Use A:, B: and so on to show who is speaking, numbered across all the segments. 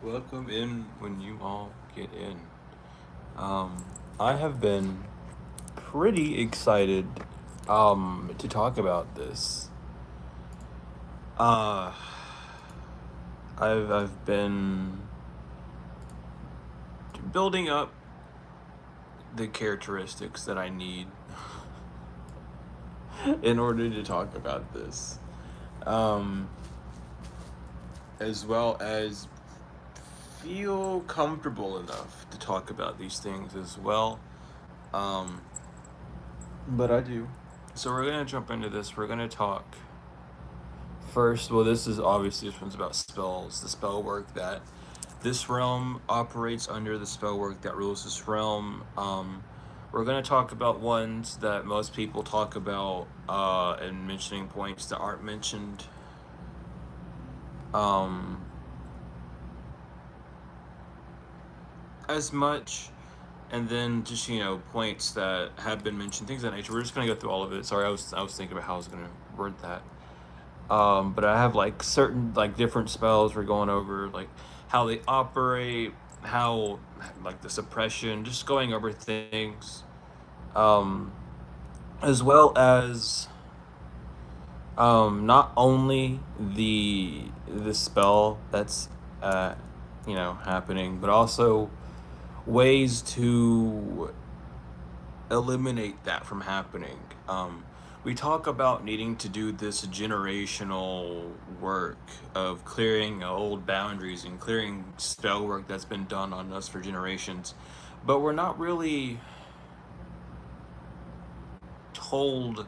A: Welcome in when you all get in. I have been pretty excited to talk about this. Uh I've been building up the characteristics that I need in order to talk about this. As well as feel comfortable enough to talk about these things as well. But I do. So we're gonna jump into this. We're gonna talk first. Well, this one's about spells, the spell work that this realm operates under, the spell work that rules this realm. We're gonna talk about ones that most people talk about, and mentioning points that aren't mentioned. As much, and then just points that have been mentioned, things of that nature. We're just gonna go through all of it. Sorry, I was thinking about how I was gonna word that. But I have like certain like different spells we're going over, like how they operate, how like the suppression, just going over things, as well as not only the spell that's happening, but also ways to eliminate that from happening. We talk about needing to do this generational work of clearing old boundaries and clearing spell work that's been done on us for generations, but we're not really told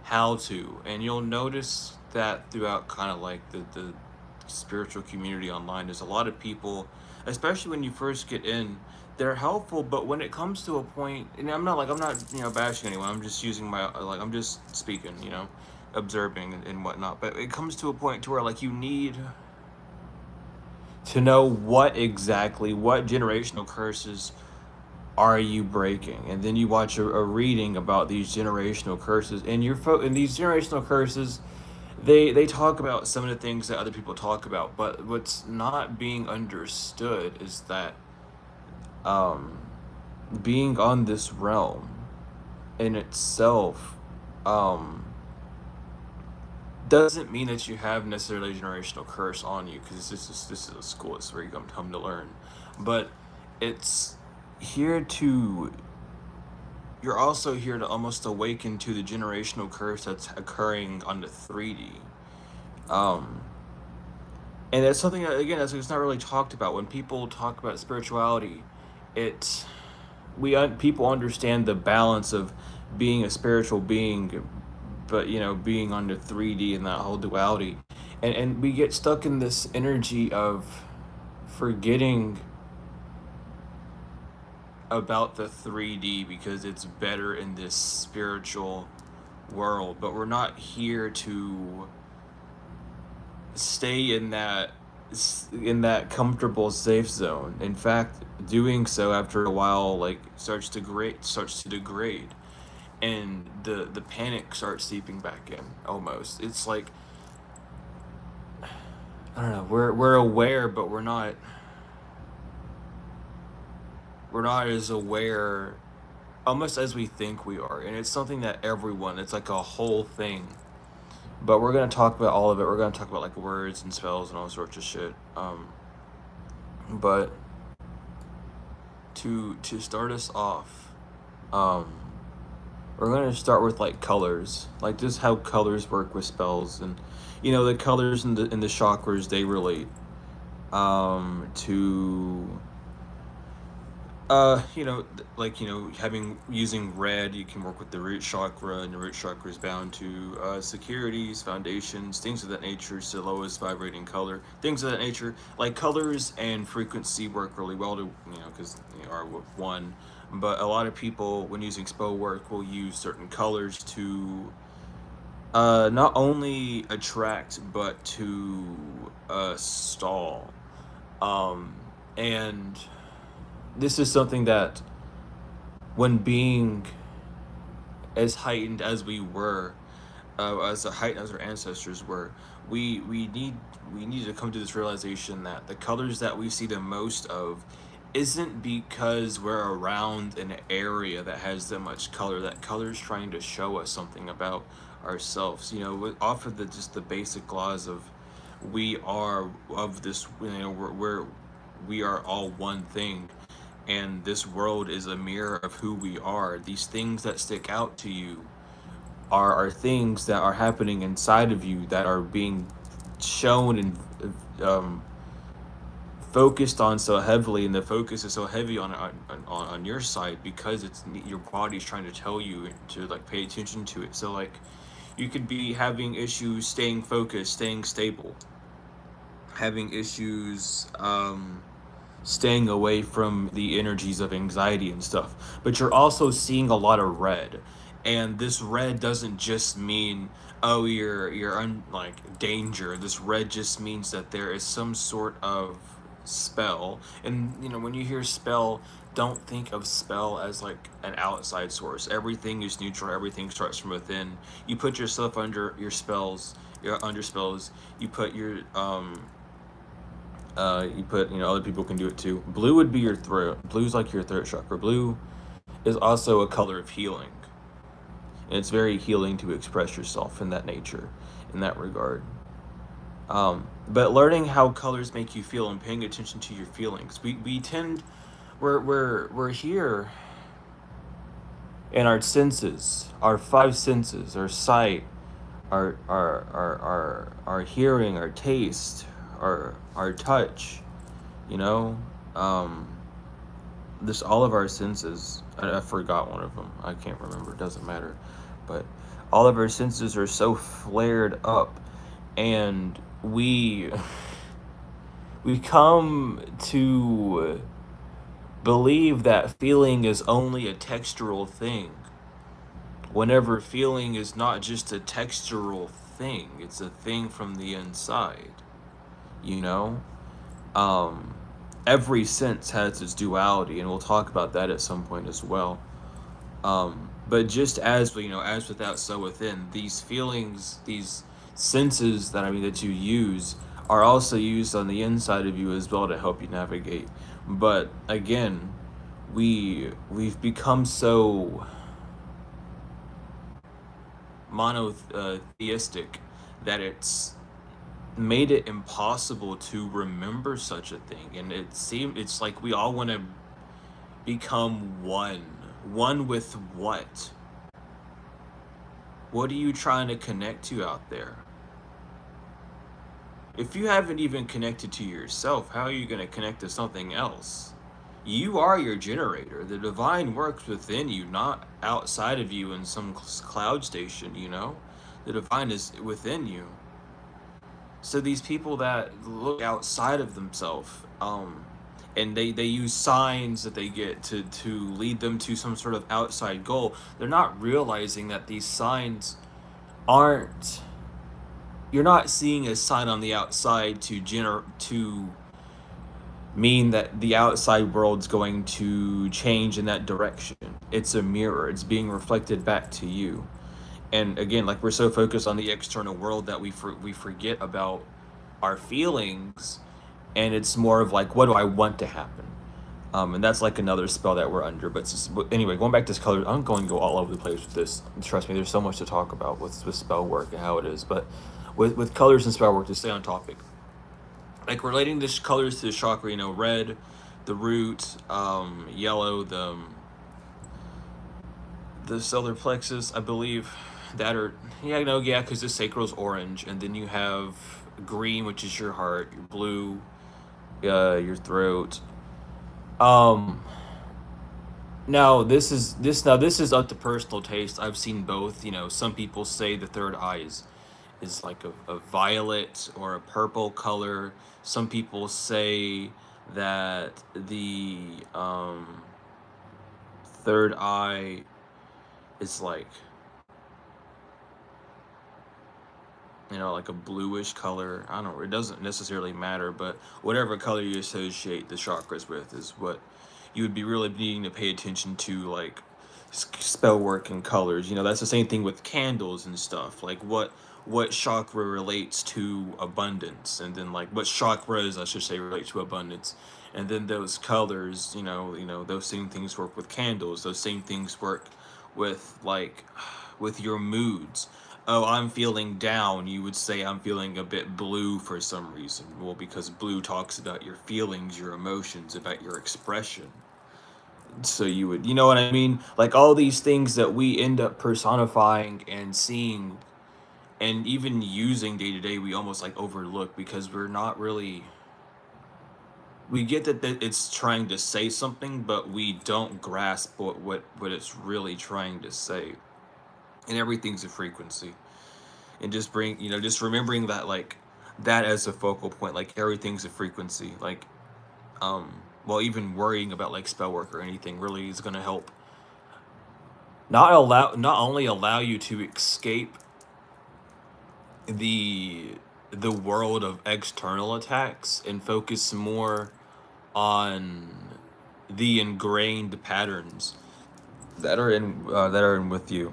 A: how to. And you'll notice that throughout kind of like the spiritual community online, there's a lot of people, especially when you first get in, they're helpful, but when it comes to a point, and I'm not bashing anyone, I'm just using I'm just speaking, observing and whatnot, but it comes to a point to where like you need to know what generational curses are you breaking, and then you watch a reading about these generational curses, and and these generational curses, they talk about some of the things that other people talk about, but what's not being understood is that being on this realm in itself doesn't mean that you have necessarily a generational curse on you, because this is a school, it's where you come to learn, but it's here to you're also here to almost awaken to the generational curse that's occurring on the 3D. And that's something that, again, it's not really talked about. When people talk about spirituality, it's people understand the balance of being a spiritual being, but being under 3D and that whole duality, and we get stuck in this energy of forgetting about the 3D because it's better in this spiritual world, but we're not here to stay in that comfortable safe zone. In fact, doing so after a while like starts to degrade, and the panic starts seeping back in. Almost, it's like, I don't know, we're aware, but we're not as aware almost as we think we are, and it's something that it's like a whole thing. But we're gonna talk about all of it. We're gonna talk about like words and spells and all sorts of shit. But to start us off, we're gonna start with like colors, like just how colors work with spells, and the colors in the chakras, they relate to using red, you can work with the root chakra, and the root chakra is bound to securities, foundations, things of that nature. It's the lowest vibrating color, things of that nature. Like colors and frequency work really well to because are one. But a lot of people, when using spell work, will use certain colors to not only attract but to stall. And this is something that, when being as heightened as we were, as heightened as our ancestors were, we need to come to this realization that the colors that we see the most of isn't because we're around an area that has that much color. That color's trying to show us something about ourselves. You know, off of the just the basic laws of we are of this. You know, we are all one thing, and this world is a mirror of who we are. These things that stick out to you are things that are happening inside of you that are being shown and um, focused on so heavily, and the focus is so heavy on your side because it's your body's trying to tell you to like pay attention to it. So like you could be having issues staying focused, staying stable, having issues staying away from the energies of anxiety and stuff, but you're also seeing a lot of red. And this red doesn't just mean, oh, like danger. This red just means that there is some sort of spell. And you know, when you hear spell, don't think of spell as like an outside source. Everything is neutral, everything starts from within. You put yourself under your spells, you're under spells. You put your you put, you know, other people can do it too. Blue would be your throat. Blue's like your throat chakra. Blue is also a color of healing, and it's very healing to express yourself in that nature, in that regard. But learning how colors make you feel and paying attention to your feelings, we tend, we're here in our senses, our five senses, our sight, our hearing, our taste, our touch, you know, um, this all of our senses. I forgot one of them. I can't remember. It doesn't matter, but all of our senses are so flared up, and we come to believe that feeling is only a textural thing, whenever feeling is not just a textural thing, it's a thing from the inside, you know. um every sense has its duality, and we'll talk about that at some point as well. But just as, you know, as without so within, these feelings, these senses that that you use are also used on the inside of you as well to help you navigate. But again, we've become so monotheistic that it's made it impossible to remember such a thing. And it's like we all want to become one with what are you trying to connect to out there? If you haven't even connected to yourself, how are you going to connect to something else? You are your generator. The divine works within you, not outside of you in some cloud station, you know? The divine is within you. So these people that look outside of themselves, and they use signs that they get to lead them to some sort of outside goal, they're not realizing that these signs aren't, you're not seeing a sign on the outside to mean that the outside world's going to change in that direction. It's a mirror. It's being reflected back to you. And again, like we're so focused on the external world that we forget about our feelings, and it's more of like, what do I want to happen? And that's like another spell that we're under. But anyway, going back to this color, I'm going to go all over the place with this. Trust me, there's so much to talk about with spell work and how it is. But with colors and spell work, to stay on topic, like relating this colors to the chakra, you know, red, the root, yellow, the solar plexus, I believe, that are, yeah, no, yeah, because the sacral's orange, and then you have green, which is your heart, your blue, your throat. Um, this is up to personal taste. I've seen both. You know, some people say the third eye is like a violet or a purple color. Some people say that the third eye is like, you know, like a bluish color. I don't know, it doesn't necessarily matter, but whatever color you associate the chakras with is what you would be really needing to pay attention to, like spell work and colors. You know, that's the same thing with candles and stuff. Like what chakra relates to abundance, and then like what chakras I should say relate to abundance, and then those colors, those same things work with candles. Those same things work with like with your moods. Oh, I'm feeling down. You would say I'm feeling a bit blue for some reason. Well, because blue talks about your feelings, your emotions, about your expression. So you would, you know what I mean? Like all these things that we end up personifying and seeing and even using day to day, we almost like overlook because we're not really. We get that it's trying to say something, but we don't grasp what it's really trying to say. And everything's a frequency. And just just remembering that, like, that as a focal point, like everything's a frequency. Like, well, even worrying about like spell work or anything really is going to help not only allow you to escape the world of external attacks and focus more on the ingrained patterns that are in with you.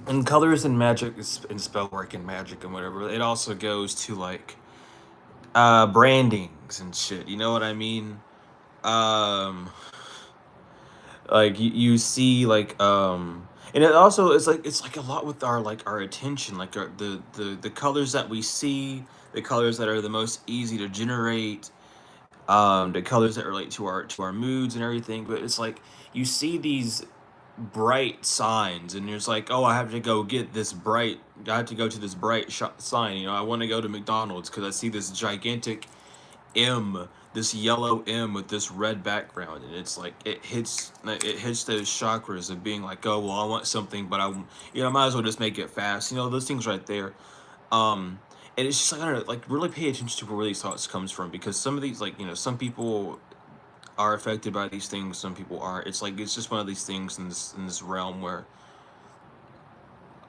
A: And colors and magic and spell work and magic and whatever. It also goes to like brandings and shit. You know what I mean? Um like you see like and it also is like it's like a lot with our attention, like the colors that we see, the colors that are the most easy to generate, the colors that relate to our moods and everything. But it's like you see these bright signs and it's like, oh, I have to go get this bright, I have to go to this bright sign. I want to go to McDonald's because I see this gigantic M, this yellow M with this red background, and it's like it hits those chakras of being like, oh well, I want something, but I might as well just make it fast. Those things right there. And it's just like, I don't know, like really pay attention to where these thoughts comes from, because some of these, like, some people are affected by these things, some people aren't. It's like it's just one of these things in this realm where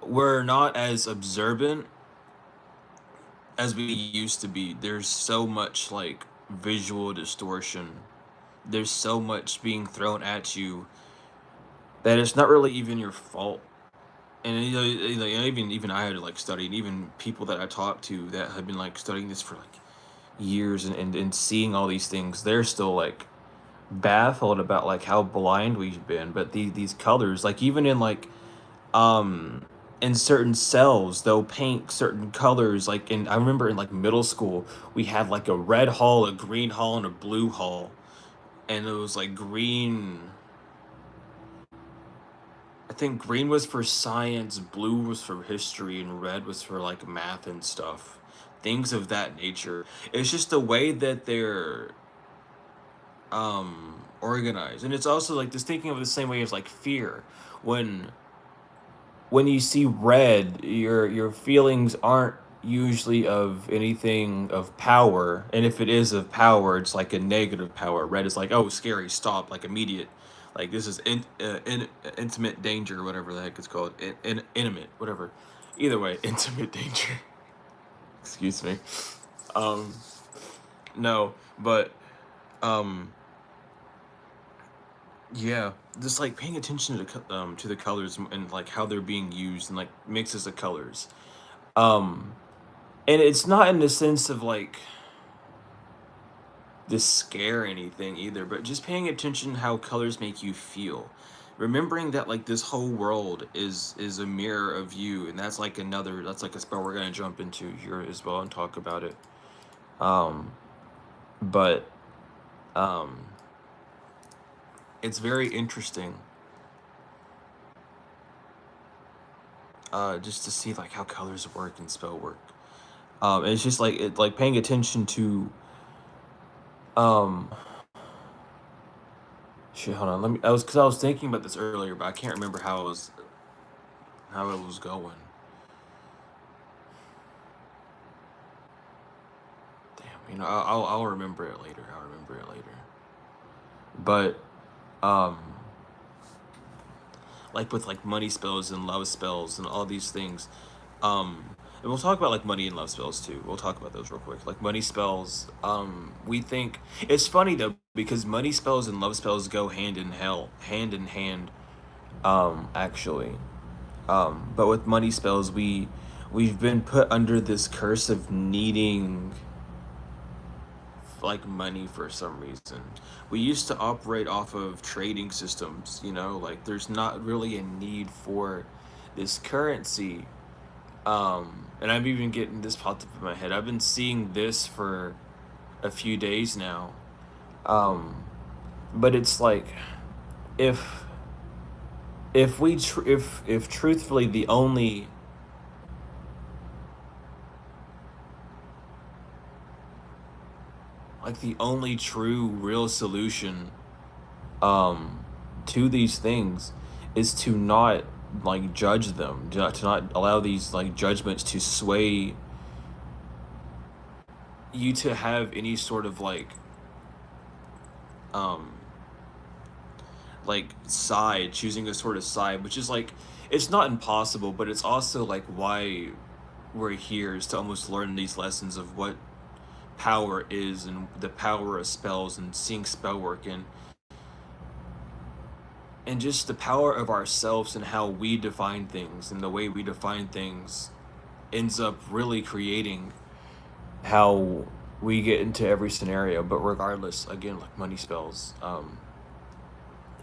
A: we're not as observant as we used to be. There's so much like visual distortion. There's so much being thrown at you that it's not really even your fault. And even I had to like study, and even people that I talked to that have been like studying this for like years and seeing all these things, they're still like baffled about like how blind we've been. But these colors, like even in like in certain cells, they'll paint certain colors. Like I remember in like middle school, we had like a red hall, a green hall, and a blue hall. And it was like green, I think green was for science, blue was for history, and red was for like math and stuff. Things of that nature. It's just the way that they're organized. And it's also like just thinking of the same way as like fear. When you see red, your feelings aren't usually of anything of power, and if it is of power, it's like a negative power. Red is like, oh, scary, stop, like immediate, like this is intimate danger, whatever the heck it's called, intimate, whatever. Either way, intimate danger. Excuse me. Um, no, but um, yeah, just like paying attention to the colors and like how they're being used, and like mixes of colors. Um, and it's not in the sense of like to scare anything either, but just paying attention how colors make you feel. Remembering that like this whole world is a mirror of you, and that's like a spell we're gonna jump into here as well and talk about it. Um, but um, it's very interesting just to see like how colors work and spell work. It's just like like paying attention to um shit. Hold on, let me. I was thinking about this earlier, but I can't remember how it was going. Damn, I'll remember it later. I'll remember it later. But um, like with like money spells and love spells and all these things, and we'll talk about like money and love spells too. We'll talk about those real quick. Like money spells, we think it's funny though, because money spells and love spells go hand in hand, actually. But with money spells, we've been put under this curse of needing like money for some reason. We used to operate off of trading systems, you know, like there's not really a need for this currency. And I'm even getting this popped up in my head. I've been seeing this for a few days now. Um, but it's like if if truthfully the only true real solution um to these things is to not like judge them, to not allow these like judgments to sway you to have any sort of um side, choosing a sort of side, which is like it's not impossible, but it's also like why we're here is to almost learn these lessons of what power is and the power of spells and seeing spell work and just the power of ourselves and how we define things, and the way we define things ends up really creating how we get into every scenario. But regardless, again, like money spells,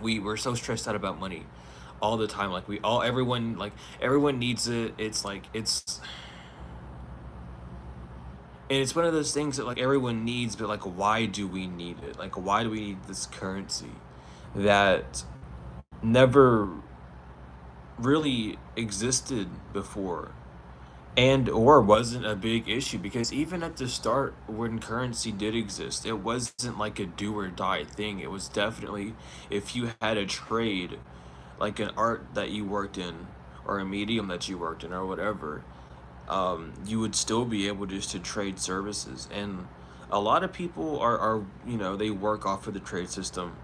A: we're so stressed out about money all the time. Like we all everyone like everyone needs it. It's like it's and it's one of those things that like everyone needs, but like why do we need it? Like why do we need this currency that never really existed before and or wasn't a big issue? Because even at the start when currency did exist, it wasn't like a do or die thing. It was definitely, if you had a trade, like an art that you worked in or a medium that you worked in or whatever, you would still be able just to trade services. And a lot of people are you know, they work off of the trade system,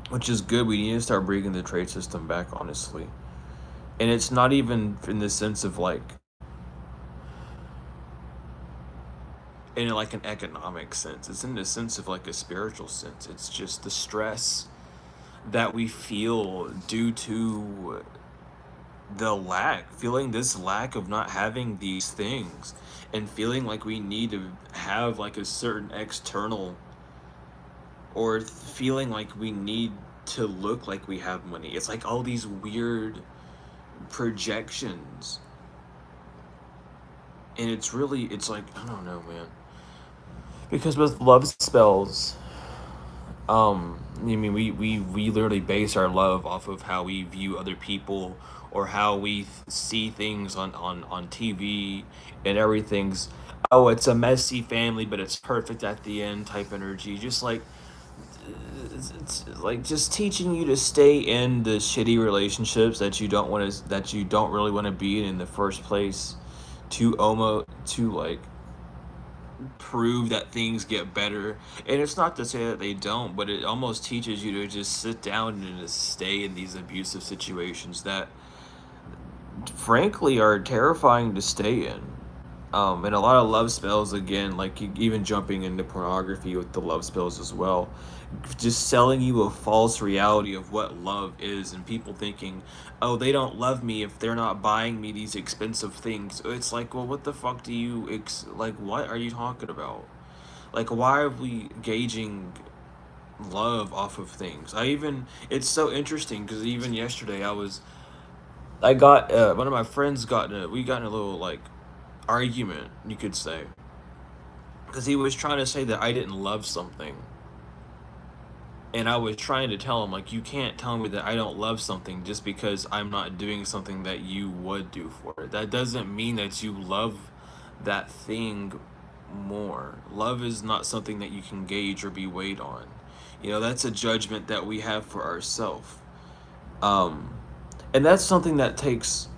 A: which is good. We need to start bringing the trade system back, honestly. And it's not even in the sense of like in like an economic sense. It's in the sense of like a spiritual sense. It's just the stress that we feel due to the lack, feeling this lack of not having these things, and feeling like we need to have like a certain external, or feeling like we need to look like we have money. It's like all these weird projections. And it's really, it's like, I don't know, man. Because with love spells, I mean, we literally base our love off of how we view other people, or how we see things on TV, and everything's, oh, it's a messy family, but it's perfect at the end type energy. Just like, it's like just teaching you to stay in the shitty relationships that you don't want to, that you don't really want to be in the first place, to almost to like prove that things get better. And it's not to say that they don't, but it almost teaches you to just sit down and to stay in these abusive situations that frankly are terrifying to stay in. And a lot of love spells, again, like even jumping into pornography with the love spells as well, just selling you a false reality of what love is, and people thinking, oh, they don't love me if they're not buying me these expensive things. It's like, well, what the fuck do you like? What are you talking about? Like, why are we gauging love off of things? It's so interesting because even yesterday I got one of my friends we got in a little like argument, you could say, because he was trying to say that I didn't love something, and I was trying to tell him, like, you can't tell me that I don't love something just because I'm not doing something that you would do for it. That doesn't mean that you love that thing more. Love is not something that you can gauge or be weighed on. You know, that's a judgment that we have for ourselves. Um, and that's something that takes,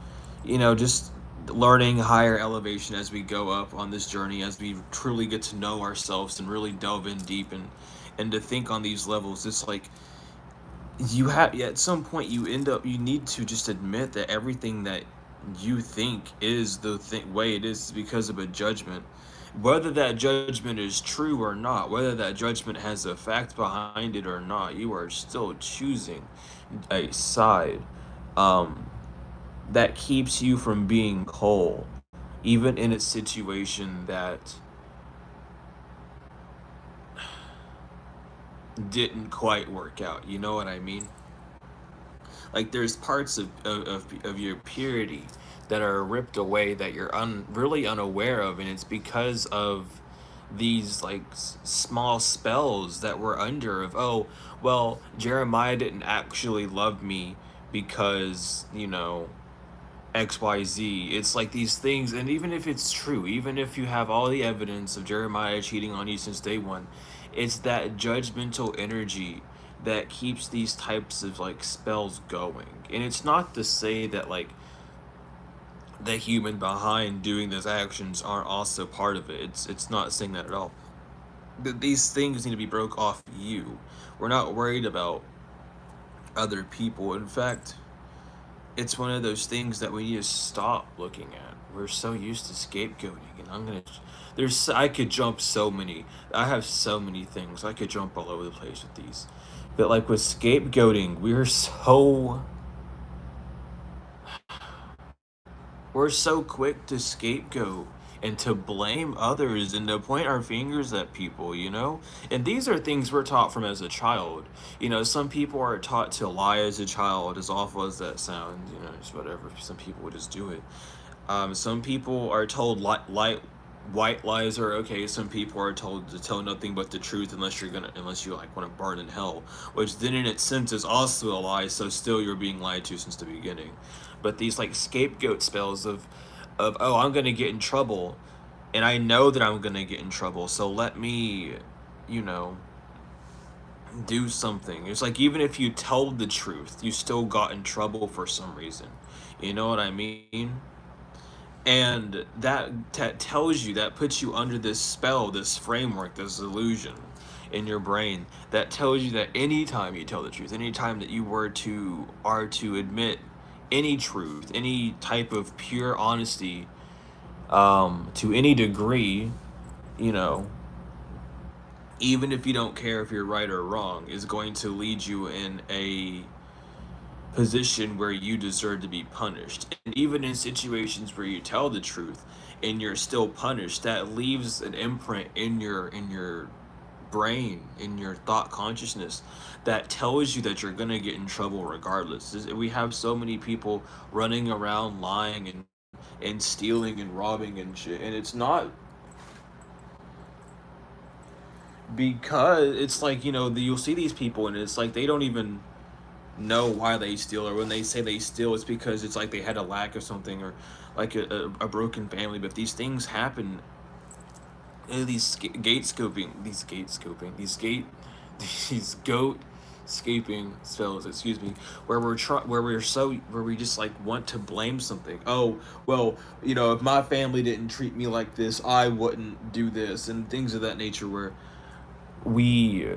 A: you know, just learning higher elevation as we go up on this journey, as we truly get to know ourselves and really delve in deep and to think on these levels. It's like you have, yeah, at some point you need to just admit that everything that you think is the way it is because of a judgment, whether that judgment is true or not, whether that judgment has a fact behind it or not. You are still choosing a side, um, that keeps you from being whole. even in a situation that didn't quite work out. You know what I mean? Like there's parts of your purity that are ripped away that you're really unaware of, and it's because of these like small spells that we're under of, oh well, Jeremiah didn't actually love me because, you know, XYZ. It's like these things, and even if it's true, even if you have all the evidence of Jeremiah cheating on you since day one, it's that judgmental energy that keeps these types of like spells going. And it's not to say that like the human behind doing those actions aren't also part of it. It's not saying that at all. But these things need to be broke off you. We're not worried about other people. In fact, it's one of those things that we need to stop looking at. We're so used to scapegoating, and I could jump so many. I have so many things. I could jump all over the place with these. But like with scapegoating, we're so quick to scapegoat and to blame others and to point our fingers at people, you know? And these are things we're taught from as a child. You know, some people are taught to lie as a child, as awful as that sounds, you know, just whatever. Some people would just do it. Some people are told white lies are okay. Some people are told to tell nothing but the truth unless you like want to burn in hell, which then in its sense is also a lie. So still you're being lied to since the beginning. But these like scapegoat spells of oh, I'm gonna get in trouble, and I know that I'm gonna get in trouble. So let me, you know, do something. It's like even if you told the truth, you still got in trouble for some reason. You know what I mean? And that tells you, that puts you under this spell, this framework, this illusion in your brain that tells you that anytime you tell the truth, anytime that you are to admit any truth, any type of pure honesty, to any degree, you know, even if you don't care if you're right or wrong, is going to lead you in a position where you deserve to be punished. And even in situations where you tell the truth and you're still punished, that leaves an imprint in your brain, in your thought consciousness, that tells you that you're going to get in trouble regardless. We have so many people running around lying and stealing and robbing and shit, and it's not because it's like, you know, you'll see these people and it's like they don't even know why they steal, or when they say they steal, it's because it's like they had a lack of something, or like a broken family. But these things happen, these goat scaping spells, excuse me, where we just like want to blame something. Oh well, you know, if my family didn't treat me like this, I wouldn't do this, and things of that nature, where we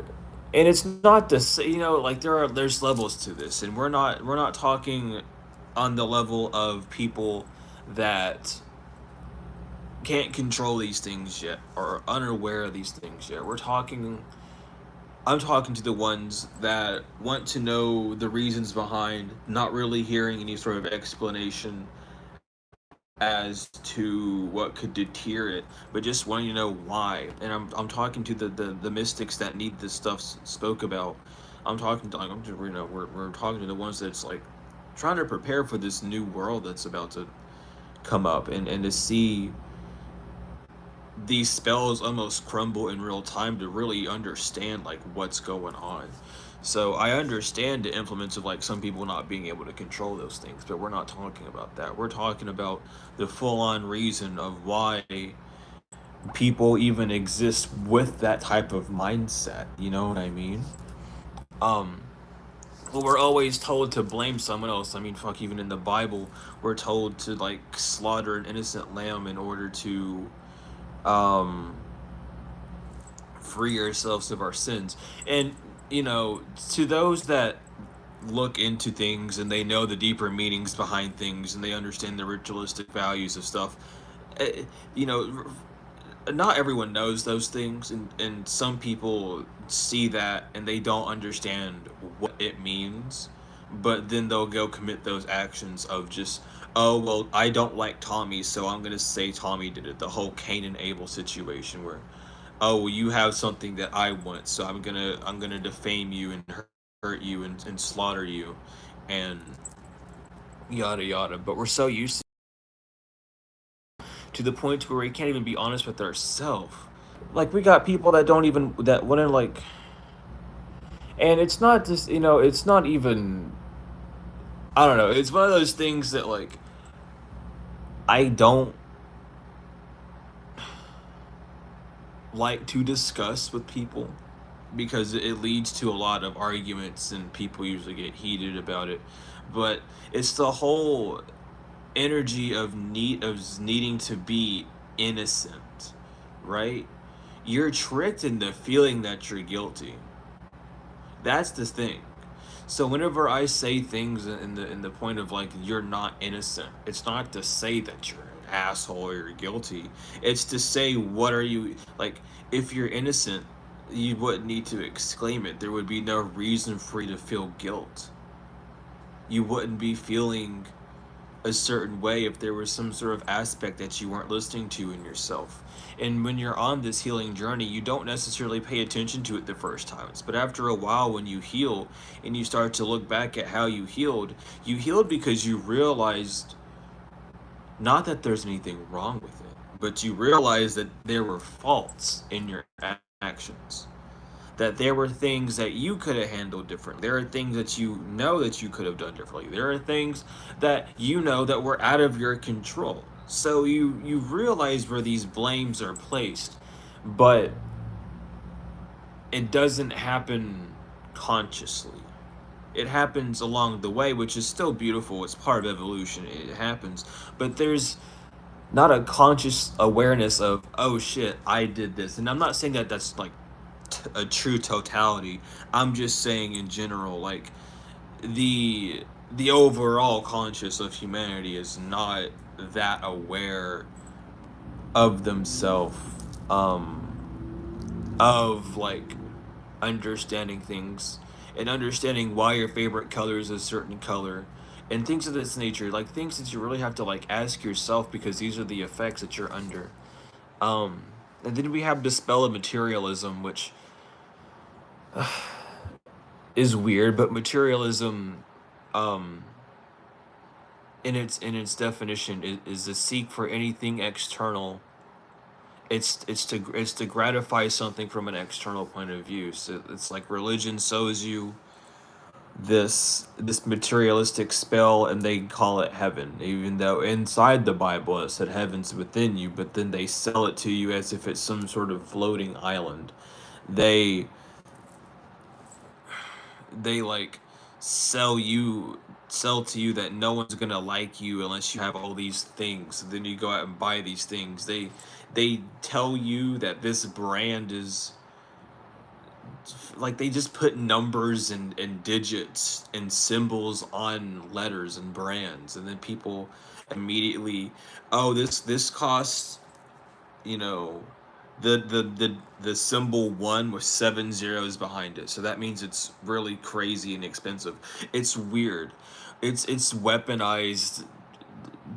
A: and it's not to say, you know, like there's levels to this, and we're not talking on the level of people that can't control these things yet or are unaware of these things yet. I'm talking to the ones that want to know the reasons behind, not really hearing any sort of explanation as to what could deter it, but just wanting to know why. And I'm talking to the mystics that need this stuff spoke about. I'm talking to, like, I'm just, you know, we're talking to the ones that's like trying to prepare for this new world that's about to come up, and to see these spells almost crumble in real time, to really understand like what's going on. So I understand the implements of like some people not being able to control those things, but we're not talking about that. We're talking about the full-on reason of why people even exist with that type of mindset. You know what I mean? Um, well, we're always told to blame someone else. I mean, fuck, even in the Bible, we're told to like slaughter an innocent lamb in order to um free ourselves of our sins. And, you know, to those that look into things and they know the deeper meanings behind things and they understand the ritualistic values of stuff, you know, not everyone knows those things, and some people see that and they don't understand what it means, but then they'll go commit those actions of just, oh well, I don't like Tommy, so I'm gonna say Tommy did it. The whole Cain and Abel situation where, oh well, you have something that I want, so I'm gonna defame you and hurt you and slaughter you, and yada yada. But we're so used to the point where we can't even be honest with ourselves. Like we got people that don't even that wouldn't like, and it's not just it's not even, I don't know. It's one of those things that like I don't like to discuss with people because it leads to a lot of arguments and people usually get heated about it. But it's the whole energy of needing to be innocent, right? You're tricked into feeling that you're guilty. That's the thing. So whenever I say things in the point of like you're not innocent, it's not to say that you're an asshole or you're guilty. It's to say what are you like, if you're innocent, you wouldn't need to exclaim it. There would be no reason for you to feel guilt. You wouldn't be feeling a certain way if there was some sort of aspect that you weren't listening to in yourself. And when you're on this healing journey, you don't necessarily pay attention to it the first times. But after a while, when you heal and you start to look back at how you healed because you realized not that there's anything wrong with it, but you realized that there were faults in your actions, that there were things that you could have handled different. There are things that you know that you could have done differently. There are things that you know that were out of your control. So you realize where these blames are placed, but it doesn't happen consciously. It happens along the way, which is still beautiful. It's part of evolution. It happens, but there's not a conscious awareness of, oh shit, I did this. And I'm not saying that that's like a true totality. I'm just saying in general, like the overall conscious of humanity is not that aware of themselves, of like understanding things and understanding why your favorite color is a certain color and things of this nature, like things that you really have to like ask yourself because these are the effects that you're under. um and then we have the spell of materialism, which is weird, but materialism, um, in its definition, is the seek for anything external. It's to gratify something from an external point of view. So it's like religion shows you this materialistic spell, and they call it heaven, even though inside the Bible it said heaven's within you. But then they sell it to you as if it's some sort of floating island. They they like sell to you that no one's gonna like you unless you have all these things. So then you go out and buy these things. They tell you that this brand is like, they just put numbers and digits and symbols on letters and brands, and then people immediately, oh, this costs, you know, the symbol one with 7 zeros behind it, so that means it's really crazy and expensive. It's weird. It's weaponized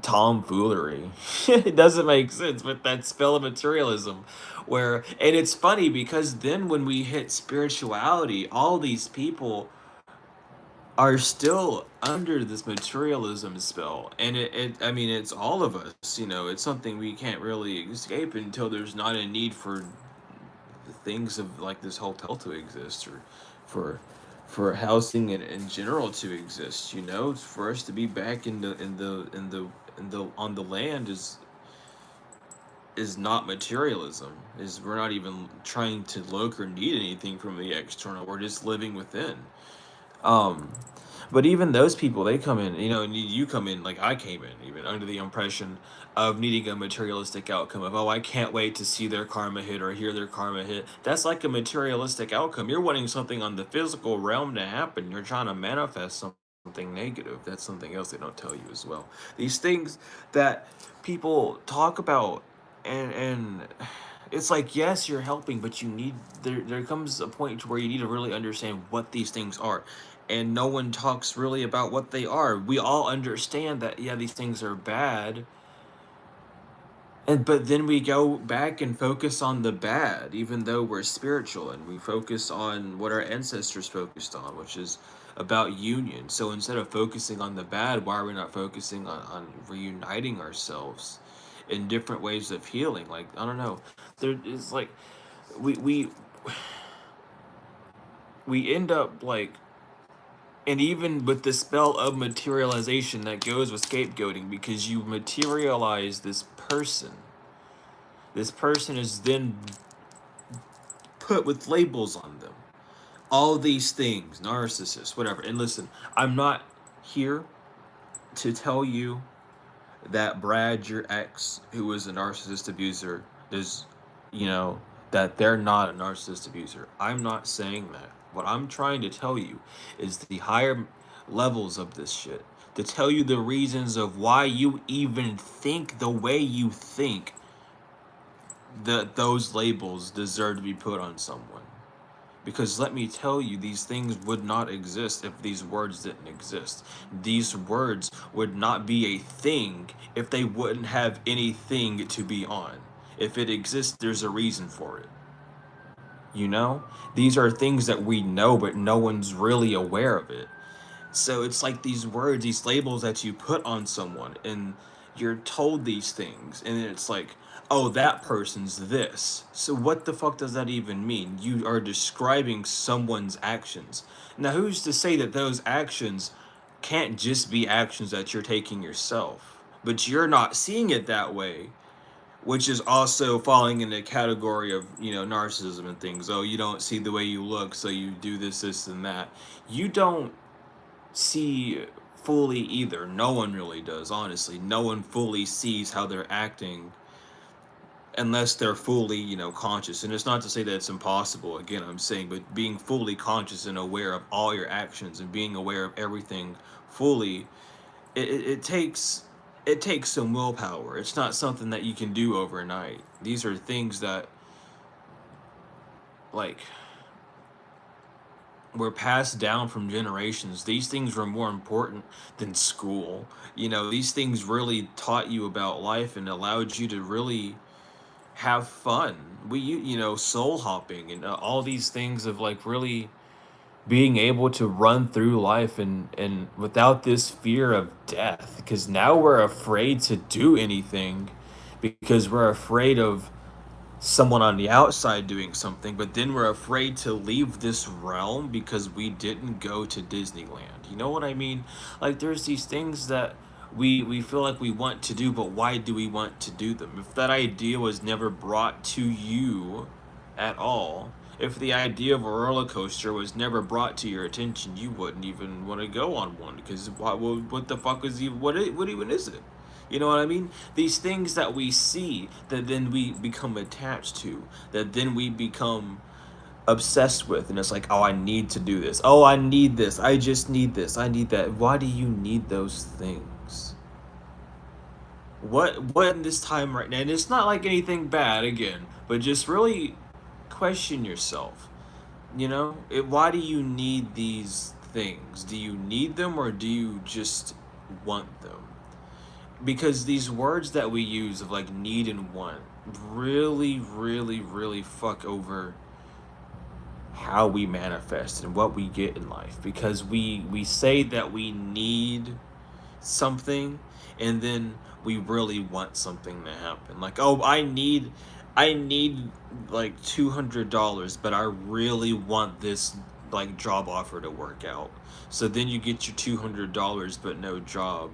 A: tomfoolery. It doesn't make sense, but that spell of materialism, where, and it's funny because then when we hit spirituality, all these people are still under this materialism spell, and I mean, it's all of us. It's something we can't really escape until there's not a need for things of like this hotel to exist, or for housing in general to exist. For us to be back in the on the land is not materialism. Is We're not even trying to look or need anything from the external. We're just living within. um but even those people, they come in, and you come in, like I came in, even under the impression of needing a materialistic outcome of, oh, I can't wait to see their karma hit or hear their karma hit. That's like a materialistic outcome. You're wanting something on the physical realm to happen. You're trying to manifest something negative. That's something else they don't tell you as well. These things that people talk about, and it's like, yes, you're helping, but you need, there comes a point to where you need to really understand what these things are. And no one talks really about what they are. We all understand that, yeah, these things are bad, and but then we go back and focus on the bad, even though we're spiritual, and we focus on what our ancestors focused on, which is about union. So instead of focusing on the bad, why are we not focusing on reuniting ourselves in different ways of healing? Like, I don't know. There is like, we we we end up like, and even with the spell of materialization that goes with scapegoating, because you materialize this person. This person is then put with labels on them. All these things, narcissist, whatever. And listen, I'm not here to tell you that Brad, your ex, who was a narcissist abuser, is, you know, that they're not a narcissist abuser. I'm not saying that. What I'm trying to tell you is the higher levels of this shit. To tell you the reasons of why you even think the way you think, that those labels deserve to be put on someone. Because let me tell you, these things would not exist if these words didn't exist. These words would not be a thing if they wouldn't have anything to be on. If it exists, there's a reason for it. You know? These are things that we know, but no one's really aware of it. So it's like these words, these labels that you put on someone, and you're told these things, and it's like, oh, that person's this. So what the fuck does that even mean? You are describing someone's actions. Now, who's to say that those actions can't just be actions that you're taking yourself? But you're not seeing it that way, which is also falling in the category of, narcissism and things. Oh, you don't see the way you look, so you do this, this, and that. You don't see fully either. No one really does, honestly. No one fully sees how they're acting unless they're fully, conscious. And it's not to say that it's impossible, again, I'm saying, but being fully conscious and aware of all your actions and being aware of everything fully, it takes some willpower. It's not something that you can do overnight. These are things that, like, were passed down from generations. These things were more important than school. These things really taught you about life and allowed you to really have fun. Soul hopping and all these things of like really being able to run through life and without this fear of death, because now we're afraid to do anything because we're afraid of someone on the outside doing something, but then we're afraid to leave this realm because we didn't go to Disneyland. You know what I mean? Like, there's these things that we feel like we want to do, but why do we want to do them? If that idea was never brought to you at all, if the idea of a roller coaster was never brought to your attention, you wouldn't even want to go on one, because what the fuck is even, what even is it? You know what I mean? These things that we see, that then we become attached to, that then we become obsessed with, and it's like, oh, I need to do this. Oh, I need this. I just need this. I need that. Why do you need those things? What in this time right now? And it's not like anything bad, again, but just really question yourself. Why do you need these things? Do you need them, or do you just want them? Because these words that we use of like need and want really, really, really fuck over how we manifest and what we get in life, because we say that we need something, and then we really want something to happen. Like, oh, I need like $200, but I really want this like job offer to work out. So then you get your $200 but no job,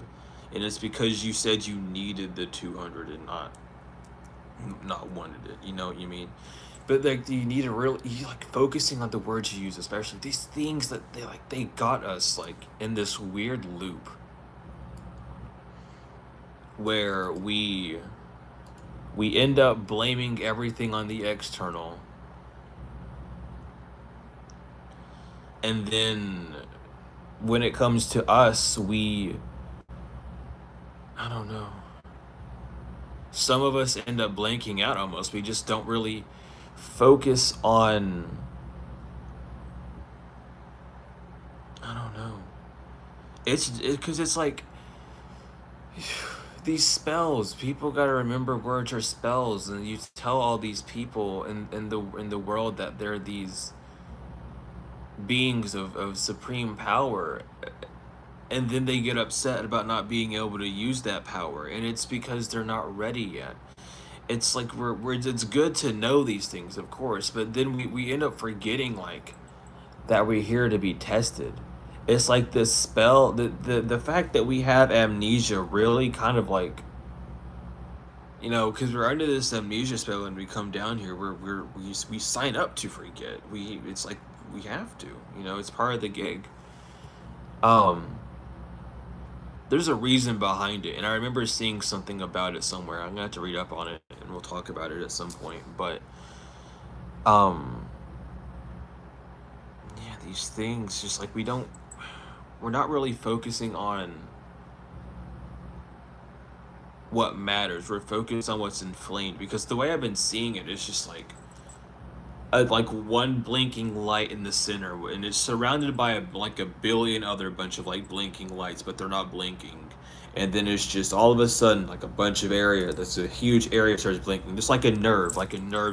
A: and it's because you said you needed the 200 and not wanted it. You know what you mean? But like, you need to really, you like focusing on the words you use, especially these things that they got us like in this weird loop where we end up blaming everything on the external, and then when it comes to us, I don't know. some of us end up blanking out almost. We just don't really focus on, I don't know. It's because it's like these spells. People gotta remember words are spells, and you tell all these people in the world that they're these beings of supreme power, and then they get upset about not being able to use that power, and it's because they're not ready yet. It's like we're it's good to know these things, of course, but then we end up forgetting like that we're here to be tested. It's like this spell, the fact that we have amnesia really kind of like, because we're under this amnesia spell and we come down here, we sign up to forget. It's like we have to, it's part of the gig. Um, there's a reason behind it, and I remember seeing something about it somewhere. I'm gonna have to read up on it, and we'll talk about it at some point. But um, yeah, these things, just like we're not really focusing on what matters. We're focused on what's inflamed, because the way I've been seeing it is just like one blinking light in the center, and it's surrounded by like a billion other bunch of like blinking lights, but they're not blinking. And then it's just all of a sudden like a bunch of area that's a huge area starts blinking, just like a nerve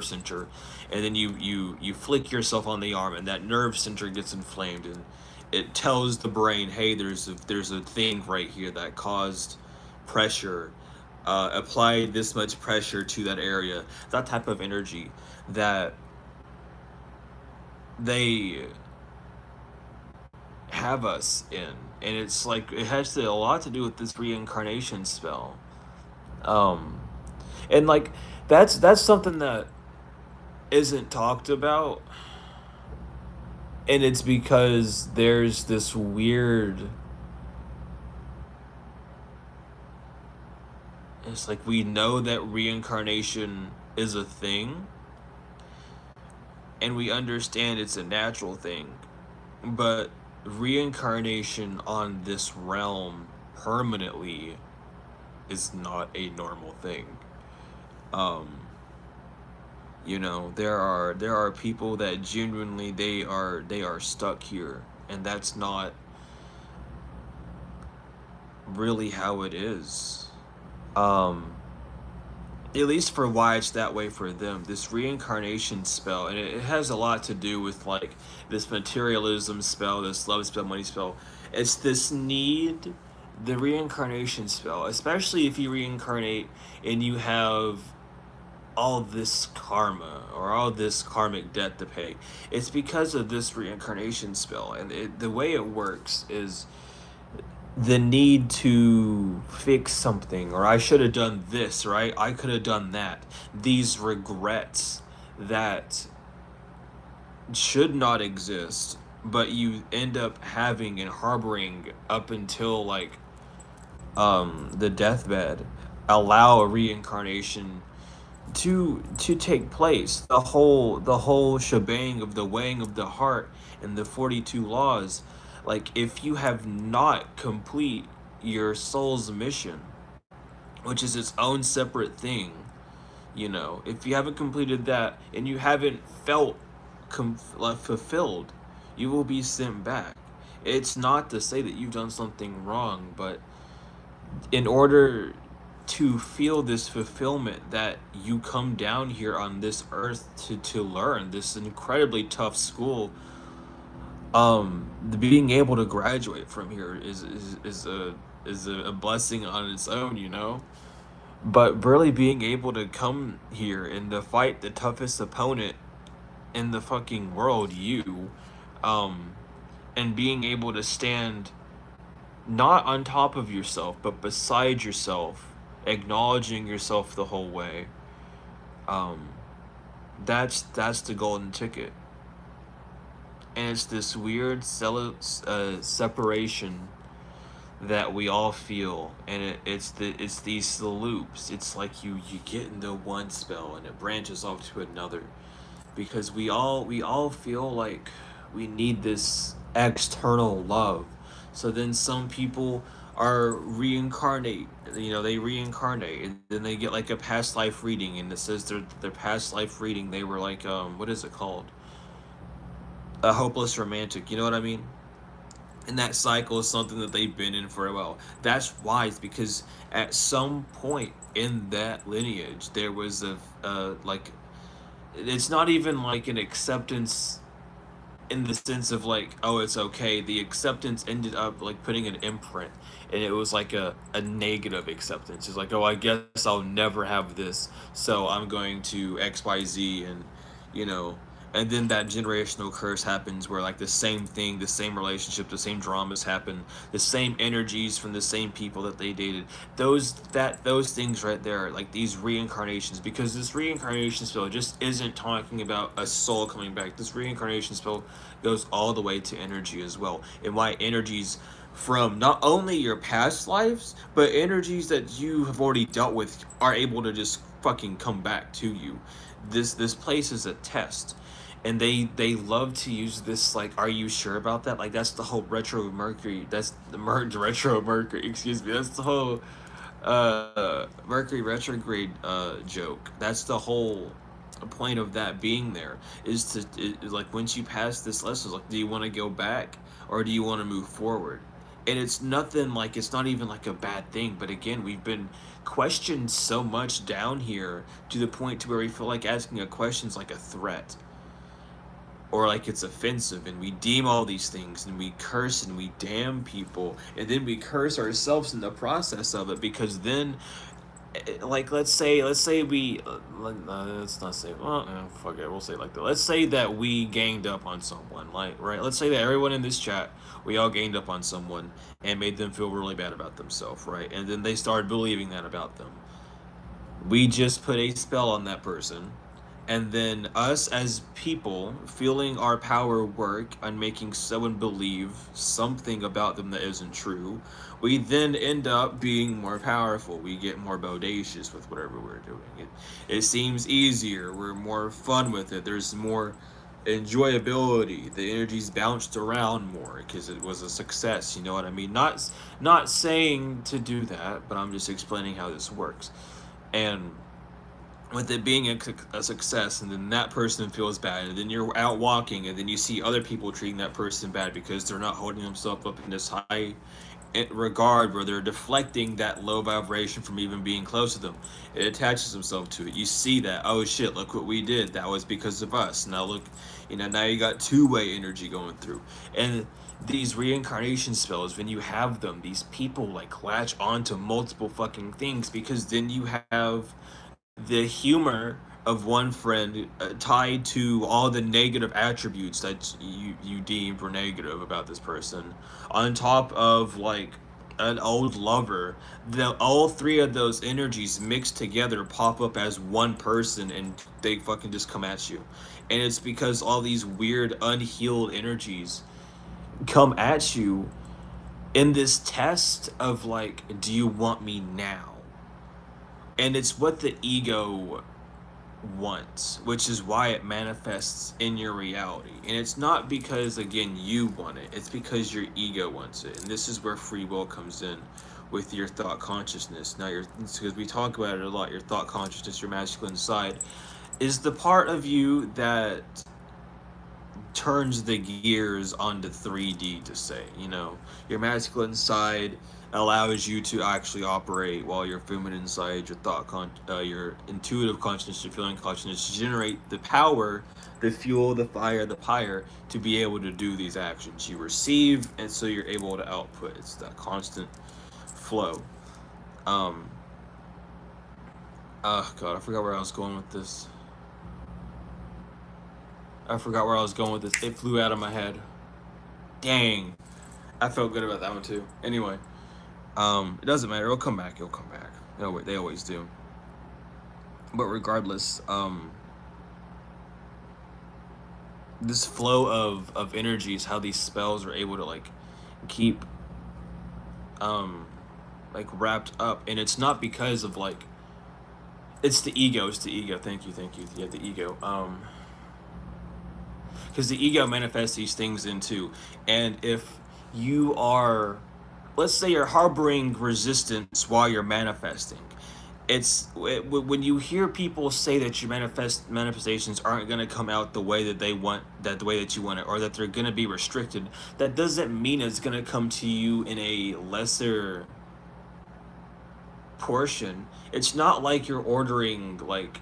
A: center. And then you flick yourself on the arm, and that nerve center gets inflamed, and it tells the brain, hey, there's a thing right here that caused pressure, applied this much pressure to that area. That type of energy that they have us in. And it's like it has a lot to do with this reincarnation spell. um and like that's something that isn't talked about, and it's because there's this weird, it's like we know that reincarnation is a thing, and we understand it's a natural thing, but reincarnation on this realm permanently is not a normal thing. um there are people that genuinely they are stuck here, and that's not really how it is. um at least for why it's that way for them, this reincarnation spell, and it has a lot to do with like this materialism spell, this love spell, money spell. It's this need, the reincarnation spell, especially if you reincarnate and you have all this karma or all this karmic debt to pay. It's because of this reincarnation spell, and the way it works is the need to fix something, or I should have done this, right? I could have done that. These regrets that should not exist, but you end up having and harboring up until like the deathbed, allow a reincarnation to take place. The whole shebang of the weighing of the heart and the 42 laws. Like if you have not complete your soul's mission, which is its own separate thing, if you haven't completed that and you haven't felt like fulfilled, you will be sent back. It's not to say that you've done something wrong, but in order to feel this fulfillment that you come down here on this earth to learn this incredibly tough school, the being able to graduate from here is a blessing on its own. But really being able to come here and to fight the toughest opponent in the fucking world, um and being able to stand not on top of yourself but beside yourself, acknowledging yourself the whole way. um that's the golden ticket. And it's this weird separation that we all feel, and it's these loops. It's like you get into one spell and it branches off to another, because we all feel like we need this external love. So then some people are reincarnate you know, they reincarnate, and then they get like a past life reading, and it says their past life reading, they were like, what is it called, a hopeless romantic, you know what I mean? And that cycle is something that they've been in for a while. That's wise, because at some point in that lineage there was a like, it's not even like an acceptance in the sense of like, oh, it's okay. The acceptance ended up like putting an imprint, and it was like a negative acceptance. It's like, oh, I guess I'll never have this, so I'm going to XYZ, and you know, and then that generational curse happens where like the same thing, the same relationship, the same dramas happen, the same energies from the same people that they dated. Those things right there, like these reincarnations, because this reincarnation spell just isn't talking about a soul coming back. This reincarnation spell goes all the way to energy as well, and why energies from not only your past lives, but energies that you have already dealt with are able to just fucking come back to you. This place is a test, and they love to use this, like, are you sure about that? Like, that's the whole retro Mercury, that's the retro Mercury, excuse me, that's the whole Mercury retrograde joke. That's the whole point of that being there, is to like, once you pass this lesson, like, do you want to go back or do you want to move forward? And it's nothing, like, it's not even like a bad thing, but again, we've been questioned so much down here to the point to where we feel like asking a question's like a threat, or like it's offensive, and we deem all these things, and we curse and we damn people, and then we curse ourselves in the process of it, because then, like, let's say we let's not say, well, fuck it, we'll say it like that. Let's say that we ganged up on someone, like, right, let's say that everyone in this chat, we all ganged up on someone and made them feel really bad about themselves, right? And then they started believing that about them. We just put a spell on that person, and then us as people feeling our power work on making someone believe something about them that isn't true, we then end up being more powerful. We get more bodacious with whatever we're doing. It seems easier, we're more fun with it, there's more enjoyability, the energy's bounced around more because it was a success, you know what I mean? Not saying to do that, but I'm just explaining how this works. And with it being a success, and then that person feels bad, and then you're out walking, and then you see other people treating that person bad because they're not holding themselves up in this high regard, where they're deflecting that low vibration from even being close to them. It attaches themselves to it. You see that, oh shit, look what we did, that was because of us. Now look, you know, now you got two-way energy going through. And these reincarnation spells, when you have them, these people like latch onto multiple fucking things, because then you have the humor of one friend tied to all the negative attributes that you deemed were negative about this person, on top of like an old lover. The all three of those energies mixed together pop up as one person, and they fucking just come at you. And it's because all these weird unhealed energies come at you in this test of like, do you want me now? And it's what the ego wants, which is why it manifests in your reality. And it's not because, again, you want it, it's because your ego wants it. And this is where free will comes in with your thought consciousness. Now, because we talk about it a lot, your thought consciousness, your masculine side, is the part of you that turns the gears onto 3D, to say, you know, your masculine side allows you to actually operate, while your feminine side, your intuitive consciousness, your feeling consciousness, generate the power, the fuel, the fire, the pyre, to be able to do these actions. You receive, and so you're able to output. It's that constant flow. Oh god, I forgot where I was going with this. It flew out of my head. Dang. I felt good about that one too. Anyway, it doesn't matter. It'll come back. They always do. But regardless, this flow of energies, how these spells are able to like keep like wrapped up, and it's not because of like, it's the ego. Thank you. Yeah, the ego. Because the ego manifests these things into, and if you are let's say you're harboring resistance while you're manifesting. When you hear people say that your manifestations aren't going to come out the way that they want, that the way that you want it, or that they're going to be restricted, that doesn't mean it's going to come to you in a lesser portion. It's not like you're ordering like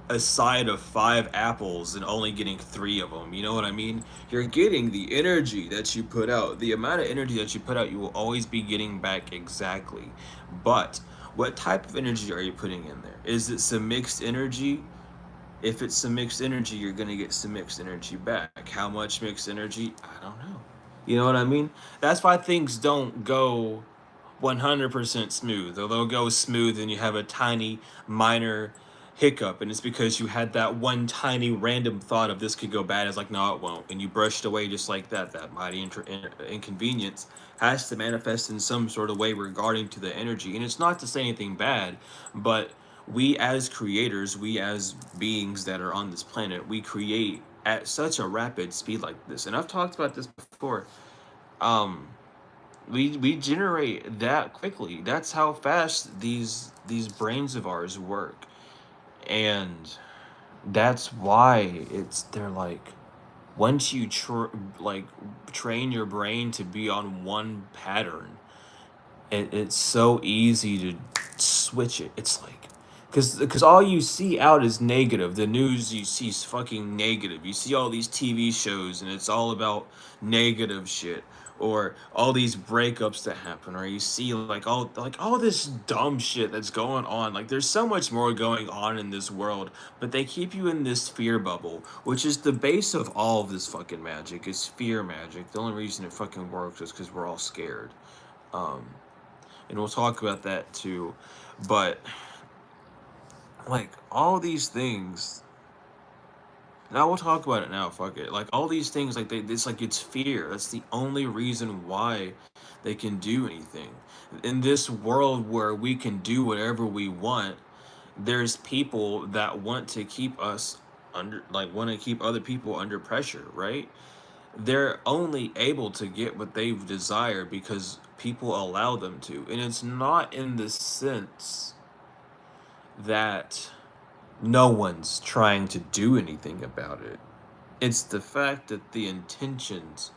A: a side of 5 apples and only getting 3 of them. You know what I mean? You're getting the energy that you put out. The amount of energy that you put out, you will always be getting back exactly. But what type of energy are you putting in there? Is it some mixed energy? If it's some mixed energy, you're going to get some mixed energy back. How much mixed energy? I don't know. You know what I mean? That's why things don't go 100% smooth. Or they'll go smooth and you have a tiny minor hiccup, and it's because you had that one tiny random thought of this could go bad. It's like, no, it won't, and you brushed away just like that. That mighty inconvenience has to manifest in some sort of way regarding to the energy. And it's not to say anything bad, but we as creators, we as beings that are on this planet, we create at such a rapid speed like this. And I've talked about this before. um we generate that quickly. That's how fast these brains of ours work. And that's why they're like, once you like train your brain to be on one pattern, it's so easy to switch it. It's like, because all you see out is negative. The news you see is fucking negative. You see all these TV shows and it's all about negative shit, or all these breakups that happen, or you see like all this dumb shit that's going on. Like there's so much more going on in this world, but they keep you in this fear bubble, which is the base of all of this fucking magic. Is fear magic. The only reason it fucking works is because we're all scared. um and we'll talk about that too. But like all these things, now we'll talk about it now. Fuck it. Like all these things, like it's like it's fear. That's the only reason why they can do anything in this world where we can do whatever we want. There's people that want to keep us under, like want to keep other people under pressure, right? They're only able to get what they desire because people allow them to. And it's not in the sense that no one's trying to do anything about it. It's the fact that the intentions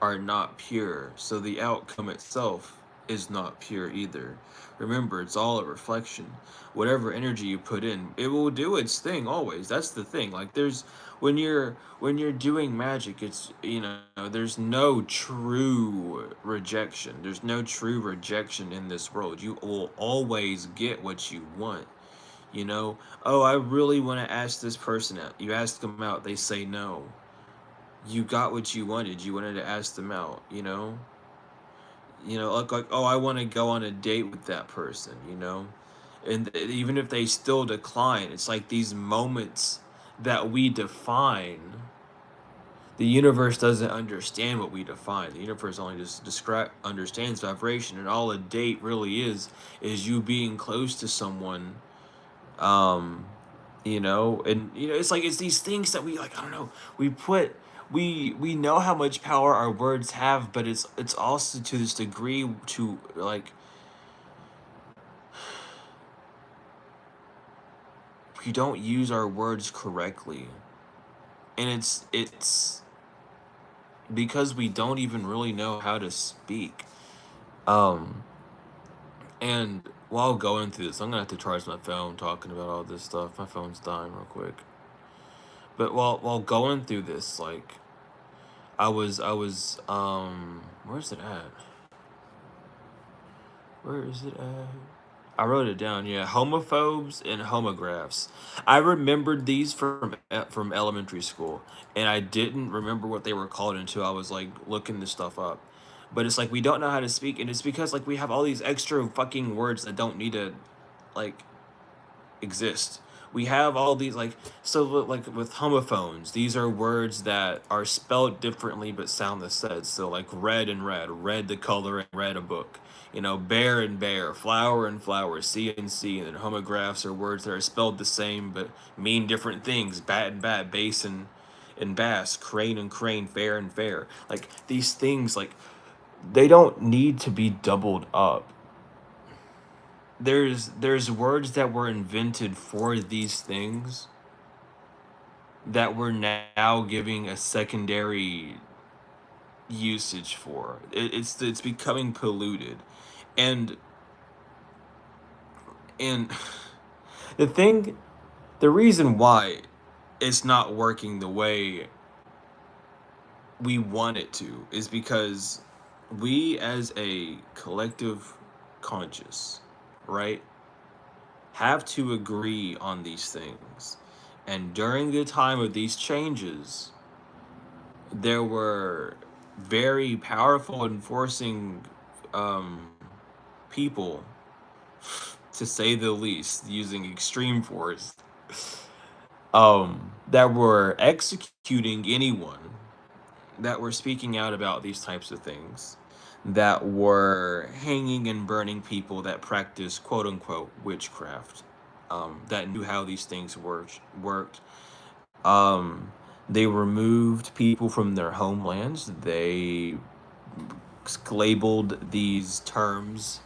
A: are not pure, so the outcome itself is not pure either. Remember, it's all a reflection. Whatever energy you put in, it will do its thing always. That's the thing. Like there's when you're doing magic, it's, there's no true rejection. There's no true rejection in this world. You will always get what you want. Oh, I really want to ask this person out. You ask them out, they say no. You got what you wanted. You wanted to ask them out, like oh, I want to go on a date with that person. And even if they still decline, it's like these moments that we define. The universe doesn't understand what we define. The universe only just understands vibration, and all a date really is you being close to someone. um and it's like it's these things that we, like, I don't know, we know how much power our words have, but it's also to this degree to, like, we don't use our words correctly. And it's because we don't even really know how to speak. um and while going through this, I'm gonna have to charge my phone talking about all this stuff. My phone's dying real quick. But while going through this, like, I was where's it at? Where is it at? I wrote it down. Yeah, homophobes and homographs. I remembered these from elementary school, and I didn't remember what they were called until I was like looking this stuff up. But it's like we don't know how to speak, and it's because like we have all these extra fucking words that don't need to, like, exist. We have all these, like, so like with homophones, these are words that are spelled differently but sound the same. So like red and red the color, and read a book. Bear and bear, flower and flower, sea and sea. And then homographs are words that are spelled the same but mean different things. Bat and bat, bass and bass, crane and crane, fair and fair. Like these things, like they don't need to be doubled up. There's words that were invented for these things that we're now giving a secondary usage for. It's becoming polluted, and and the thing, the reason why it's not working the way we want it to is because we as a collective conscious, right, have to agree on these things. And during the time of these changes, there were very powerful enforcing um, people, to say the least, using extreme force, that were executing anyone that were speaking out about these types of things, that were hanging and burning people that practiced quote unquote witchcraft, that knew how these things worked. Um, they removed people from their homelands. They labeled these terms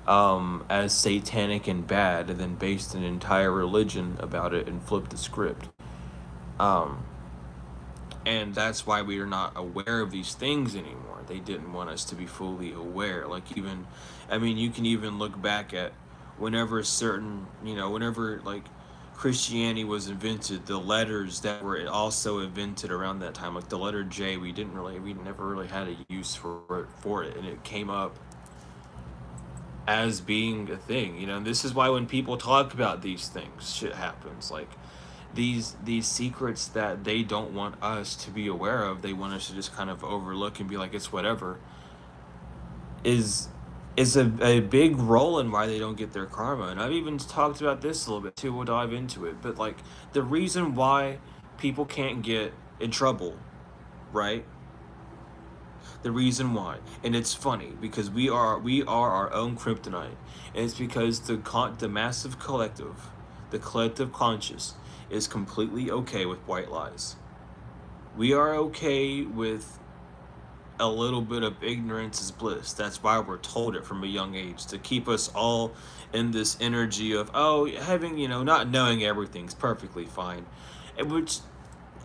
A: as satanic and bad, and then based an entire religion about it and flipped the script. Um, and that's why we are not aware of these things anymore. They didn't want us to be fully aware. Like, even, I mean, you can even look back at whenever certain, whenever like Christianity was invented, the letters that were also invented around that time, like the letter J, we never really had a use for it, and it came up as being a thing. And this is why when people talk about these things, shit happens. Like, these secrets that they don't want us to be aware of, they want us to just kind of overlook and be like, it's whatever, is a big role in why they don't get their karma. And I've even talked about this a little bit too. We'll dive into it. But like, the reason why people can't get in trouble, right? The reason why, and it's funny because we are our own kryptonite, and it's because the massive collective, the collective conscious, is completely okay with white lies. We are okay with a little bit of ignorance is bliss. That's why we're told it from a young age, to keep us all in this energy of, oh, having, not knowing everything's perfectly fine, which,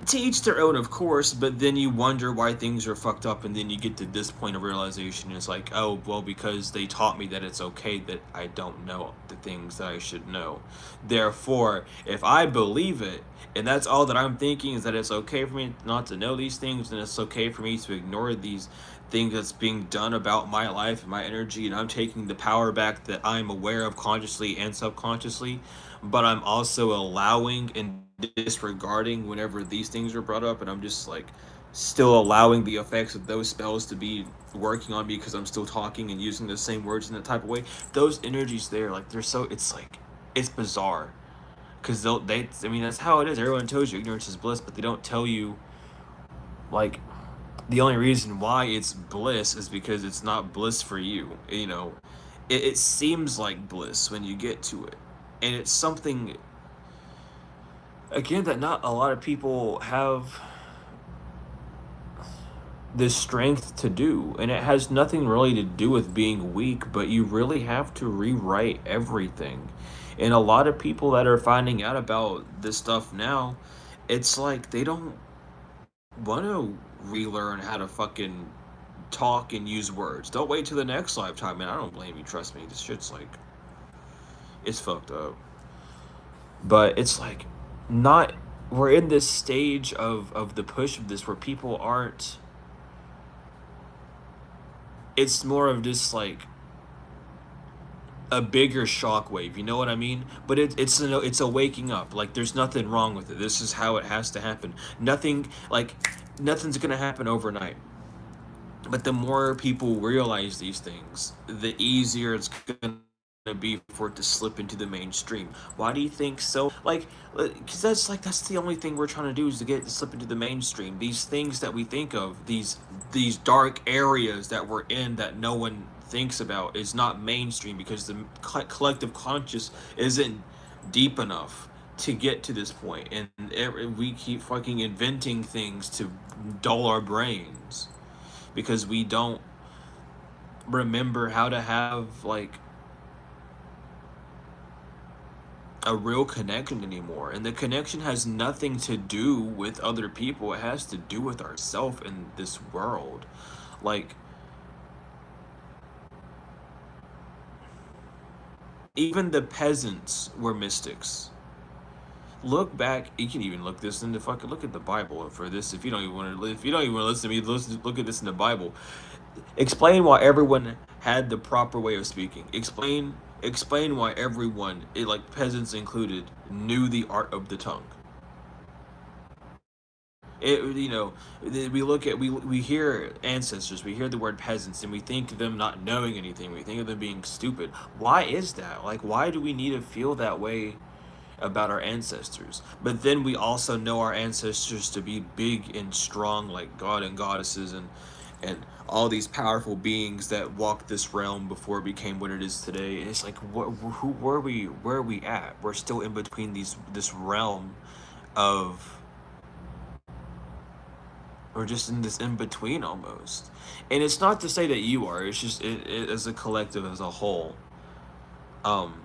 A: to each their own, of course, but then you wonder why things are fucked up, and then you get to this point of realization. It's like, oh, well, because they taught me that it's okay that I don't know the things that I should know. Therefore, if I believe it, and that's all that I'm thinking, is that it's okay for me not to know these things, and it's okay for me to ignore these things that's being done about my life and my energy, and I'm taking the power back that I'm aware of consciously and subconsciously, but I'm also allowing and disregarding whenever these things are brought up, and I'm just like still allowing the effects of those spells to be working on me because I'm still talking and using the same words in that type of way. Those energies there, like, they're so, it's like, it's bizarre, because I mean, that's how it is. Everyone tells you ignorance is bliss, but they don't tell you, like, the only reason why it's bliss is because it's not bliss for you. It seems like bliss when you get to it, and it's something, again, that not a lot of people have the strength to do. And it has nothing really to do with being weak, but you really have to rewrite everything. And a lot of people that are finding out about this stuff now, it's like they don't want to relearn how to fucking talk and use words. Don't wait till the next lifetime, man. I don't blame you, trust me. This shit's like, it's fucked up. But it's like, not, we're in this stage of the push of this where people aren't, it's more of just like a bigger shockwave, you know what I mean? But it's a waking up. Like, there's nothing wrong with it. This is how it has to happen. Nothing's gonna happen overnight. But the more people realize these things, the easier it's gonna be for it to slip into the mainstream. Why do you think so? Like, because that's the only thing we're trying to do, is to get it to slip into the mainstream. These things that we think of, these dark areas that we're in that no one thinks about, is not mainstream because the collective conscious isn't deep enough to get to this point, and we keep fucking inventing things to dull our brains because we don't remember how to have like a real connection anymore. And the connection has nothing to do with other people. It has to do with ourselves in this world. Like, even the peasants were mystics. Look back. You can even look this into fucking look at the Bible for this. If you don't even want to, if you don't even want to listen to me, look at this in the Bible. Explain why everyone had the proper way of speaking. Explain why everyone, like peasants included, knew the art of the tongue. It, we look at we hear ancestors, we hear the word peasants, and we think of them not knowing anything. We think of them being stupid. Why is that? Like, why do we need to feel that way about our ancestors? But then we also know our ancestors to be big and strong, like god and goddesses, and all these powerful beings that walked this realm before it became what it is today. And it's like, who were we? Where are we at? We're still in between this realm of, we're just in this in between almost. And it's not to say that you are. It's just it as a collective, as a whole. Um,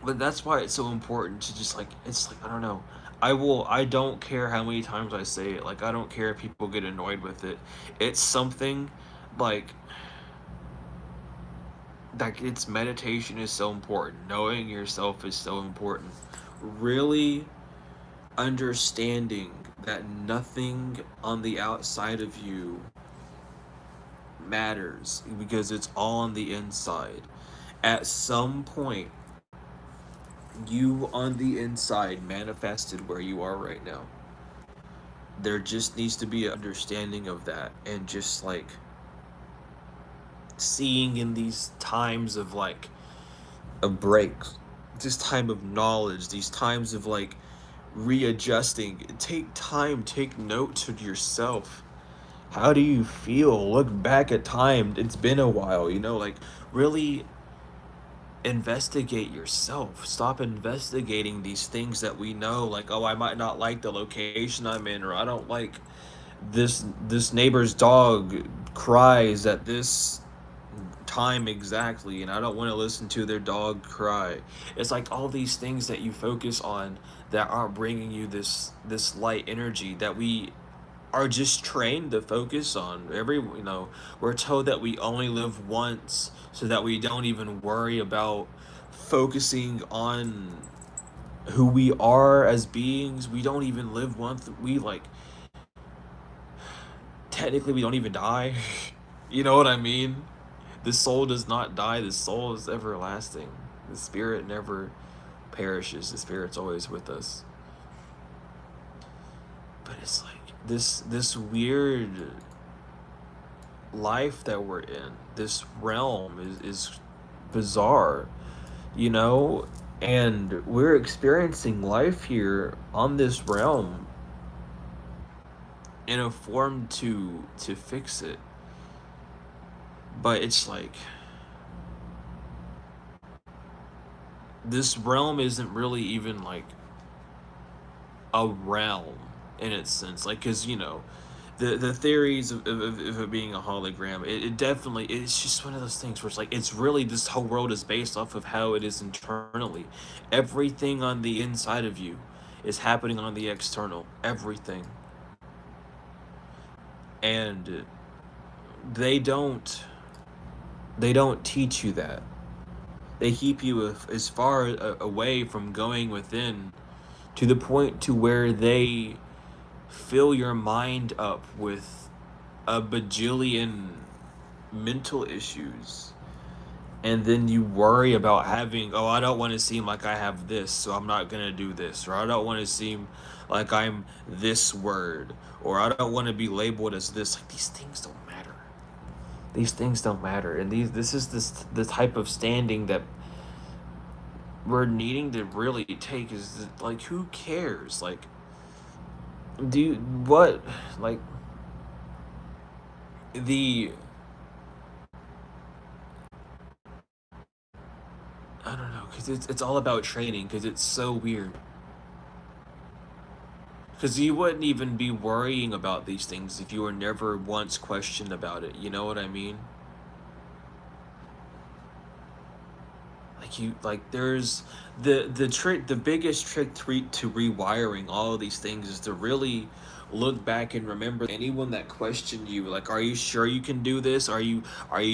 A: but that's why it's so important to just like, it's like, I don't know. I don't care how many times I say it. Like, I don't care if people get annoyed with it. It's something like it's meditation is so important. Knowing yourself is so important. Really understanding that nothing on the outside of you matters, because it's all on the inside. At some point, you on the inside manifested where you are right now. There just needs to be an understanding of that, and just like seeing in these times of like a break, this time of knowledge, these times of like readjusting. Take time, take note to yourself. How do you feel? Look back at time. It's been a while, like really investigate yourself. Stop investigating these things that we know, like, oh, I might not like the location I'm in, or I don't like this neighbor's dog cries at this time exactly, and I don't want to listen to their dog cry. It's like all these things that you focus on that aren't bringing you this light energy that we are just trained to focus on. We're told that we only live once, so that we don't even worry about focusing on who we are as beings. We don't even live once. We like, technically we don't even die. You know what I mean? The soul does not die. The soul is everlasting. The spirit never perishes. The spirit's always with us. But it's like this weird life that we're in. This realm is bizarre, you know? And we're experiencing life here on this realm in a form to fix it. But it's like, this realm isn't really even like a realm in its sense, like, because the theories of it being a hologram, it definitely, it's just one of those things where it's like, it's really, this whole world is based off of how it is internally. Everything on the inside of you is happening on the external, everything. And they don't teach you that. They keep you as far away from going within, to the point to where they fill your mind up with a bajillion mental issues. And then you worry about having, oh, I don't want to seem like I have this, so I'm not going to do this. Or I don't want to seem like I'm this word. Or I don't want to be labeled as this. Like, these things don't matter. These things don't matter. And this is the type of standing that we're needing to really take, is like, who cares? Like, what, like, the, I don't know, because it's all about training, because it's so weird. Because you wouldn't even be worrying about these things if you were never once questioned about it. You know what I mean? you like there's the biggest trick to rewiring all of these things is to really look back and remember anyone that questioned you, like, are you sure you can do this, are you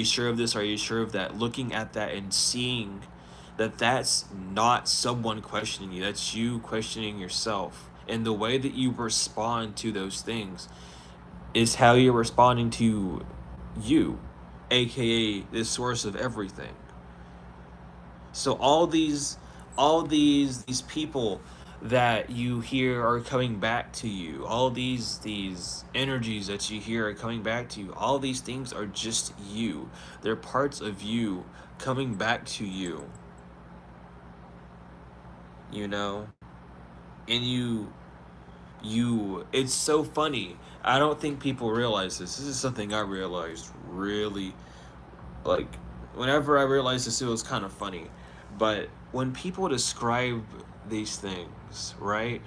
A: sure of this, are you sure of that, looking at that and seeing that that's not someone questioning you, that's you questioning yourself, and the way that you respond to those things is how you're responding to you, aka the source of everything. So all these people that you hear are coming back to you, all these energies that you hear are coming back to you, all these things are just you. They're parts of you coming back to you, you know? And you it's so funny. I don't think people realize this. This is something I realized really, like, whenever I realized this, it was kind of funny. But when people describe these things, right?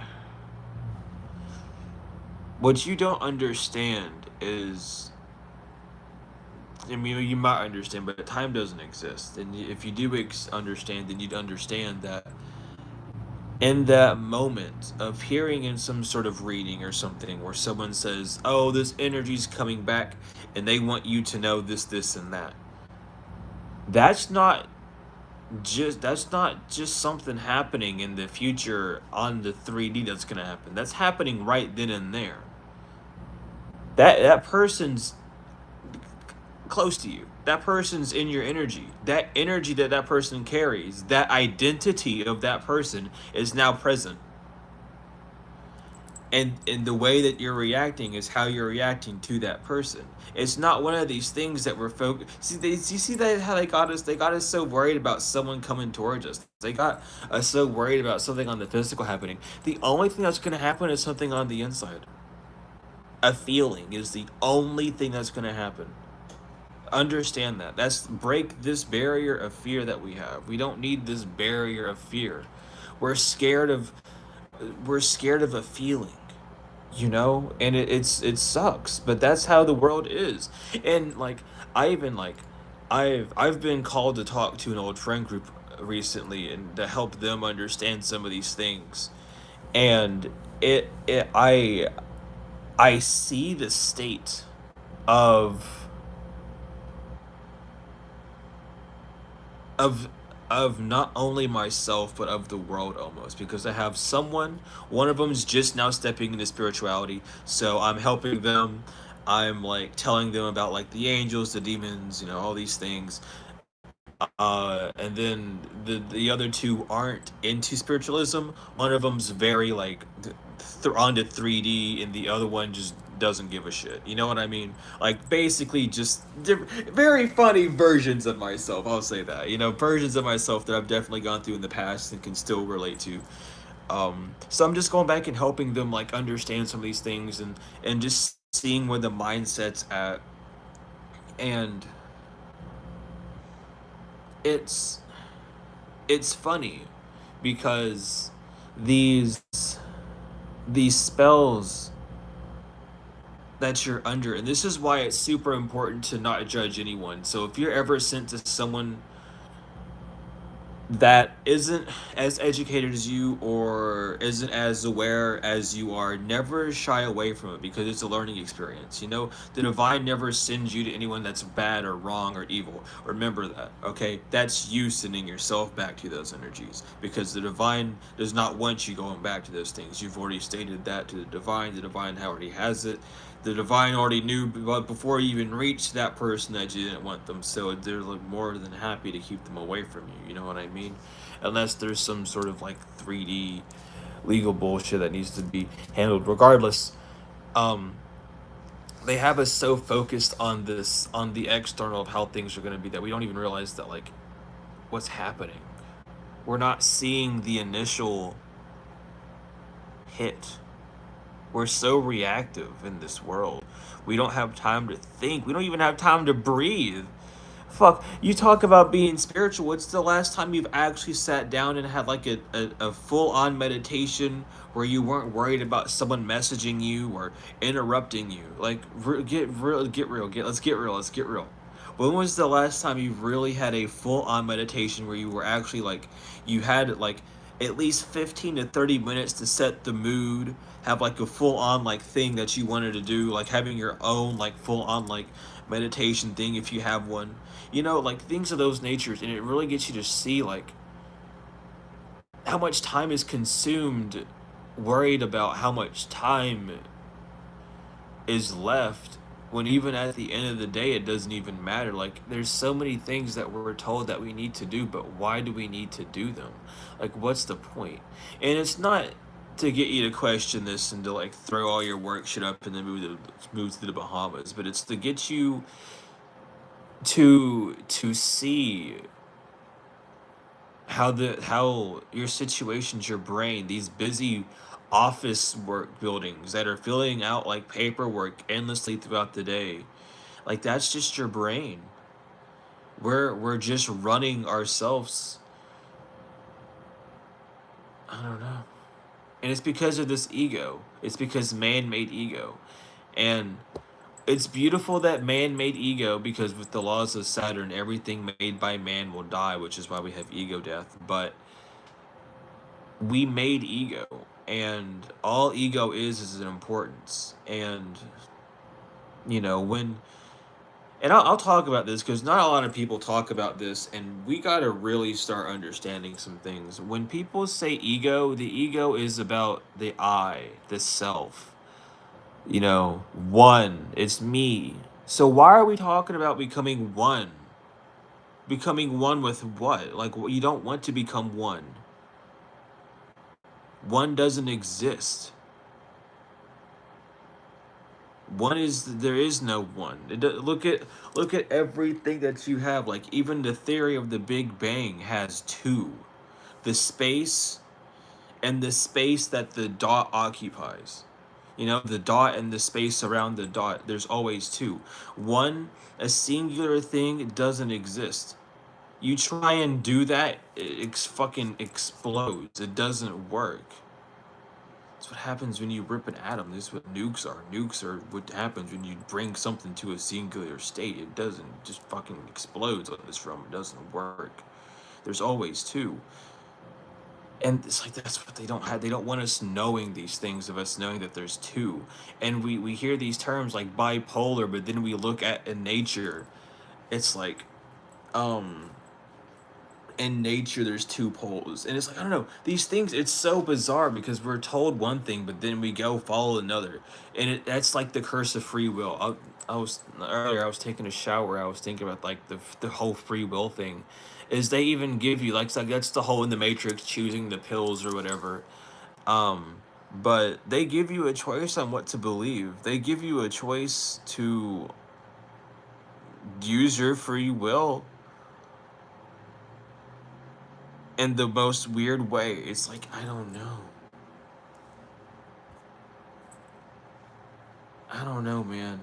A: What you don't understand is, I mean, you might understand, but time doesn't exist. And if you do understand, then you'd understand that in that moment of hearing in some sort of reading or something where someone says, oh, this energy's coming back and they want you to know this, this, and that. That's not that's not just something happening in the future on the 3D that's gonna happen. That's happening right then and there. That person's close to you. That person's in your energy. That energy that person carries, that identity of that person is now present. And the way that you're reacting is how you're reacting to that person. It's not one of these things that we're focused. See, you see that how they got us? They got us so worried about someone coming towards us. They got us so worried about something on the physical happening. The only thing that's gonna happen is something on the inside. A feeling is the only thing that's gonna happen. Understand that. That's break this barrier of fear that we have. We don't need this barrier of fear. We're scared of we're scared of a feeling, you know, and it sucks, but that's how the world is. And like I even like I've been called to talk to an old friend group recently and to help them understand some of these things. And it I see the state of of of not only myself but of the world, almost, because I have someone, one of them's just now stepping into spirituality, so I'm helping them. I'm like telling them about like the angels, the demons, all these things. And then the other two aren't into spiritualism. One of them's very like onto 3D, and the other one just doesn't give a shit. You know what I mean? Like basically just very funny versions of myself. I'll say that. Versions of myself that I've definitely gone through in the past and can still relate to. So I'm just going back and helping them like understand some of these things, and just seeing where the mindset's at. And it's it's funny because these these spells that you're under, and this is why it's super important to not judge anyone. So if you're ever sent to someone that isn't as educated as you or isn't as aware as you are, never shy away from it, because it's a learning experience. The divine never sends you to anyone that's bad or wrong or evil. Remember that, okay? That's you sending yourself back to those energies, because the divine does not want you going back to those things. You've already stated that to the divine. The divine already has it. The divine already knew before you even reached that person that you didn't want them, so they're like more than happy to keep them away from you. You know what I mean? Unless there's some sort of like 3D legal bullshit that needs to be handled. Regardless, they have us so focused on this, on the external of how things are going to be, that we don't even realize that like what's happening. We're not seeing the initial hit. We're so reactive in this world. We don't have time to think. We don't even have time to breathe. Fuck, you talk about being spiritual. It's the last time you've actually sat down and had like a full-on meditation where you weren't worried about someone messaging you or interrupting you. Like, get real, let's get real. When was the last time you really had a full-on meditation where you were actually like, you had like at least 15 to 30 minutes to set the mood, have like a full-on like thing that you wanted to do, like having your own like full-on like meditation thing if you have one, you know, like things of those natures, and it really gets you to see like how much time is consumed worried about how much time is left, when even at the end of the day it doesn't even matter. Like there's so many things that we're told that we need to do, but why do we need to do them? Like what's the point? And it's not to get you to question this and to like throw all your work shit up and then move to the Bahamas, but it's to get you to see how your situations, your brain, these busy office work buildings that are filling out like paperwork endlessly throughout the day, like that's just your brain. We're just running ourselves. I don't know. And it's because of this ego. It's because man-made ego. And it's beautiful that man-made ego, because with the laws of Saturn, everything made by man will die, which is why we have ego death. But we made ego, and all ego is an importance. And you know, when, and I'll talk about this because not a lot of people talk about this, and we got to really start understanding some things. When people say ego, the ego is about the I, the self, you know, one, it's me. So why are we talking about becoming one? Becoming one with what? Like, you don't want to become one. One doesn't exist. One is, there is no one. Look at everything that you have. Like even the theory of the Big Bang has two, the space and the space that the dot occupies. You know, the dot and the space around the dot, there's always two. One, a singular thing, doesn't exist. You try and do that, it fucking explodes. It doesn't work. That's what happens when you rip an atom. This is what nukes are. Nukes are what happens when you bring something to a singular state. It doesn't, it just fucking explodes on this from. It doesn't work. There's always two. And it's like that's what they don't have. They don't want us knowing these things, of us knowing that there's two. And we hear these terms like bipolar, but then we look at in nature, it's like um in nature there's two poles, and it's like I don't know, these things, it's so bizarre because we're told one thing but then we go follow another, and that's like the curse of free will. I was earlier, I was taking a shower, I was thinking about like the whole free will thing, is they even give you like, it's like that's the whole in the Matrix, choosing the pills or whatever. um but they give you a choice on what to believe. They give you a choice to use your free will in the most weird way. It's like, I don't know. I don't know, man.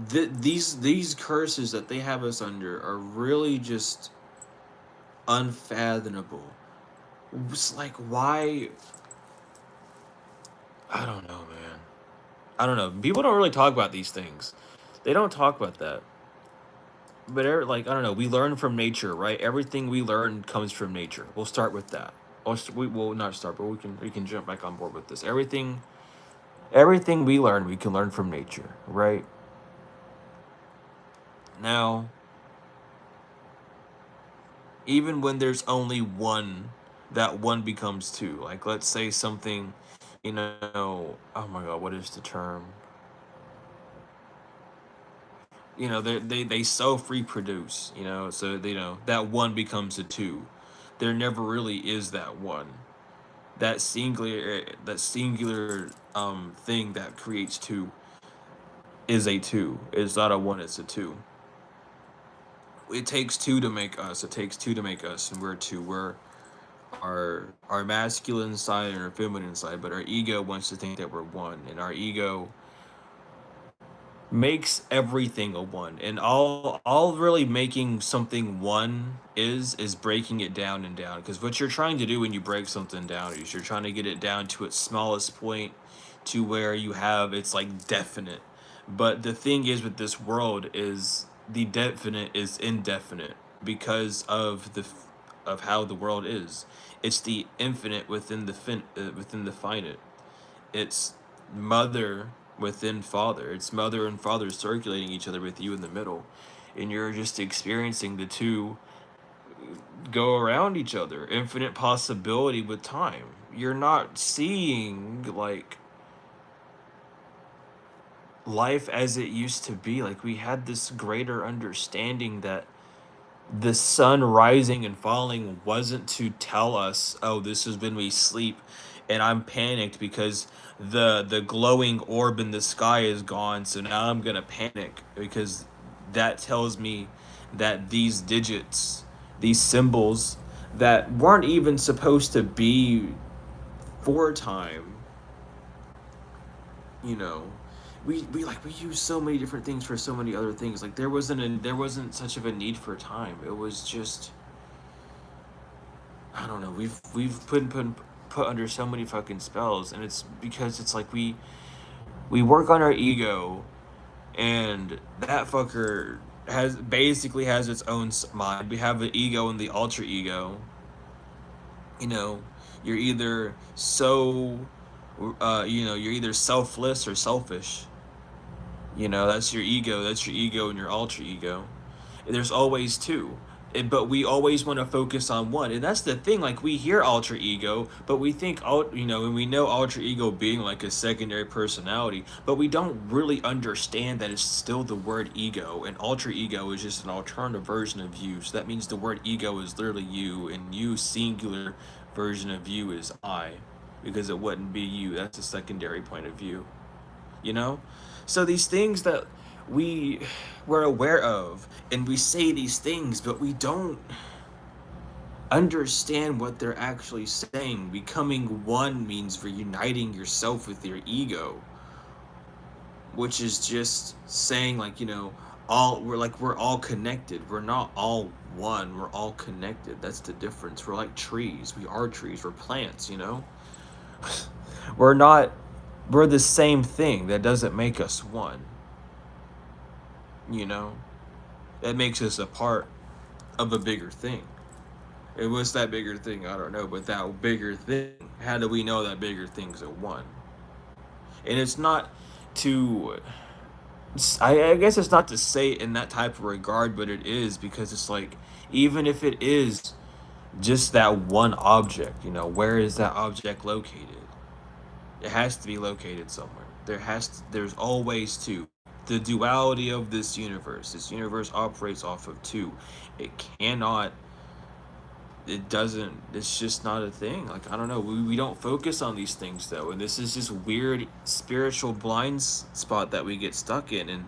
A: These curses that they have us under are really just unfathomable. It's like, why? I don't know, man. I don't know. People don't really talk about these things. They don't talk about that. But like, I don't know. We learn from nature, right? Everything we learn comes from nature. We'll start with that. We will not start, but we can jump back on board with this. Everything we learn, we can learn from nature, right? Now, even when there's only one, that one becomes two. Like, let's say something, you know, oh my god, what is the term? You know, they self reproduce, you know, so, you know, that one becomes a two. There never really is that one. That singular thing that creates two is a two. It's not a one, it's a two. It takes two to make us. It takes two to make us, and we're two. We're our masculine side and our feminine side, but our ego wants to think that we're one, and our ego makes everything a one. And all really making something one is breaking it down and down. Because what you're trying to do when you break something down is you're trying to get it down to its smallest point, to where you have it's like definite. But the thing is with this world is the definite is indefinite because of how the world is. It's the infinite within within the finite. It's mother within father. It's mother and father circulating each other with you in the middle, and you're just experiencing the two go around each other. Infinite possibility with time. You're not seeing like life as it used to be. Like we had this greater understanding that the sun rising and falling wasn't to tell us, oh, this is when we sleep and I'm panicked because the glowing orb in the sky is gone, so now I'm gonna panic because that tells me that these digits, these symbols that weren't even supposed to be for time, you know, we use so many different things for so many other things. Like there wasn't such of a need for time. It was just, I don't know. We've put under so many fucking spells, and it's because it's like we work on our ego, and that fucker has its own mind. We have the ego and the alter ego. You know, you're either so, you're either selfless or selfish. You know, that's your ego. That's your ego and your alter ego. There's always two. But we always want to focus on one. And that's the thing. Like, we hear alter ego, but we think, and we know alter ego being like a secondary personality, but we don't really understand that it's still the word ego. And alter ego is just an alternative version of you. So that means the word ego is literally you, and you, singular version of you, is I. Because it wouldn't be you. That's a secondary point of view. You know? So these things that we were aware of, and we say these things, but we don't understand what they're actually saying. Becoming one means reuniting yourself with your ego, which is just saying, like, we're all connected. We're not all one, we're all connected. That's the difference. We're like trees. We are trees. We're plants, we're not we're the same thing. That doesn't make us one. you know that makes us a part of a bigger thing. And what's that bigger thing? I don't know, but that bigger thing, how do we know that bigger thing's a one? And it's not to, I guess it's not to say it in that type of regard, but it is, because it's like, even if it is just that one object, where is that object located? It has to be located somewhere. There's always two. The duality of this universe. This universe operates off of two. It cannot. It doesn't. It's just not a thing. Like, I don't know. We don't focus on these things though, and this is just weird spiritual blind spot that we get stuck in, and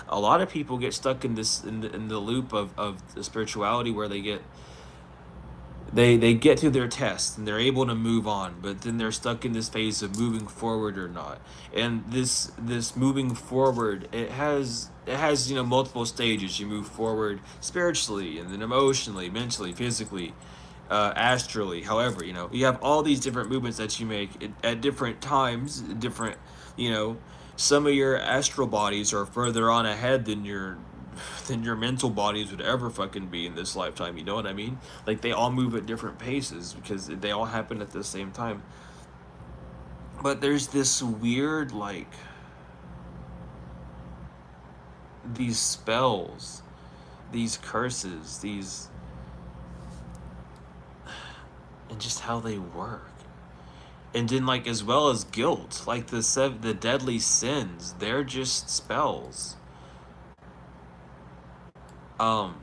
A: a lot of people get stuck in this in the loop of the spirituality where they get through their test and they're able to move on, but then they're stuck in this phase of moving forward or not. And this moving forward, it has multiple stages. You move forward spiritually, and then emotionally, mentally, physically, astrally. However, you have all these different movements that you make at different times, different, you know some of your astral bodies are further on ahead than your mental bodies would ever fucking be in this lifetime. You know what I mean? Like, they all move at different paces because they all happen at the same time. But there's this weird, like, these spells, these curses, and just how they work. And then, like, as well as guilt, like the deadly sins, they're just spells. Um,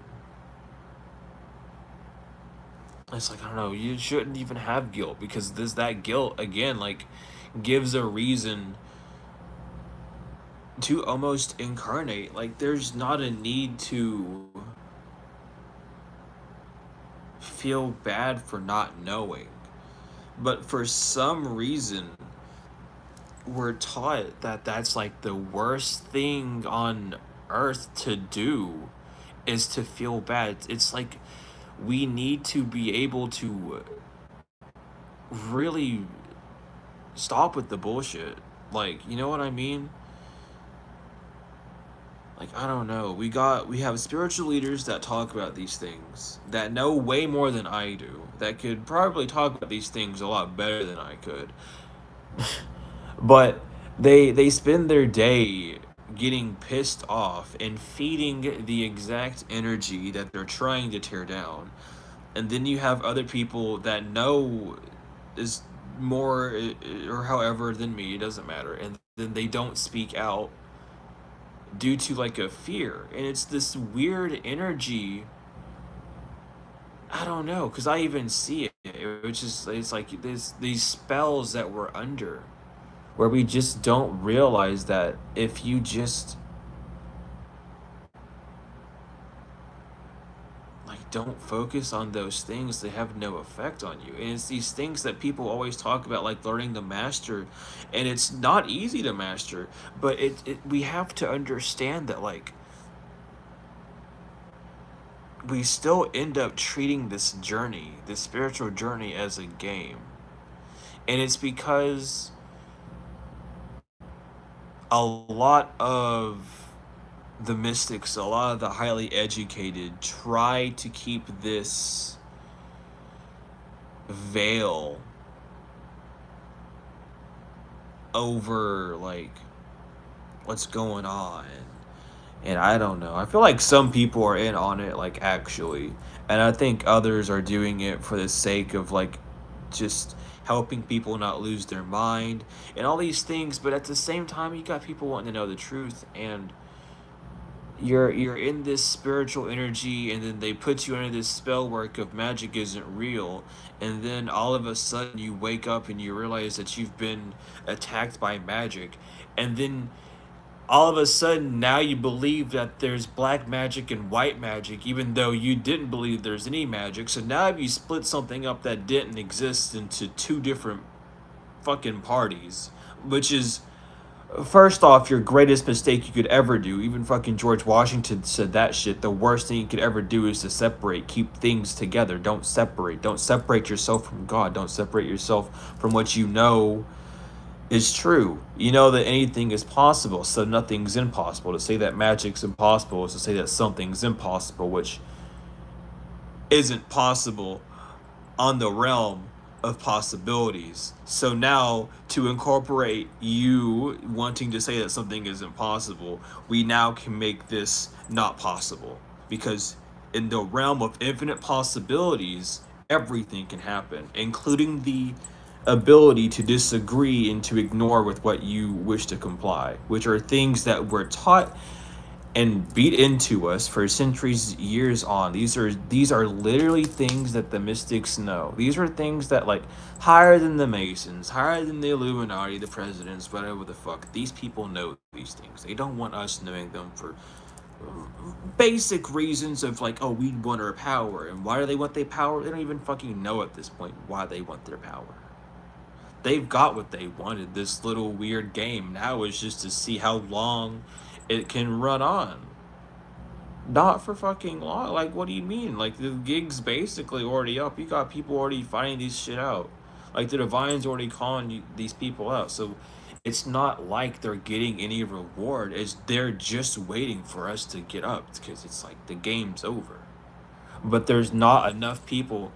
A: it's like, I don't know, you shouldn't even have guilt, because that guilt again, like, gives a reason to almost incarnate. Like, there's not a need to feel bad for not knowing. But for some reason, we're taught that that's like the worst thing on earth to do, is to feel bad. It's like we need to be able to really stop with the bullshit. Like, you know what I mean? like, I don't know. We have spiritual leaders that talk about these things, that know way more than I do, that could probably talk about these things a lot better than I could. But they spend their day getting pissed off and feeding the exact energy that they're trying to tear down. And then you have other people that know is more or however than me, it doesn't matter, and then they don't speak out due to like a fear. And it's this weird energy. I don't know, because I even see it. It's like these spells that we're under, where we just don't realize that if you just like don't focus on those things, they have no effect on you. And it's these things that people always talk about, like learning to master, and it's not easy to master, but it we have to understand that like we still end up treating this journey, this spiritual journey, as a game. And it's because a lot of the mystics, a lot of the highly educated, try to keep this veil over like what's going on. And I don't know. I feel like some people are in on it, like actually. And I think others are doing it for the sake of like just helping people not lose their mind and all these things. But at the same time, you got people wanting to know the truth, and you're in this spiritual energy, and then they put you under this spell work of magic isn't real, and then all of a sudden you wake up and you realize that you've been attacked by magic, and then all of a sudden now you believe that there's black magic and white magic, even though you didn't believe there's any magic. So now you split something up that didn't exist into two different fucking parties, which is, first off, your greatest mistake you could ever do. Even fucking George Washington said that shit. The worst thing you could ever do is to separate. Keep things together. Don't separate. Don't separate yourself from God. Don't separate yourself from what you know is true. You know that anything is possible, so nothing's impossible. To say that magic's impossible is to say that something's impossible, which isn't possible on the realm of possibilities. So now, to incorporate you wanting to say that something is impossible, we now can make this not possible. Because in the realm of infinite possibilities, everything can happen, including the ability to disagree and to ignore with what you wish to comply, which are things that were taught and beat into us for centuries, years on. These are literally things that the mystics know. These are things that like higher than the Masons, higher than the Illuminati, the presidents, whatever the fuck. These people know these things. They don't want us knowing them for basic reasons of like, oh, we want our power. And why do they want their power? They don't even fucking know at this point why they want their power. They've got what they wanted. This little weird game now is just to see how long it can run on. Not for fucking long. Like, what do you mean? Like, the gig's basically already up. You got people already finding these shit out. Like, the Divine's already calling these people out. So it's not like they're getting any reward. It's they're just waiting for us to get up, because it's like the game's over. But there's not enough people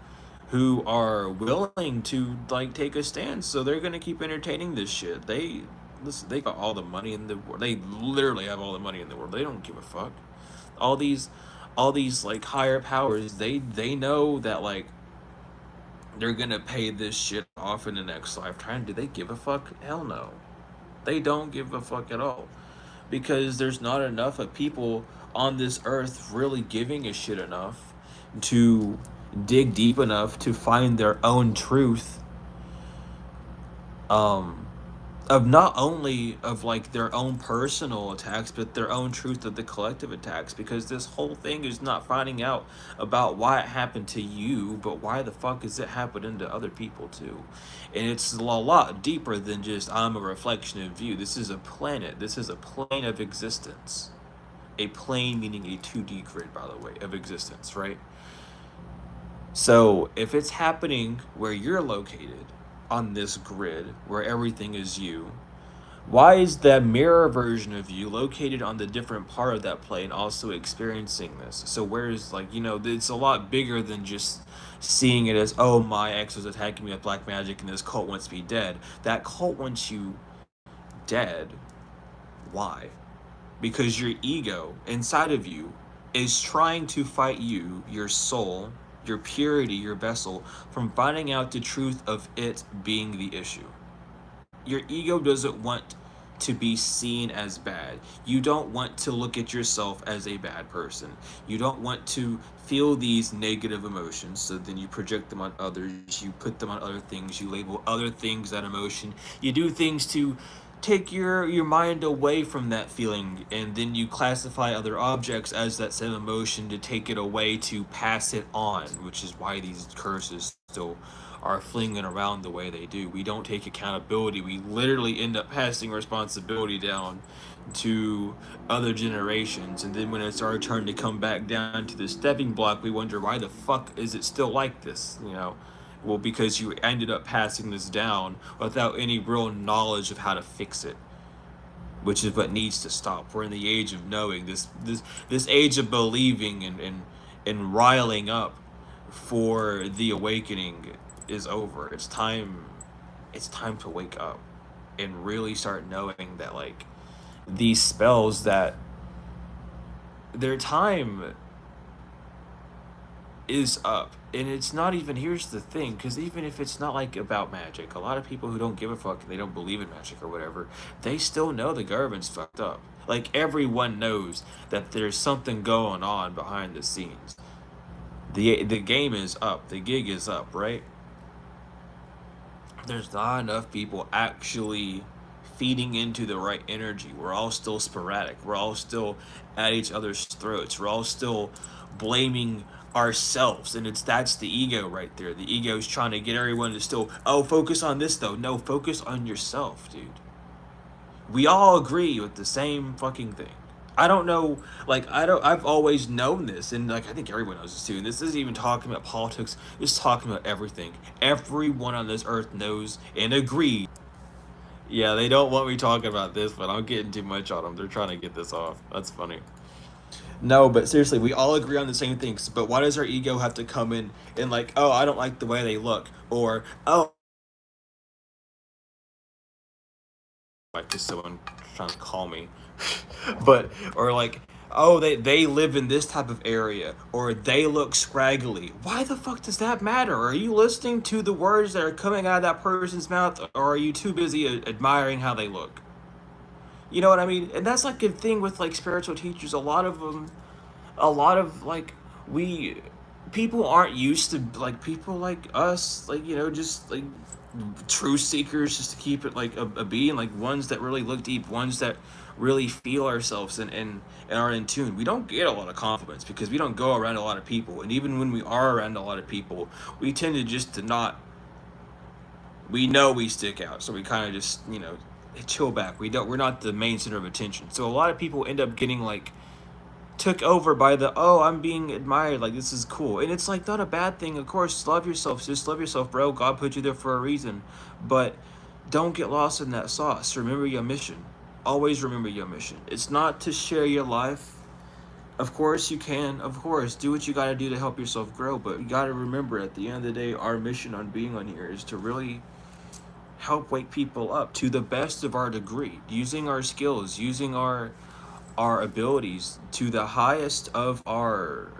A: who are willing to like take a stance, so they're gonna keep entertaining this shit. They listen, they got all the money in the world. They literally have all the money in the world. They don't give a fuck. All these like higher powers, they know that like they're gonna pay this shit off in the next lifetime. Do they give a fuck? Hell no. They don't give a fuck at all. Because there's not enough of people on this earth really giving a shit enough to dig deep enough to find their own truth, um of not only of like their own personal attacks, but their own truth of the collective attacks. Because this whole thing is not finding out about why it happened to you, but why the fuck is it happening to other people too. And it's a lot deeper than just I'm a reflection of you. This is a planet. This is a plane of existence. A plane meaning a 2D grid, by the way, of existence, right? So if it's happening where you're located on this grid, where everything is you, Why is the mirror version of you located on the different part of that plane also experiencing this? So where's, like, it's a lot bigger than just seeing it as, oh, my ex was attacking me with black magic and this cult wants me dead. That cult wants you dead. Why? Because your ego inside of you is trying to fight you, your soul, your purity, your vessel, from finding out the truth of it being the issue. Your ego doesn't want to be seen as bad. You don't want to look at yourself as a bad person. You don't want to feel these negative emotions, so then you project them on others, you put them on other things, you label other things that emotion. You do things to take your mind away from that feeling, and then you classify other objects as that same emotion to take it away, to pass it on, which is why these curses still are flinging around the way they do. We don't take accountability. We literally end up passing responsibility down to other generations, and then when it's our turn to come back down to the stepping block, we wonder, why the fuck is it still like this? Well, because you ended up passing this down without any real knowledge of how to fix it, which is what needs to stop. We're in the age of knowing. This age of believing and riling up for the awakening is over. It's time to wake up and really start knowing that, like, these spells, that their time is up. And it's not even, here's the thing, because even if it's not like about magic, a lot of people who don't give a fuck, they don't believe in magic or whatever, they still know the government's fucked up. Like, everyone knows that there's something going on behind the scenes. The game is up, the gig is up, right? There's not enough people actually feeding into the right energy. We're all still sporadic. We're all still at each other's throats. We're all still blaming ourselves, and that's the ego right there. The ego is trying to get everyone to still, oh, focus on this though. No, focus on yourself, dude. We all agree with the same fucking thing. I don't know, like, I've always known this, and, like, I think everyone knows this too. And this isn't even talking about politics, it's talking about everything. Everyone on this earth knows and agrees. Yeah, they don't want me talking about this, but I'm getting too much on them. They're trying to get this off. That's funny. No, but seriously, we all agree on the same things. But why does our ego have to come in and, like, oh, I don't like the way they look, or, oh, like, just someone trying to call me, but, or, like, oh, they live in this type of area, or they look scraggly. Why the fuck does that matter? Are you listening to the words that are coming out of that person's mouth, or are you too busy admiring how they look? You know what I mean? And that's, like, a thing with, like, spiritual teachers. A lot of them, a lot of, like, we people aren't used to, like, people like us, like, just, like, truth seekers, just to keep it, like, a being, like, ones that really look deep, ones that really feel ourselves and are in tune. We don't get a lot of compliments because we don't go around a lot of people, and even when we are around a lot of people, we tend to just to not, we know we stick out, so we kind of just, chill back. We're not the main center of attention, so a lot of people end up getting, like, took over by the, oh, I'm being admired, like, this is cool. And it's, like, not a bad thing. Of course, love yourself, just love yourself, bro. God put you there for a reason. But don't get lost in that sauce. Remember your mission. Always remember your mission. It's not to share your life. Of course you can, of course, do what you got to do to help yourself grow, but you got to remember, at the end of the day, our mission on being on here is to really help wake people up to the best of our degree, using our skills, using our abilities to the highest of our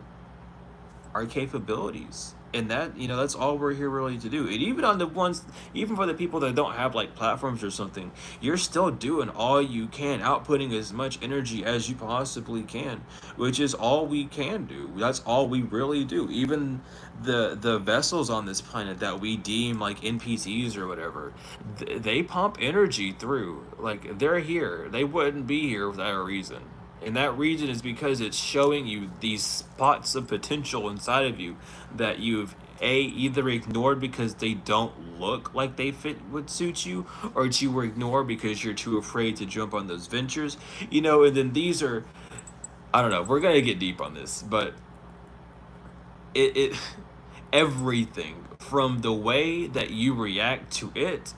A: capabilities. And that, that's all we're here really to do. And even on the ones, even for the people that don't have, like, platforms or something, you're still doing all you can, outputting as much energy as you possibly can, which is all we can do. That's all we really do. Even the vessels on this planet that we deem like NPCs or whatever, they pump energy through. Like, they're here. They wouldn't be here without a reason. And that reason is because it's showing you these spots of potential inside of you that you've either ignored because they don't look like they fit would suit you, or that you were ignored because you're too afraid to jump on those ventures. And then these are, I don't know, we're gonna get deep on this, but it everything from the way that you react to it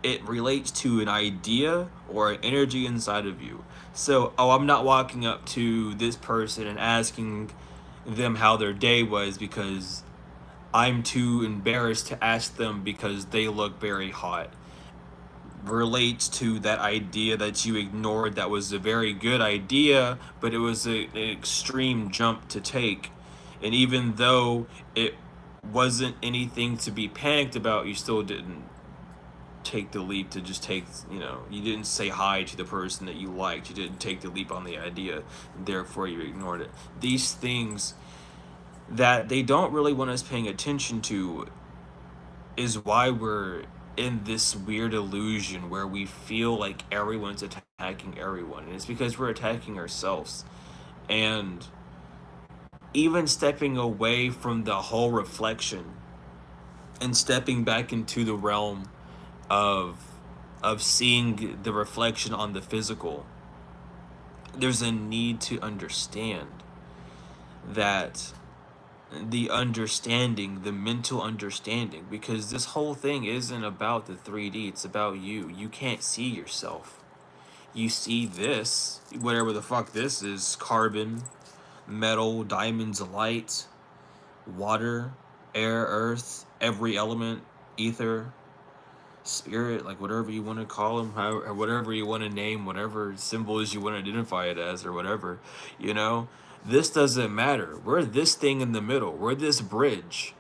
A: it relates to an idea or an energy inside of you. So, oh, I'm not walking up to this person and asking them how their day was because I'm too embarrassed to ask them because they look very hot. Relates to that idea that you ignored that was a very good idea, but it was an extreme jump to take. And even though it wasn't anything to be panicked about, you still didn't take the leap to just take, you didn't say hi to the person that you liked. You didn't take the leap on the idea, therefore you ignored it. These things that they don't really want us paying attention to is why we're in this weird illusion where we feel like everyone's attacking everyone. And it's because we're attacking ourselves. And even stepping away from the whole reflection and stepping back into the realm of seeing the reflection on the physical, there's a need to understand that the mental understanding, because this whole thing isn't about the 3D, it's about you. You can't see yourself. You see this, whatever the fuck this is: carbon, metal, diamonds, light, water, air, earth, every element, ether, spirit, like whatever you want to call them, whatever you want to name, whatever symbols you want to identify it as, or whatever, you know. This doesn't matter. We're this thing in the middle. We're this bridge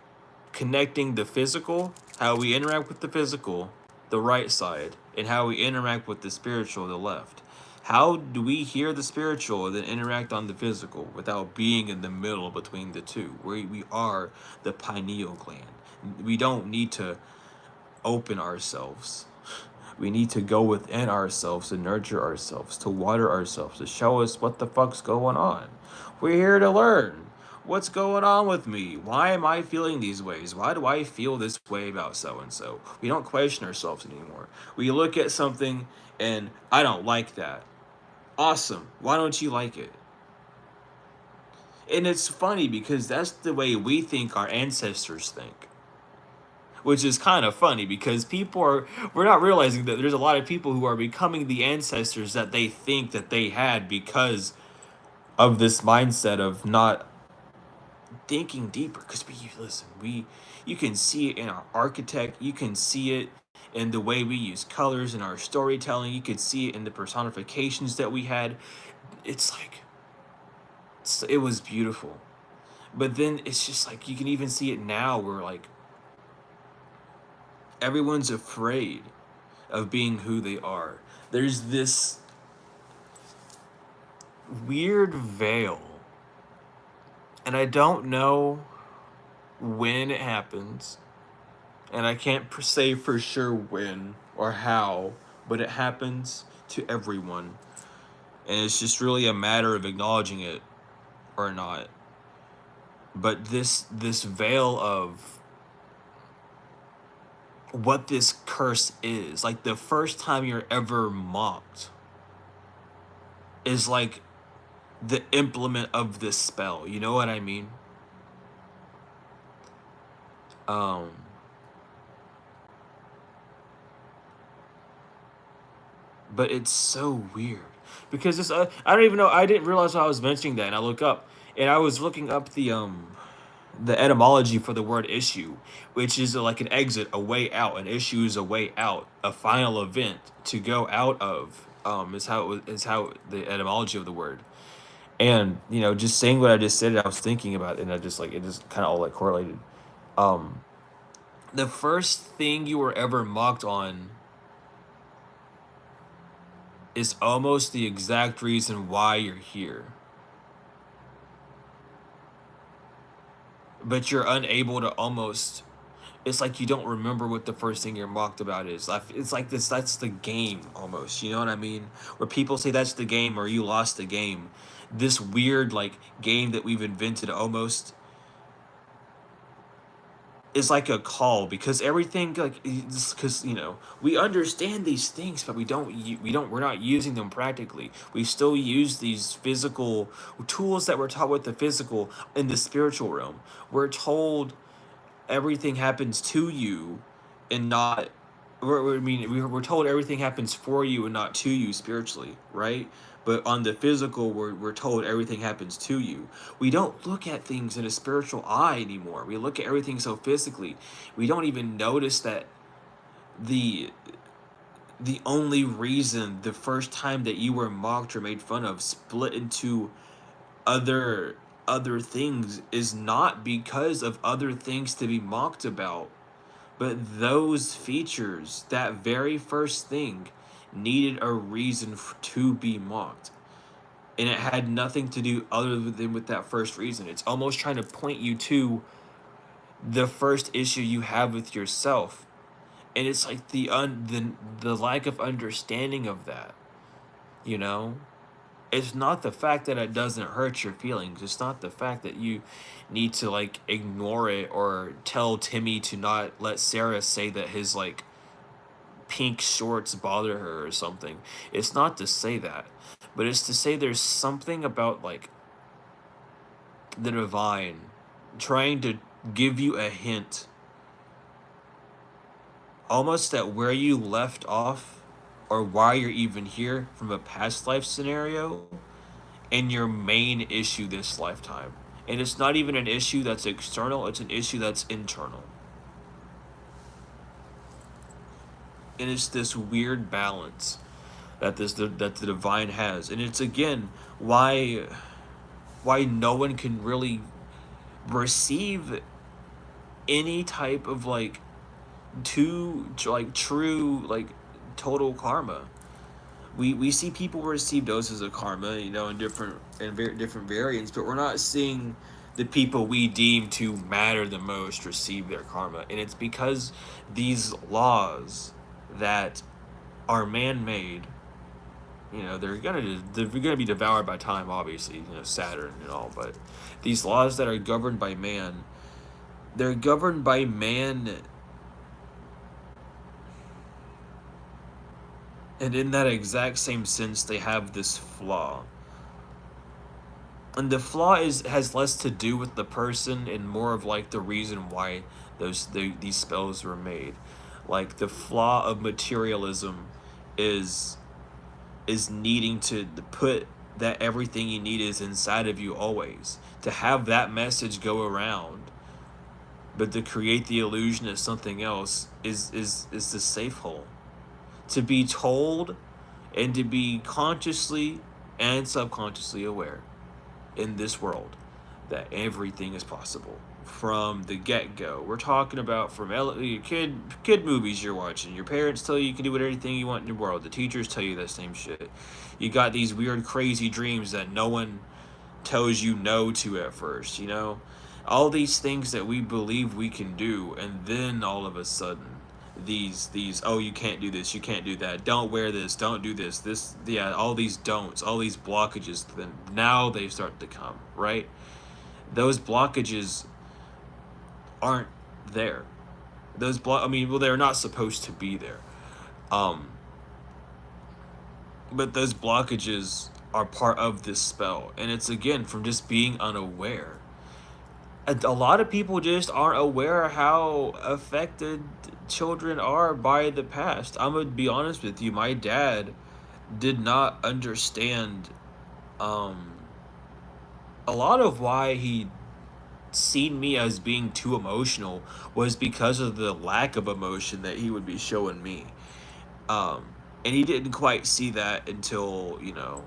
A: connecting the physical, how we interact with the physical, the right side, and how we interact with the spiritual, the left. How do we hear the spiritual and then interact on the physical without being in the middle between the two? We are the pineal gland. We don't need to open ourselves. We need to go within ourselves to nurture ourselves, to water ourselves, to show us what the fuck's going on. We're here to learn. What's going on with me? Why am I feeling these ways? Why do I feel this way about so and so? We don't question ourselves anymore. We look at something and I don't like that. Awesome. Why don't you like it? And it's funny because that's the way we think our ancestors think. Which is kind of funny because we're not realizing that there's a lot of people who are becoming the ancestors that they think that they had because of this mindset of not thinking deeper. Because you can see it in our architect, you can see it in the way we use colors in our storytelling, you can see it in the personifications that we had. It's like, it was beautiful. But then it's just like, you can even see it now where like, everyone's afraid of being who they are. There's this weird veil, and I don't know when it happens, and I can't say for sure when or how, but it happens to everyone. And it's just really a matter of acknowledging it or not. But this veil of what this curse is, like the first time you're ever mocked is like the implement of this spell. You know what I mean? But it's so weird because this I don't even know, I didn't realize I was mentioning that, and I look up and I was looking up the etymology for the word issue, which is like an exit, a way out. An issue is a way out, a final event to go out of. Is how the etymology of the word. And just saying what I just said, I was thinking about it, and I just like it just kind of all like correlated. The first thing you were ever mocked on is almost the exact reason why you're here. But you're unable to it's like you don't remember what the first thing you're mocked about is. It's like that's the game almost, you know what I mean? Where people say that's the game or you lost the game. This weird like game that we've invented almost is like a call, because everything like, because we understand these things, but we're not using them practically. We still use these physical tools that we're taught with the physical in the spiritual realm. We're told everything happens to you and not we're told everything happens for you and not to you spiritually, right? But on the physical, we're told everything happens to you. We don't look at things in a spiritual eye anymore. We look at everything so physically. We don't even notice that the the only reason the first time that you were mocked or made fun of split into other other things is not because of other things to be mocked about, but those features, that very first thing, needed a reason to be mocked. And it had nothing to do other than with that first reason. It's almost trying to point you to the first issue you have with yourself. And it's like the lack of understanding of that, you know? It's not the fact that it doesn't hurt your feelings. It's not the fact that you need to like ignore it or tell Timmy to not let Sarah say that his like pink shorts bother her or something. It's not to say that, but it's to say there's something about like the divine trying to give you a hint, almost at where you left off or why you're even here from a past life scenario and your main issue this lifetime. And it's not even an issue that's external, it's an issue that's internal. And it's this weird balance that that the divine has. And it's again why no one can really receive any type of like true like total karma. We see people receive doses of karma, you know, in different variants, but we're not seeing the people we deem to matter the most receive their karma, and it's because these laws that are man-made, you know, they're gonna be devoured by time, obviously, you know, Saturn and all, but these laws that are governed by man, they're governed by man. And in that exact same sense, they have this flaw. And the flaw has less to do with the person and more of like the reason why these spells were made. Like the flaw of materialism is needing to put that everything you need is inside of you always. To have that message go around, but to create the illusion of something else is the safe hole. To be told and to be consciously and subconsciously aware in this world that everything is possible from the get-go. We're talking about from your kid movies you're watching. Your parents tell you can do anything you want in the world. The teachers tell you that same shit. You got these weird crazy dreams that no one tells you no to at first, you know? All these things that we believe we can do, and then all of a sudden these oh, you can't do this, you can't do that, don't wear this, don't do this, yeah, all these don'ts, all these blockages, then now they start to come, right? Those blockages aren't there. I mean, well, they're not supposed to be there. But those blockages are part of this spell, and it's again from just being unaware. A lot of people just aren't aware how affected children are by the past. I'm gonna be honest with you. My dad did not understand a lot of why he seen me as being too emotional was because of the lack of emotion that he would be showing me. And he didn't quite see that until, you know,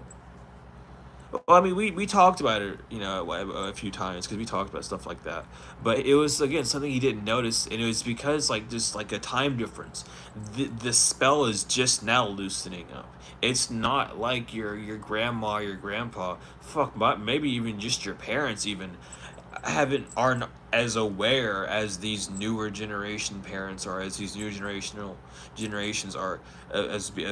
A: well, I mean, we talked about it, you know, a few times because we talked about stuff like that. But it was again something he didn't notice, and it was because like just like a time difference. The spell is just now loosening up. It's not like your grandma, your grandpa, maybe even just your parents even aren't as aware as these newer generation parents are, as these new generations are,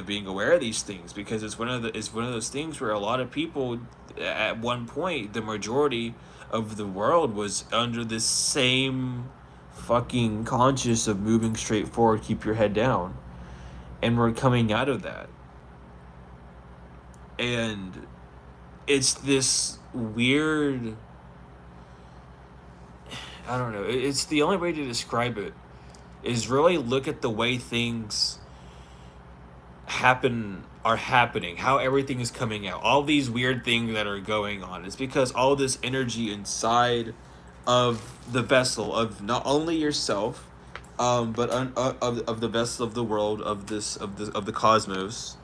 A: being aware of these things, because it's one of those things where a lot of people at one point, the majority of the world was under this same fucking conscious of moving straight forward, keep your head down, and we're coming out of that, and it's this weird, I don't know. It's the only way to describe it is really look at the way things are happening, how everything is coming out, all these weird things that are going on. It's because all this energy inside of the vessel of not only yourself, but of the vessel of the world, of the cosmos.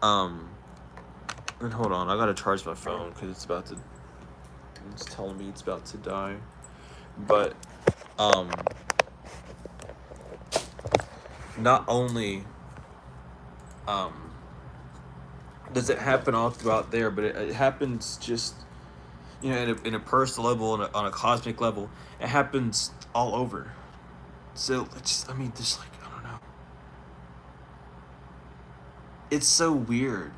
A: And hold on, I gotta charge my phone because it's telling me it's about to die. But not only um does it happen all throughout there, but it happens just, you know, in a personal level, on a cosmic level. It happens all over. So it's just, I mean, just like, I don't know. It's so weird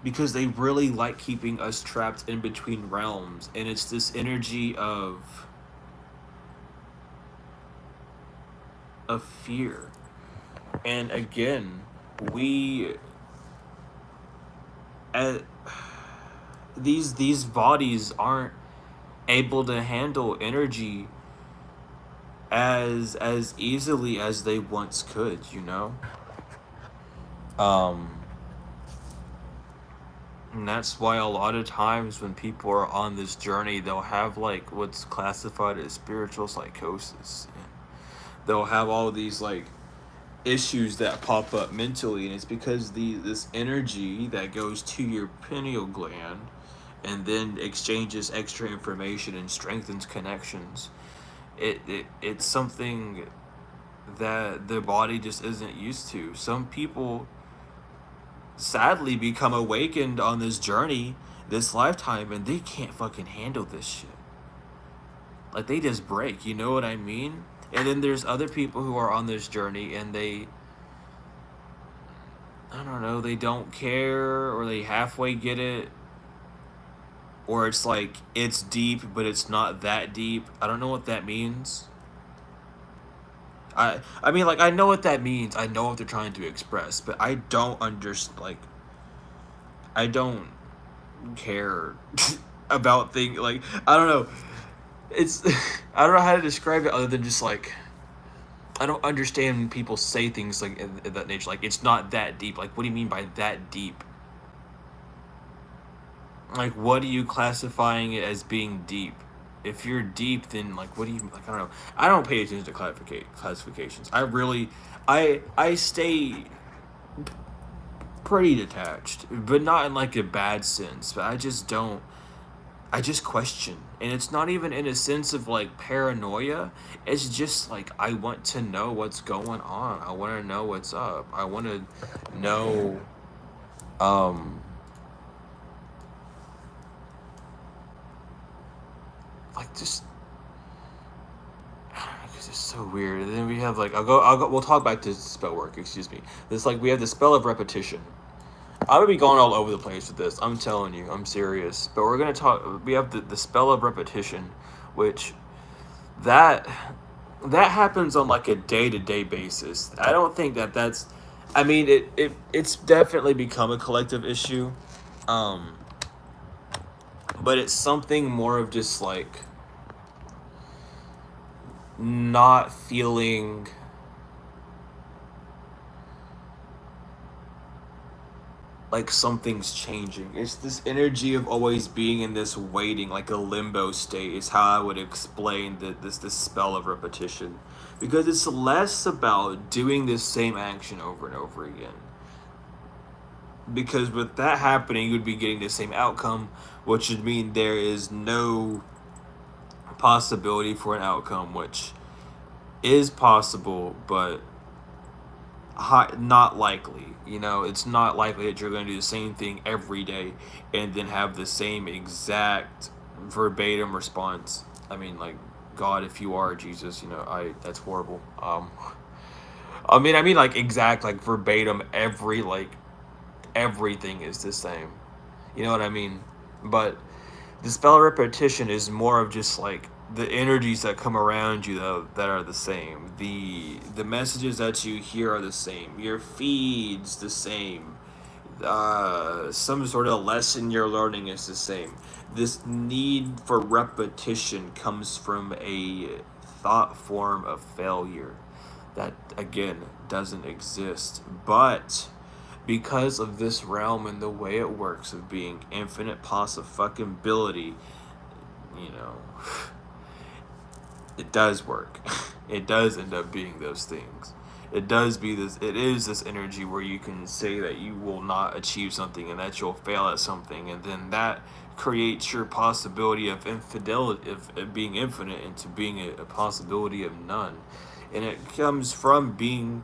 A: because they really like keeping us trapped in between realms, and it's this energy of fear. And again, we uh, these bodies aren't able to handle energy as easily as they once could, you know. And that's why a lot of times when people are on this journey, they'll have like what's classified as spiritual psychosis, and they'll have all these like issues that pop up mentally, and it's because this energy that goes to your pineal gland and then exchanges extra information and strengthens connections. It's something that the body just isn't used to. Some people sadly become awakened on this journey, this lifetime, and they can't fucking handle this shit. Like, they just break, you know what I mean? And then there's other people who are on this journey and I don't know, they don't care, or they halfway get it, or it's like it's deep but it's not that deep. I don't know what that means. I mean, like, I know what that means. I know what they're trying to express, but I don't understand. Like, I don't care about things. Like, I don't know. It's I don't know how to describe it other than just like, I don't understand when people say things like in that nature. Like, it's not that deep. Like, what do you mean by that deep? Like, what are you classifying it as being deep? If you're deep, then like, what do you like? I don't know. I don't pay attention to classifications. I stay pretty detached, but not in like a bad sense. But I just don't. I just question, and it's not even in a sense of like paranoia. It's just like, I want to know what's going on. I want to know what's up. I want to know, like, just, I don't know, because it's so weird. And then we have like, we'll talk back to spellwork. Excuse me. This, like, we have the spell of repetition. I'm gonna be going all over the place with this. I'm telling you, I'm serious. But we're gonna talk. We have the spell of repetition, which that happens on like a day-to-day basis. I don't think that's. I mean, it's definitely become a collective issue, but it's something more of just like not feeling like something's changing. It's this energy of always being in this waiting, like a limbo state, is how I would explain this spell of repetition. Because it's less about doing this same action over and over again. Because with that happening, you would be getting the same outcome, which would mean there is no possibility for an outcome, which is possible, but not likely. You know, it's not likely that you're going to do the same thing every day and then have the same exact verbatim response. I mean, like, God, if you are Jesus, you know, that's horrible. I mean, like, exact, like, verbatim, everything is the same. You know what I mean? But the spell repetition is more of just like the energies that come around you that are the same. The messages that you hear are the same. Your feed's the same. Some sort of lesson you're learning is the same. This need for repetition comes from a thought form of failure that, again, doesn't exist. But because of this realm and the way it works of being infinite possibility, you know, it does work. It does end up being those things. It does be this, it is this energy where you can say that you will not achieve something and that you'll fail at something, and then that creates your possibility of infidelity, of being infinite, into being a possibility of none. And it comes from being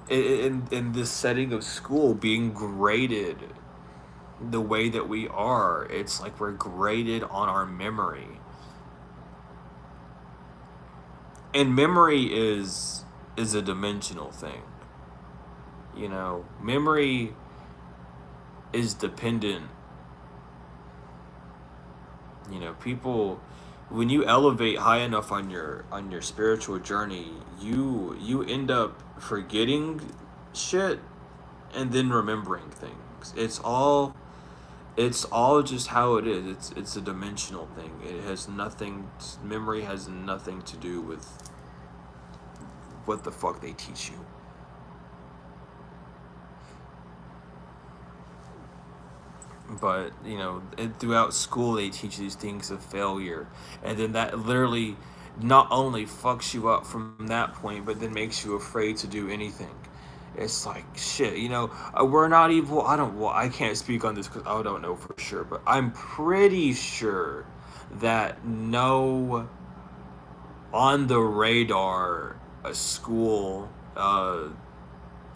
A: in this setting of school, being graded the way that we are. It's like we're graded on our memory. And memory is a dimensional thing. You know, memory is dependent. You know, people, when you elevate high enough on your spiritual journey, you end up forgetting shit and then remembering things. It's all just how it is. It's a dimensional thing. It has nothing. Memory has nothing to do with what the fuck they teach you. But, you know, throughout school they teach these things of failure, and then that literally not only fucks you up from that point, but then makes you afraid to do anything. It's like, shit, you know, we're not evil. I can't speak on this because I don't know for sure, but I'm pretty sure that no on the radar a school, a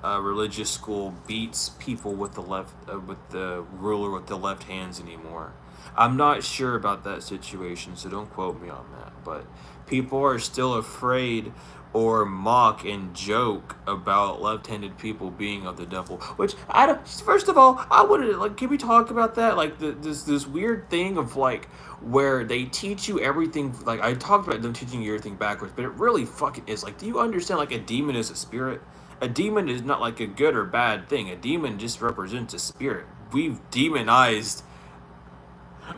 A: religious school beats people with the left, with the ruler with the left hands anymore. I'm not sure about that situation, so don't quote me on that. But people are still afraid or mock and joke about left-handed people being of the devil. Which I don't. First of all, I wouldn't like. Can we talk about that? Like this weird thing of like where they teach you everything. Like I talked about them teaching you everything backwards, but it really fucking is. Like, do you understand? Like a demon is a spirit. A demon is not like a good or bad thing. A demon just represents a spirit. We've demonized,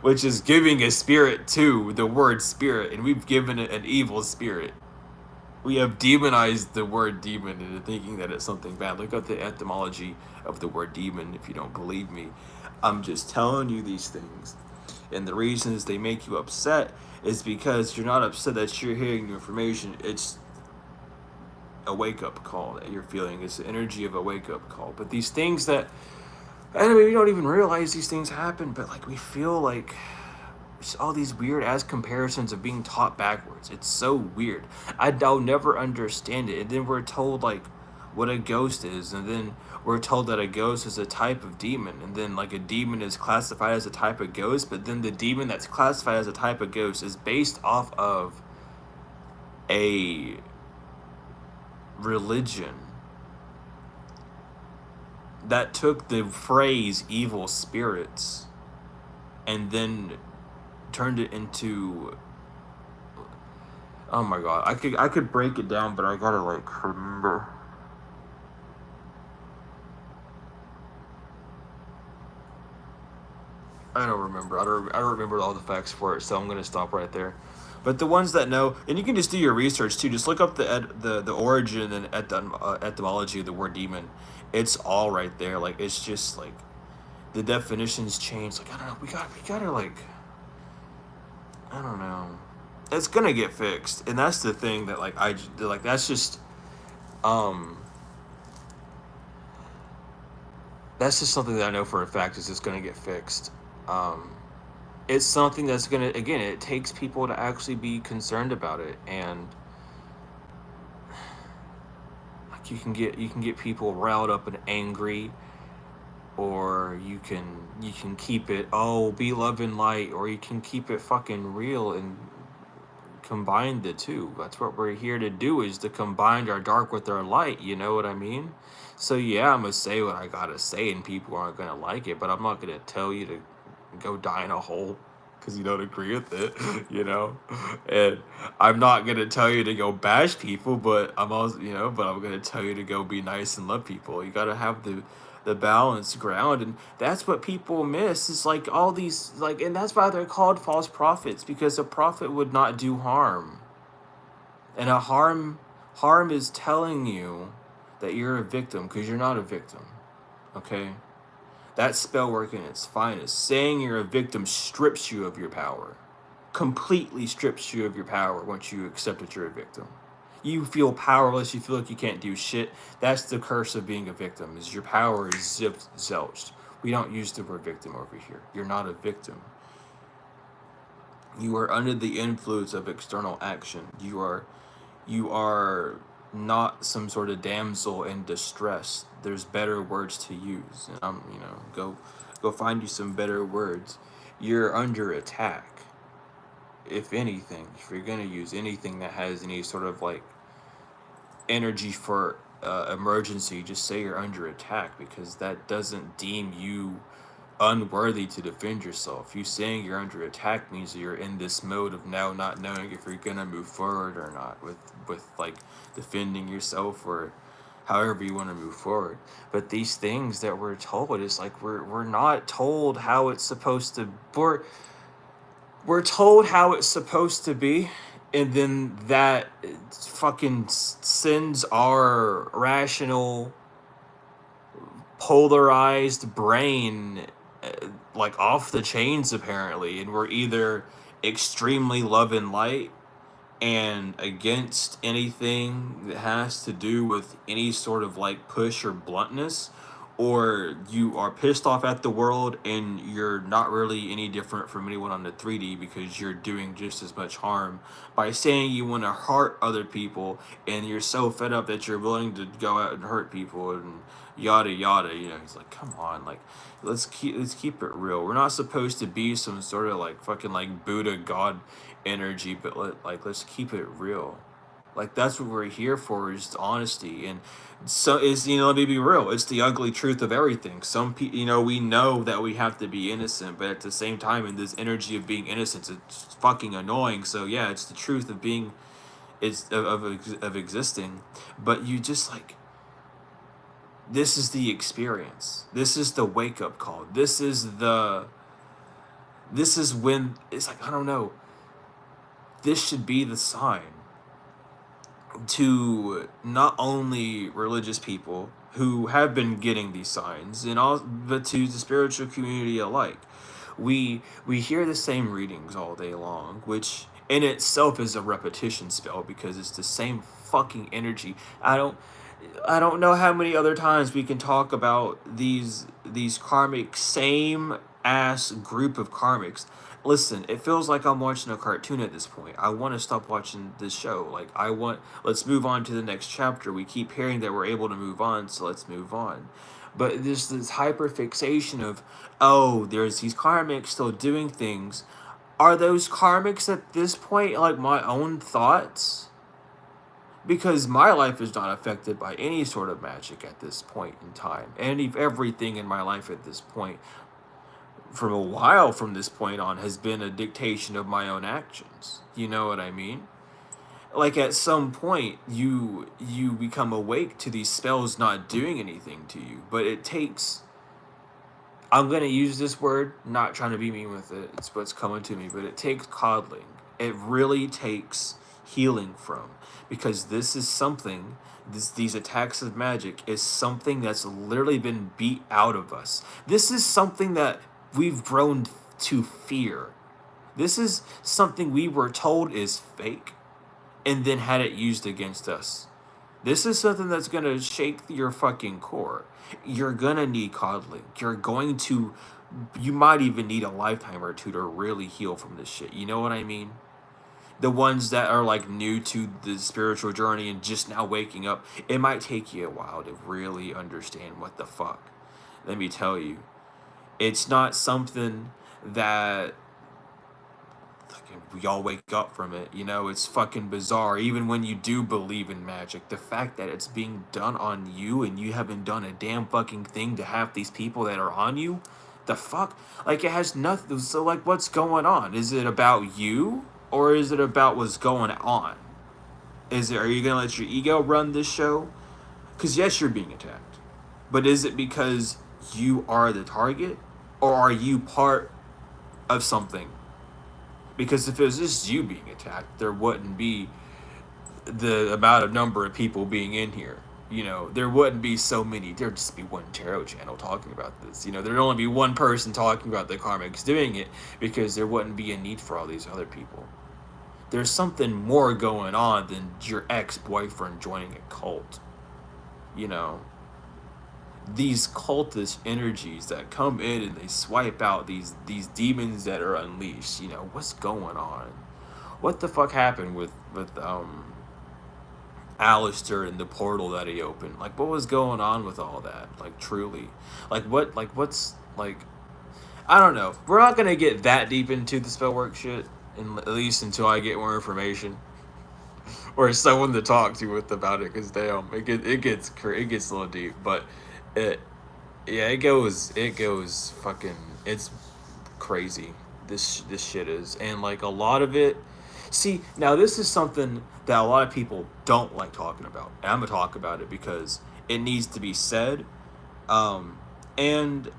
A: which is giving a spirit to the word spirit, and we've given it an evil spirit. We have demonized the word demon into thinking that it's something bad. Look up the etymology of the word demon if you don't believe me. I'm just telling you these things. And the reasons they make you upset is because you're not upset that you're hearing new information. It's a wake-up call that you're feeling. It's the energy of a wake-up call. But these things that, I mean, we don't even realize these things happen, but like we feel like all these weird ass comparisons of being taught backwards. It's so weird. I'll never understand it. And then we're told like what a ghost is, and then we're told that a ghost is a type of demon, and then like a demon is classified as a type of ghost, but then the demon that's classified as a type of ghost is based off of a religion that took the phrase evil spirits and then turned it into, oh my god, I could break it down, but I gotta like remember. I don't remember. I don't remember all the facts for it, so I'm gonna stop right there. But the ones that know, and you can just do your research too. Just look up the origin and etymology of the word demon. It's all right there. Like it's just like the definitions change. Like I don't know. We gotta like, I don't know. It's gonna get fixed, and that's the thing that like that's just something that I know for a fact is it's gonna get fixed. It's something that's gonna, again, it takes people to actually be concerned about it, and like you can get people riled up and angry, or you can keep it, oh, be love and light, or you can keep it fucking real and combine the two. That's what we're here to do, is to combine our dark with our light, you know what I mean? So yeah, I'm gonna say what I gotta say, and people aren't gonna like it, but I'm not gonna tell you to go die in a hole because you don't agree with it, you know? And I'm not gonna tell you to go bash people, but I'm also, you know, but I'm gonna tell you to go be nice and love people. You gotta have the balanced ground, and that's what people miss. Is like all these, like, and that's why they're called false prophets, because a prophet would not do harm. And harm is telling you that you're a victim because you're not a victim. Okay? That spell work in its finest. Saying you're a victim strips you of your power. Completely strips you of your power once you accept that you're a victim. You feel powerless, you feel like you can't do shit. That's the curse of being a victim, is your power is zilched. We don't use the word victim over here. You're not a victim. You are under the influence of external action. You are not some sort of damsel in distress. There's better words to use. Go find you some better words. You're under attack. If anything, if you're gonna use anything that has any sort of like energy for emergency, just say you're under attack, because that doesn't deem you unworthy to defend yourself. You saying you're under attack means that you're in this mode of now not knowing if you're gonna move forward or not with like defending yourself or however you want to move forward. But these things that we're told is like we're not told how it's supposed to. We're told how it's supposed to be, and then that fucking sends our rational, polarized brain like off the chains apparently, and we're either extremely love and light and against anything that has to do with any sort of like push or bluntness, or you are pissed off at the world and you're not really any different from anyone on the 3D because you're doing just as much harm by saying you want to hurt other people, and you're so fed up that you're willing to go out and hurt people and yada yada. It's like, come on, like let's keep it real. We're not supposed to be some sort of like fucking like Buddha God energy, but let's keep it real. Like that's what we're here for, is honesty. And so is let me be real, it's the ugly truth of everything. Some people, we know that we have to be innocent, but at the same time, in this energy of being innocent, it's fucking annoying. So yeah, it's the truth of being, it's of existing. But you just like, this is the experience, this is the wake-up call, this is when it's like, I don't know, this should be the sign to not only religious people who have been getting these signs, but to the spiritual community alike. We hear the same readings all day long, which in itself is a repetition spell because it's the same fucking energy. I don't know how many other times we can talk about these karmic, same ass group of karmics. Listen, it feels like I'm watching a cartoon at this point. I want to stop watching this show. Let's move on to the next chapter. We keep hearing that we're able to move on, so let's move on. But there's this hyperfixation of, oh, there's these karmics still doing things. Are those karmics at this point like my own thoughts? Because my life is not affected by any sort of magic at this point in time. And everything in my life at this point, from a while from this point on, has been a dictation of my own actions. You know what I mean? Like at some point, you become awake to these spells not doing anything to you. But it takes, I'm going to use this word, not trying to be mean with it, it's what's coming to me, but it takes coddling. It really takes healing from. Because this is something, these attacks of magic is something that's literally been beat out of us. This is something that we've grown to fear. This is something we were told is fake and then had it used against us. This is something that's going to shake your fucking core. You're going to need coddling. You might even need a lifetime or two to really heal from this shit. You know what I mean? The ones that are like new to the spiritual journey and just now waking up, it might take you a while to really understand what the fuck. Let me tell you, it's not something that we all wake up from it. It's fucking bizarre. Even when you do believe in magic, the fact that it's being done on you and you haven't done a damn fucking thing to have these people that are on you, the fuck? Like, it has nothing. So like, what's going on? Is it about you? Or is it about what's going on? Are you going to let your ego run this show? Because yes, you're being attacked. But is it because you are the target? Or are you part of something? Because if it was just you being attacked, there wouldn't be the amount of number of people being in here. You know, there wouldn't be so many. There'd just be one tarot channel talking about this. You know, there'd only be one person talking about the karmics doing it because there wouldn't be a need for all these other people. There's something more going on than your ex-boyfriend joining a cult. You know, these cultist energies that come in and they swipe out these demons that are unleashed. You know, what's going on? What the fuck happened with Alistair and the portal that he opened? Like, what was going on with all that? Like, truly, what's like, I don't know. We're not gonna get that deep into the spell work shit, at least until I get more information or someone to talk to with about it. Cause damn, it gets a little deep, but it yeah, it goes fucking, it's crazy. This shit is, and like a lot of it. See, now this is something that a lot of people don't like talking about. And I'm gonna talk about it because it needs to be said. And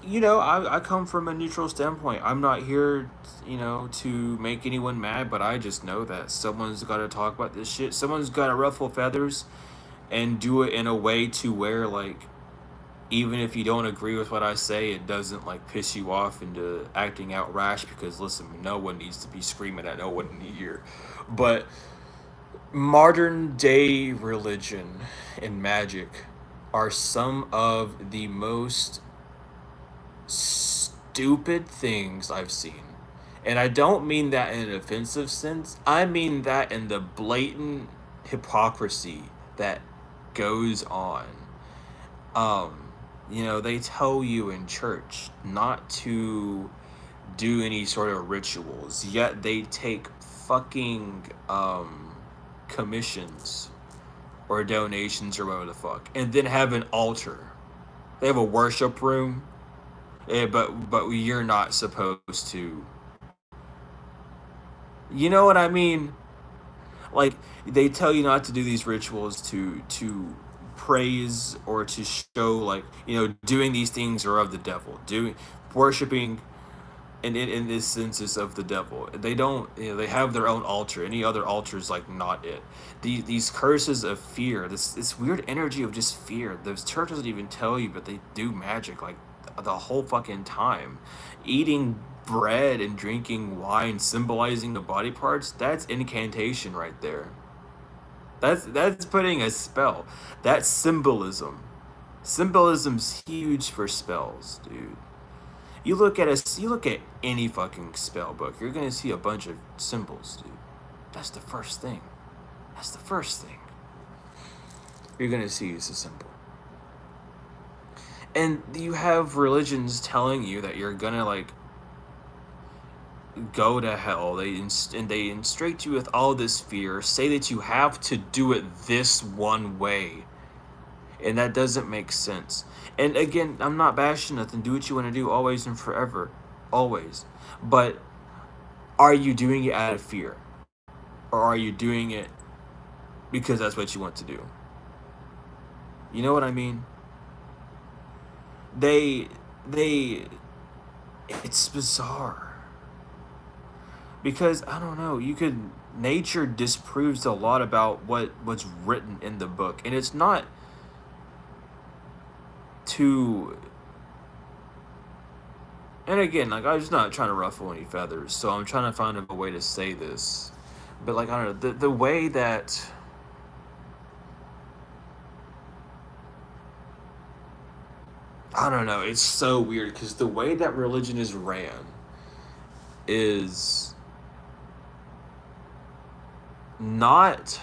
A: you know, I come from a neutral standpoint. I'm not here, you know, to make anyone mad, but I just know that someone's got to talk about this shit. Someone's got to ruffle feathers and do it in a way to where, like, even if you don't agree with what I say, it doesn't like piss you off into acting out rash. Because listen, no one needs to be screaming at no one in the ear. But modern day religion and magic are some of the most stupid things I've seen. And I don't mean that in an offensive sense. I mean that in the blatant hypocrisy that goes on. You know, they tell you in church not to do any sort of rituals, yet they take fucking commissions or donations or whatever the fuck, and then have an altar. They have a worship room, but you're not supposed to. You know what I mean? Like, they tell you not to do these rituals to praise or to show, like, you know, doing these things are of the devil. Doing worshiping in this sense is of the devil. They don't, you know, they have their own altar. Any other altar is like not it. These curses of fear, this weird energy of just fear. The church doesn't even tell you, but they do magic like the whole fucking time. Eating bread and drinking wine symbolizing the body parts, that's incantation right there. That's putting a spell. That's symbolism. Symbolism's huge for spells, dude. You look at any fucking spell book, you're gonna see a bunch of symbols, dude. That's the first thing. That's the first thing you're gonna see is a symbol. And you have religions telling you that you're gonna like go to hell. They instruct you with all this fear, say that you have to do it this one way, and that doesn't make sense. And again, I'm not bashing nothing. Do what you want to do, always and forever, always. But are you doing it out of fear, or are you doing it because that's what you want to do? You know what I mean? They, it's bizarre. Because I don't know, nature disproves a lot about what's written in the book, and it's not to. And again, like, I'm just not trying to ruffle any feathers, so I'm trying to find a way to say this, but like, I don't know, the way that. I don't know, it's so weird because the way that religion is ran is not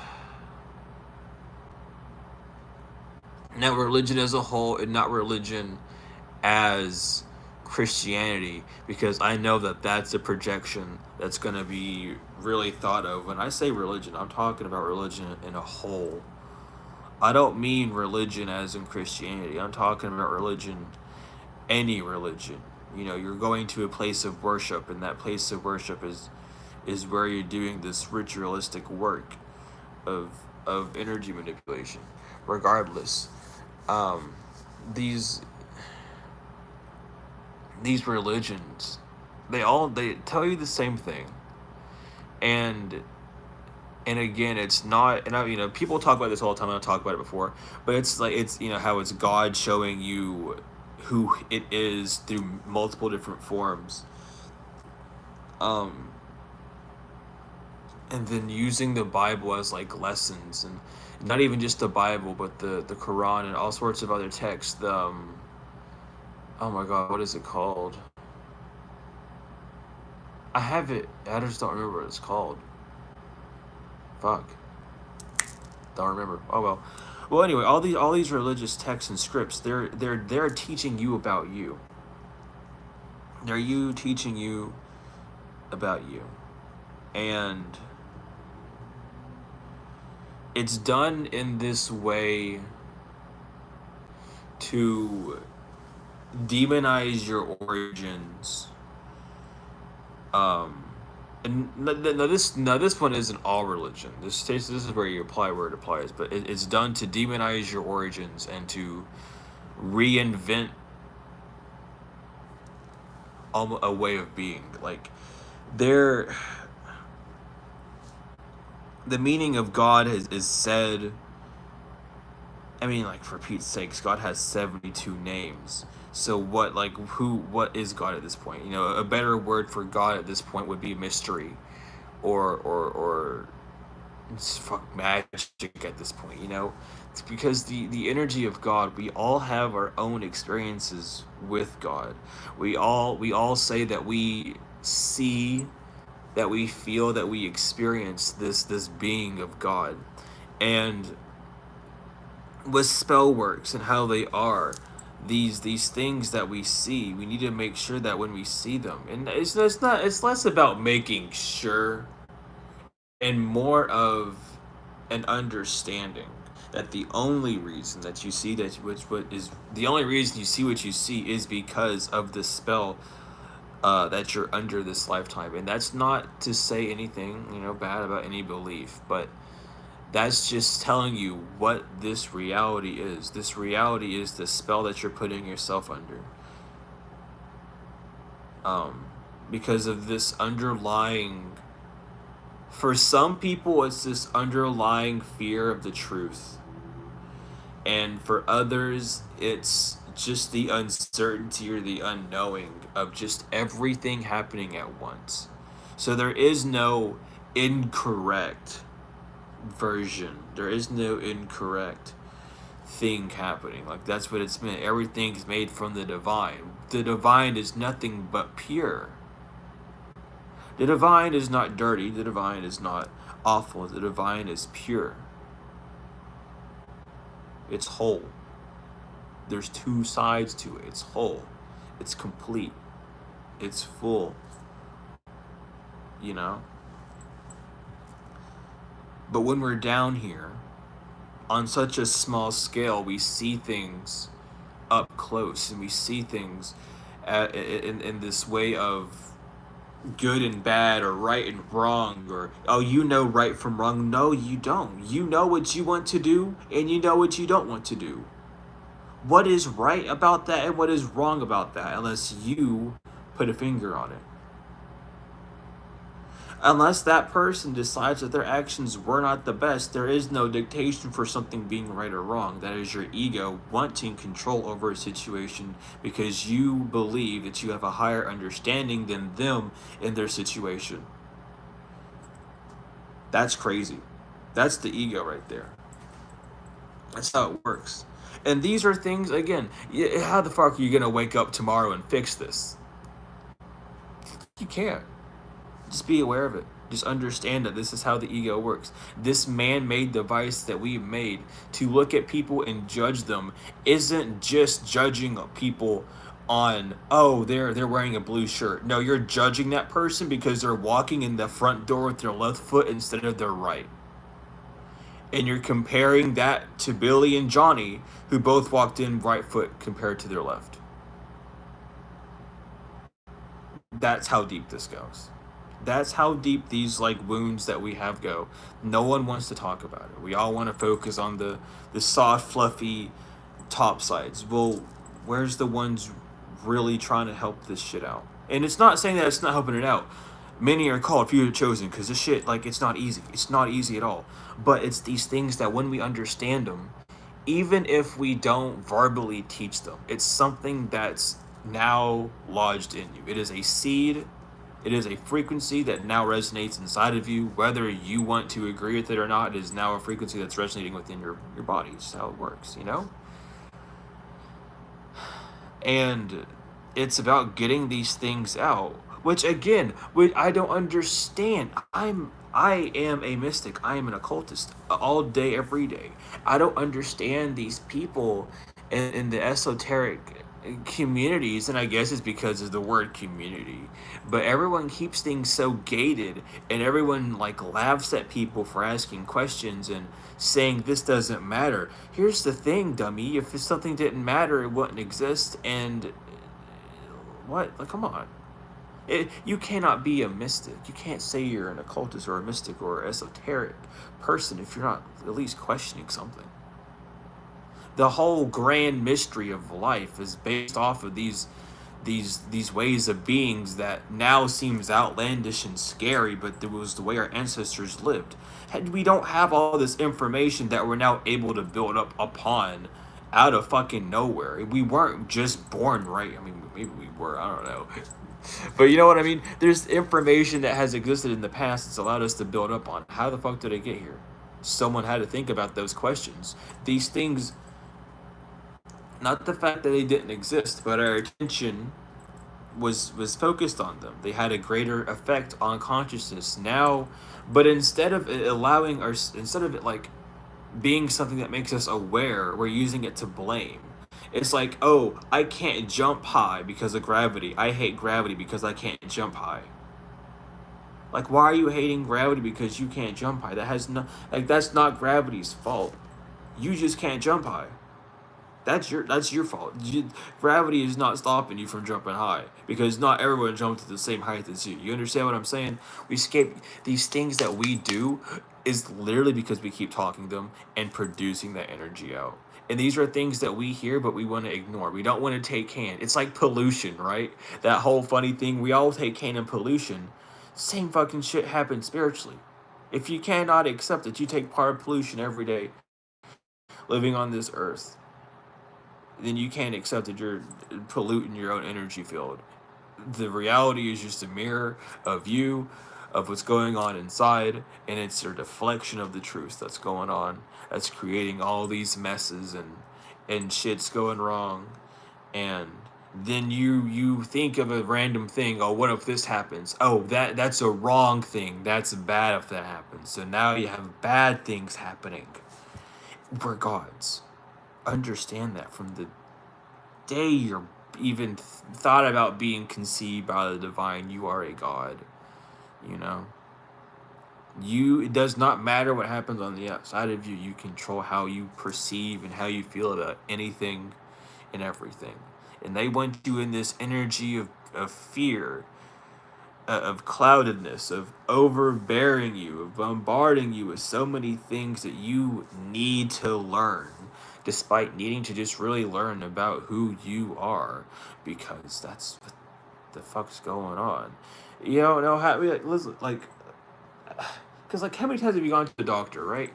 A: religion as a whole, and not religion as Christianity, because I know that that's a projection that's going to be really thought of. When I say religion, I'm talking about religion in a whole. I don't mean religion as in Christianity. I'm talking about religion, any religion. You know, you're going to a place of worship, and that place of worship is where you're doing this ritualistic work of energy manipulation. Regardless, these religions, they tell you the same thing, and And again, it's not, and people talk about this all the time. I've talked about it before, but it's like, it's, how it's God showing you who it is through multiple different forms. Um, and then using the Bible as like lessons, and not even just the Bible, but the Quran and all sorts of other texts. Oh my God, what is it called? I have it. I just don't remember what it's called. Fuck. Don't remember. Oh well. Well, anyway, all these religious texts and scripts, they're teaching you about you. They're teaching you about you, and it's done in this way to demonize your origins. Um, and this one isn't all religion. This is where you apply where it applies, but it's done to demonize your origins and to reinvent a way of being. Like, there, the meaning of God is said. I mean, like, for Pete's sakes, God has 72 names. So what is God at this point? A better word for God at this point would be mystery, or it's fuck magic at this point. It's because the energy of God. We all have our own experiences with God. We all say that we see, that we feel, that we experience this being of God, and with spell works and how they are, these things that we see, we need to make sure that when we see them, and it's less about making sure and more of an understanding that the only reason that you see that, what is the only reason you see what you see, is because of the spell that you're under this lifetime. And that's not to say anything bad about any belief, but that's just telling you what this reality is. This reality is the spell that you're putting yourself under. Because of this underlying, for some people, it's this underlying fear of the truth. And for others, it's just the uncertainty or the unknowing of just everything happening at once. So there is no incorrect version. There is no incorrect thing happening. Like, that's what it's meant. Everything's made from the divine. The divine is nothing but pure. The divine is not dirty. The divine is not awful. The divine is pure. It's whole. There's two sides to it. It's whole. It's complete. It's full. But when we're down here, on such a small scale, we see things up close, and we see things in this way of good and bad, or right and wrong, or right from wrong. No, you don't. You know what you want to do, and you know what you don't want to do. What is right about that and what is wrong about that, unless you put a finger on it. Unless that person decides that their actions were not the best, there is no dictation for something being right or wrong. That is your ego wanting control over a situation because you believe that you have a higher understanding than them in their situation. That's crazy. That's the ego right there. That's how it works. And these are things, again, how the fuck are you going to wake up tomorrow and fix this? You can't. Just be aware of it. Just understand that this is how the ego works. This man-made device that we made to look at people and judge them isn't just judging people on, oh, they're wearing a blue shirt. No, you're judging that person because they're walking in the front door with their left foot instead of their right. And you're comparing that to Billy and Johnny, who both walked in right foot compared to their left. That's how deep this goes. That's how deep these wounds that we have go. No one wants to talk about it. We all want to focus on the soft, fluffy top sides. Well, where's the ones really trying to help this shit out? And it's not saying that it's not helping it out. Many are called, few are chosen, because this shit, like, it's not easy. It's not easy at all. But it's these things that when we understand them, even if we don't verbally teach them, it's something that's now lodged in you. It is a seed. It is a frequency that now resonates inside of you. Whether you want to agree with it or not, it is now a frequency that's resonating within your body. It's how it works, you know? And it's about getting these things out, which again, which I don't understand. I am a mystic. I am an occultist all day, every day. I don't understand these people in the esoteric communities, and I guess it's because of the word community. But everyone keeps things so gated, and everyone like laughs at people for asking questions and saying this doesn't matter. Here's the thing, dummy. If something didn't matter, it wouldn't exist. And what? Like, come on. You cannot be a mystic. You can't say you're an occultist or a mystic or esoteric person if you're not at least questioning something. The whole grand mystery of life is based off of these ways of beings that now seems outlandish and scary, but it was the way our ancestors lived. We don't have all this information that we're now able to build up upon out of fucking nowhere. We weren't just born right. I mean, maybe we were. I don't know. But you know what I mean? There's information that has existed in the past that's allowed us to build up on. How the fuck did it get here? Someone had to think about those questions. These things, not the fact that they didn't exist, but our attention was focused on them. They had a greater effect on consciousness now, but instead of it allowing our, instead of it like being something that makes us aware, we're using it to blame. It's like, oh, I can't jump high because of gravity. I hate gravity because I can't jump high. Like, why are you hating gravity because you can't jump high? That has no, like, that's not gravity's fault. You just can't jump high. That's your fault. Gravity is not stopping you from jumping high because not everyone jumps at the same height as you. You understand what I'm saying? We escape these things that we do is literally because we keep talking them and producing that energy out. And these are things that we hear, but we want to ignore. We don't want to take can. It's like pollution, right? That whole funny thing. We all take can in pollution. Same fucking shit happens spiritually. If you cannot accept that you take part of pollution every day, living on this earth, then you can't accept that you're polluting your own energy field. The reality is just a mirror of you, of what's going on inside, and it's a deflection of the truth that's going on, that's creating all these messes and shit's going wrong. And then you think of a random thing. Oh, what if this happens? Oh, that's a wrong thing. That's bad if that happens. So now you have bad things happening. We're gods. Understand that from the day you're even thought about being conceived by the divine, you are a god. You know, it does not matter what happens on the outside of you. You control how you perceive and how you feel about anything and everything. And they want you in this energy of fear, of cloudedness, of overbearing you, of bombarding you with so many things that you need to learn, despite needing to just really learn about who you are, because that's what the fuck's going on. You know how, like, listen, like, because like, how many times have you gone to the doctor, right?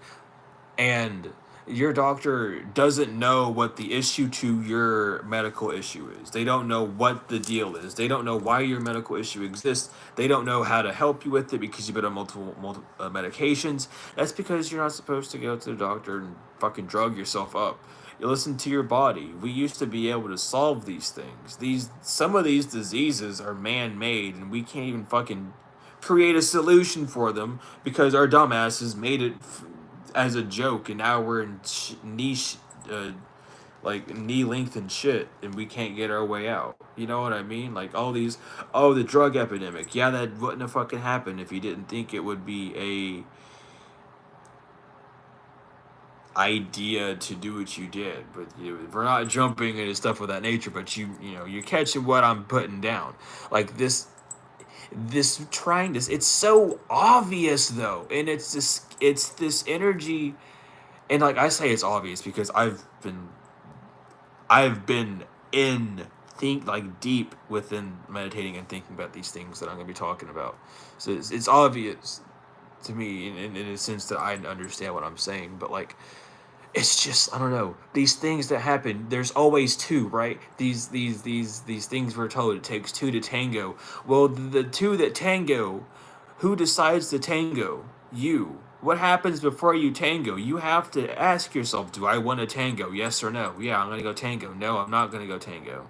A: And your doctor doesn't know what the issue to your medical issue is. They don't know what the deal is. They don't know why your medical issue exists. They don't know how to help you with it because you've been on multiple medications. That's because you're not supposed to go to the doctor and fucking drug yourself up. You listen to your body. We used to be able to solve these things. Some of these diseases are man-made, and we can't even fucking create a solution for them because our dumbasses made it as a joke, and now we're in niche, like knee length and shit, and we can't get our way out. You know what I mean? Like all these, oh, the drug epidemic. Yeah, that wouldn't have fucking happened if you didn't think it would be a idea to do what you did. But we're not jumping into stuff of that nature. But you're catching what I'm putting down. Like this trying this. It's so obvious though, and it's this energy. And like I say, it's obvious because I've been in think like deep within meditating and thinking about these things that I'm going to be talking about. So it's obvious to me in a sense that I understand what I'm saying, but like it's just, I don't know, these things that happen, there's always two, right? These things we're told it takes two to tango. Well, the two that tango, who decides to tango? You. What happens before you tango? You have to ask yourself, do I want to tango? Yes or no? Yeah, I'm going to go tango. No, I'm not going to go tango.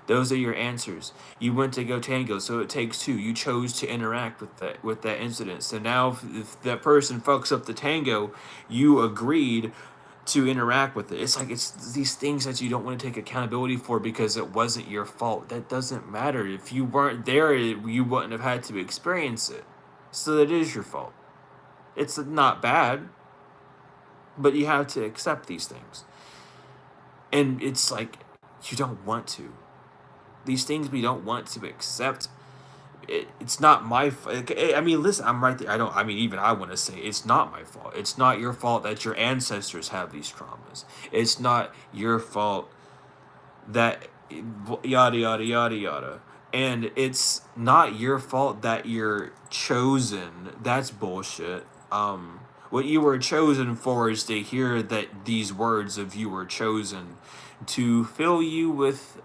A: Those are your answers. You went to go tango, so it takes two. You chose to interact with that incident. So now if that person fucks up the tango, you agreed to interact with it. It's like it's these things that you don't want to take accountability for because it wasn't your fault. That doesn't matter. If you weren't there, you wouldn't have had to experience it. So it is your fault. It's not bad, but you have to accept these things. And it's like you don't want to. These things we don't want to accept. It's not my fault. I mean, listen, I'm right there. Even I want to say it's not my fault. It's not your fault that your ancestors have these traumas. It's not your fault that yada, yada, yada, yada. And it's not your fault that you're chosen. That's bullshit. What you were chosen for is to hear that these words of you were chosen to fill you with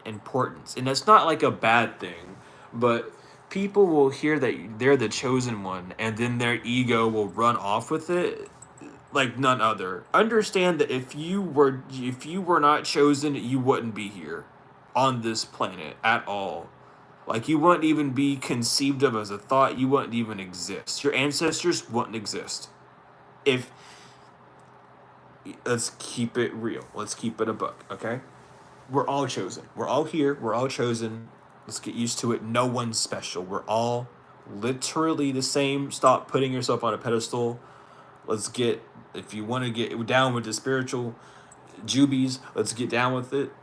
A: importance. And that's not like a bad thing, but people will hear that they're the chosen one and then their ego will run off with it like none other. Understand that if you were not chosen, you wouldn't be here on this planet at all. Like you wouldn't even be conceived of as a thought. You wouldn't even exist. Your ancestors wouldn't exist. If let's keep it real. Let's keep it a buck, okay? We're all chosen. We're all here. We're all chosen. Let's get used to it. No one's special. We're all literally the same. Stop putting yourself on a pedestal. Let's get, if you want to get down with the spiritual jubies, let's get down with it.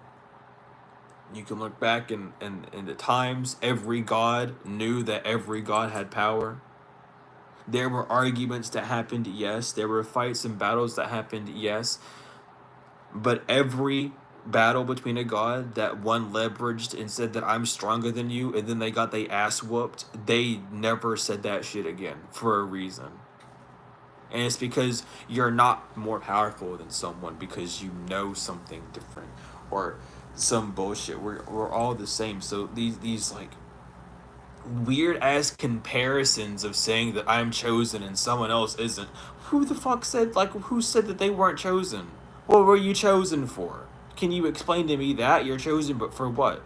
A: You can look back in the times, every god knew that every god had power. There were arguments that happened, yes. There were fights and battles that happened, yes. But every battle between a god that one leveraged and said that I'm stronger than you, and then they got their ass whooped, they never said that shit again for a reason. And it's because you're not more powerful than someone because you know something different or some bullshit. We're all the same. So these like weird ass comparisons of saying that I'm chosen and someone else isn't. Who the fuck said, like, who said that they weren't chosen? What were you chosen for? Can you explain to me that? You're chosen, but for what?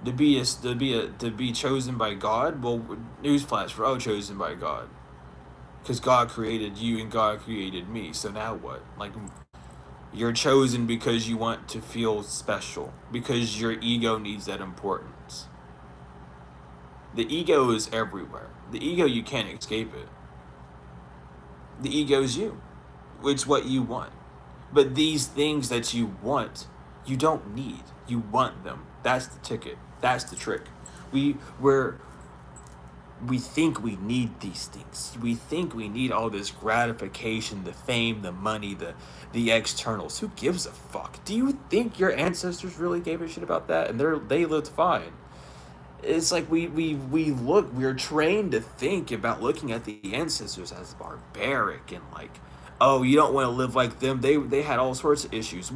A: To be chosen by God? Well, newsflash, we're all chosen by God. Because God created you and God created me. So now what? Like, you're chosen because you want to feel special. Because your ego needs that importance. The ego is everywhere. The ego, you can't escape it. The ego is you. It's what you want. But these things that you want, you don't need. You want them. That's the ticket. That's the trick. We think we need these things. We think we need all this gratification, the fame, the money, the externals. Who gives a fuck? Do you think your ancestors really gave a shit about that? And they lived fine. It's like we're trained to think about looking at the ancestors as barbaric and like, oh, you don't want to live like them. They had all sorts of issues.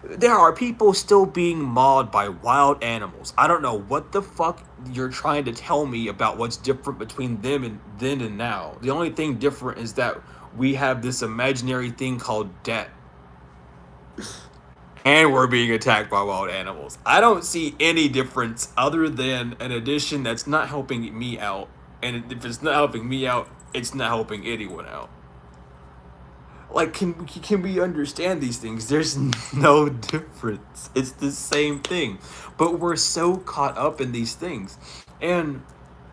A: There are people still being mauled by wild animals. I don't know what the fuck you're trying to tell me about what's different between them and then and now. The only thing different is that we have this imaginary thing called debt. And we're being attacked by wild animals. I don't see any difference other than an addition that's not helping me out. And if it's not helping me out, it's not helping anyone out. Like, can we understand these things? There's no difference. It's the same thing. But we're so caught up in these things. And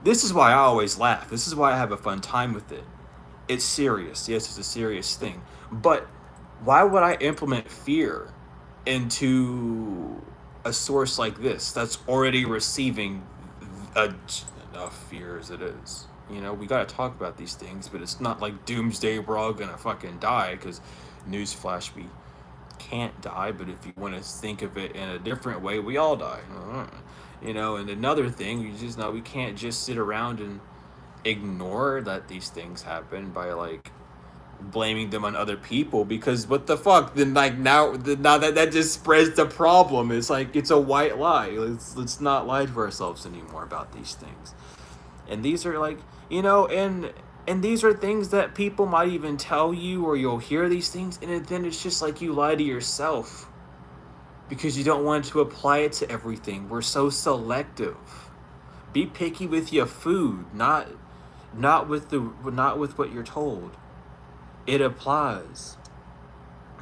A: this is why I always laugh. This is why I have a fun time with it. It's serious. Yes, it's a serious thing. But why would I implement fear into a source like this that's already receiving enough fear as it is? You know, we gotta talk about these things, but it's not like doomsday, we're all gonna fucking die, because newsflash, we can't die, but if you want to think of it in a different way, we all die. You know, and another thing, you just know we can't just sit around and ignore that these things happen by like blaming them on other people, because what the fuck, then like now that just spreads the problem. It's like it's a white lie. Let's not lie to ourselves anymore about these things. And these are like, you know, and these are things that people might even tell you, or you'll hear these things, and then it's just like you lie to yourself because you don't want to apply it to everything. We're so selective. Be picky with your food, not with what you're told. It applies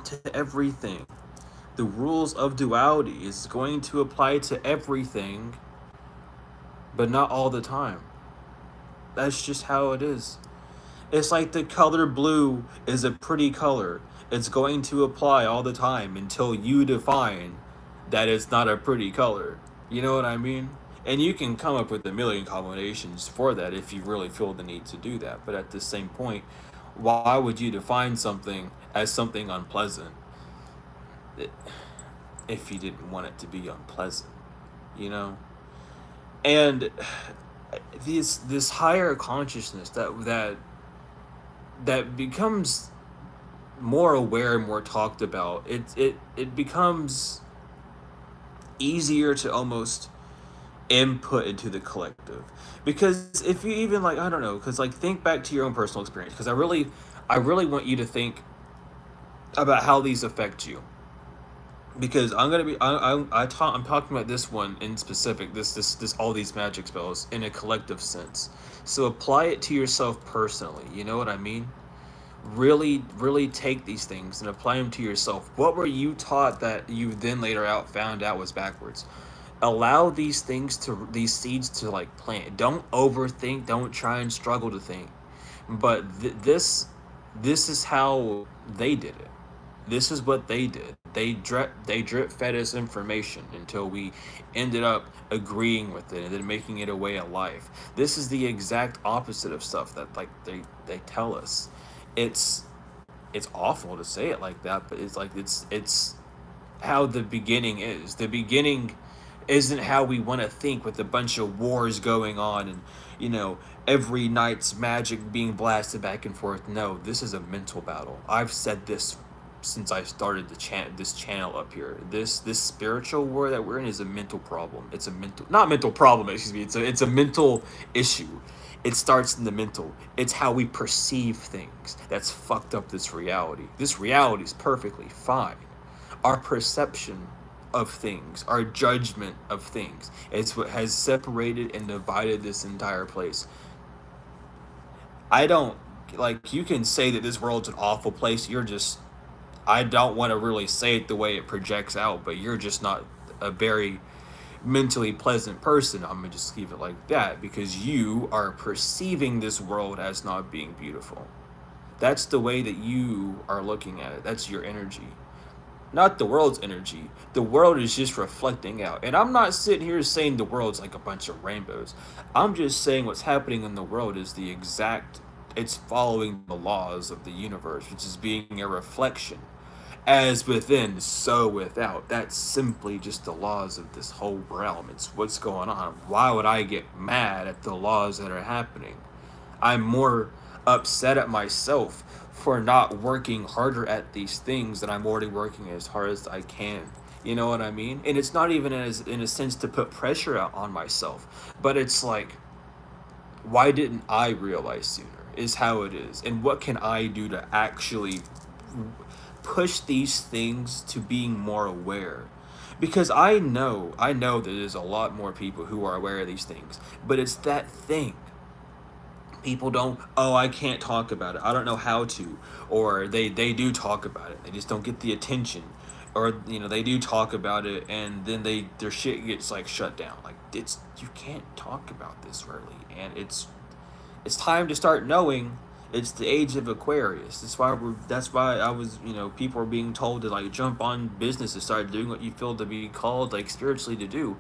A: to everything. The rules of duality is going to apply to everything, but not all the time. That's just how it is. It's like the color blue is a pretty color. It's going to apply all the time until you define that it's not a pretty color. You know what I mean? And you can come up with a million combinations for that if you really feel the need to do that. But at the same point, why would you define something as something unpleasant if you didn't want it to be unpleasant? You know? And this higher consciousness that becomes more aware and more talked about, it becomes easier to almost input into the collective. Because if you even like, I don't know, because like think back to your own personal experience, because I really want you to think about how these affect you. Because I'm talking about this one in specific, this all these magic spells in a collective sense. So apply it to yourself personally. You know what I mean? Really take these things and apply them to yourself. What were you taught that you then later found out was backwards? Allow these seeds to like plant. Don't overthink. Don't try and struggle to think. But this is how they did it. This is what they did. They drip fed us information until we ended up agreeing with it and then making it a way of life. This is the exact opposite of stuff that like they tell us. It's awful to say it like that, but it's like it's how the beginning is. The beginning isn't how we want to think, with a bunch of wars going on and, you know, every night's magic being blasted back and forth. No, this is a mental battle. I've said this since I started this channel up here. This spiritual war that we're in is a mental problem. It's a not mental problem, excuse me. It's a mental issue. It starts in the mental. It's how we perceive things that's fucked up this reality. This reality is perfectly fine. Our perception of things, our judgment of things, it's what has separated and divided this entire place. I don't, like, you can say that this world's an awful place. I don't want to really say it the way it projects out, but you're just not a very mentally pleasant person. I'm gonna just leave it like that, because you are perceiving this world as not being beautiful. That's the way that you are looking at it. That's your energy, not the world's energy. The world is just reflecting out. And I'm not sitting here saying the world's like a bunch of rainbows. I'm just saying what's happening in the world is it's following the laws of the universe, which is being a reflection. As within, so without. That's simply just the laws of this whole realm. It's what's going on. Why would I get mad at the laws that are happening? I'm more upset at myself for not working harder at these things that I'm already working as hard as I can. You know what I mean? And it's not even as in a sense to put pressure out on myself, but it's like, why didn't I realize sooner is how it is. And what can I do to actually push these things to being more aware? Because I know that there's a lot more people who are aware of these things, but it's that thing. People don't, I can't talk about it, I don't know how to, or they do talk about it, they just don't get the attention, or you know, they do talk about it and then their shit gets like shut down. Like, you can't talk about this really, and it's time to start knowing. It's the age of Aquarius. That's why I was, you know, people are being told to like jump on business and start doing what you feel to be called like spiritually to do.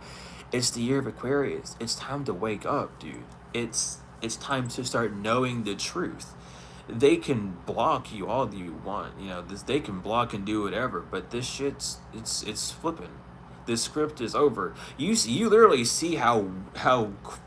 A: It's the year of Aquarius. It's time to wake up, dude. It's time to start knowing the truth. they can block you all you want. You know, this they can block and do whatever, but this shit's it's flipping. This script is over. You literally see how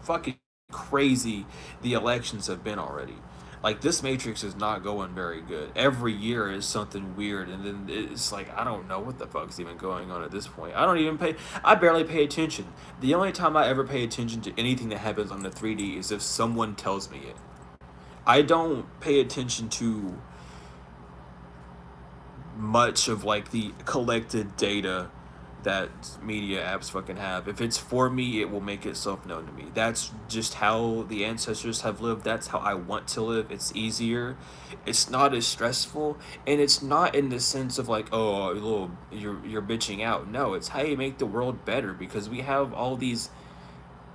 A: fucking crazy the elections have been already. Like this matrix is not going very good. Every year is something weird, and then it's like I don't know what the fuck's even going on at this point. I barely pay attention. The only time I ever pay attention to anything that happens on the 3D is if someone tells me it. I don't pay attention to much of like the collected data that media apps fucking have. If it's for me, it will make itself known to me. That's just how the ancestors have lived. That's how I want to live. It's easier. It's not as stressful, and it's not in the sense of like, oh, little you're bitching out. No, it's how you make the world better because we have all these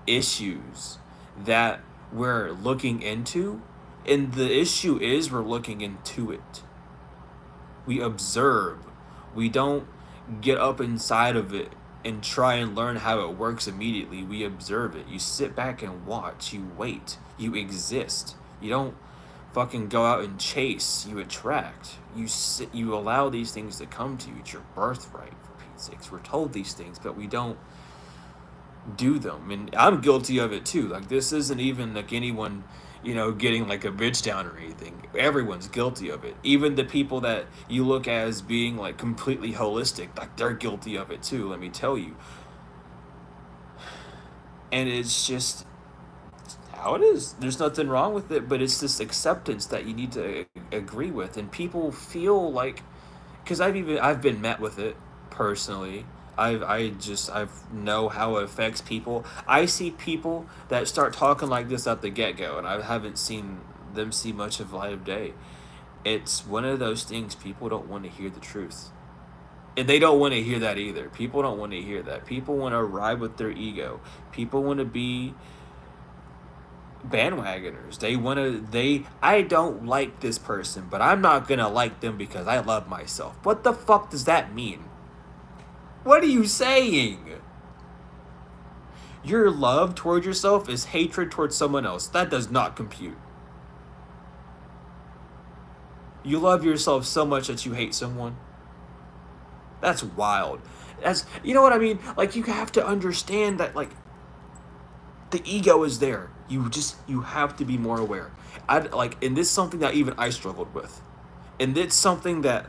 A: issues that we're looking into, and the issue is we're looking into it. We observe. We don't get up inside of it and try and learn how it works immediately. We observe it. You sit back and watch. You wait. You exist. You don't fucking go out and chase. You attract. You allow these things to come to you. It's your birthright, for Pete's sakes. We're told these things, but we don't do them. And I'm guilty of it too. Like this isn't even like anyone, you know, getting like a bitch down or anything. Everyone's guilty of it. Even the people that you look at as being like completely holistic, like they're guilty of it too, let me tell you. And it's just how it is. There's nothing wrong with it, but it's this acceptance that you need to agree with. And people feel like, because I've been met with it personally. I've know how it affects people. I see people that start talking like this at the get go, and I haven't seen them see much of light of day. It's one of those things people don't want to hear the truth, and they don't want to hear that either. People don't want to hear that. People want to ride with their ego. People want to be bandwagoners. I don't like this person, but I'm not gonna like them because I love myself. What the fuck does that mean? What are you saying? Your love towards yourself is hatred towards someone else. That does not compute. You love yourself so much that you hate someone. That's wild. You know what I mean? Like you have to understand that like the ego is there. You have to be more aware. And this is something that even I struggled with. And it's something that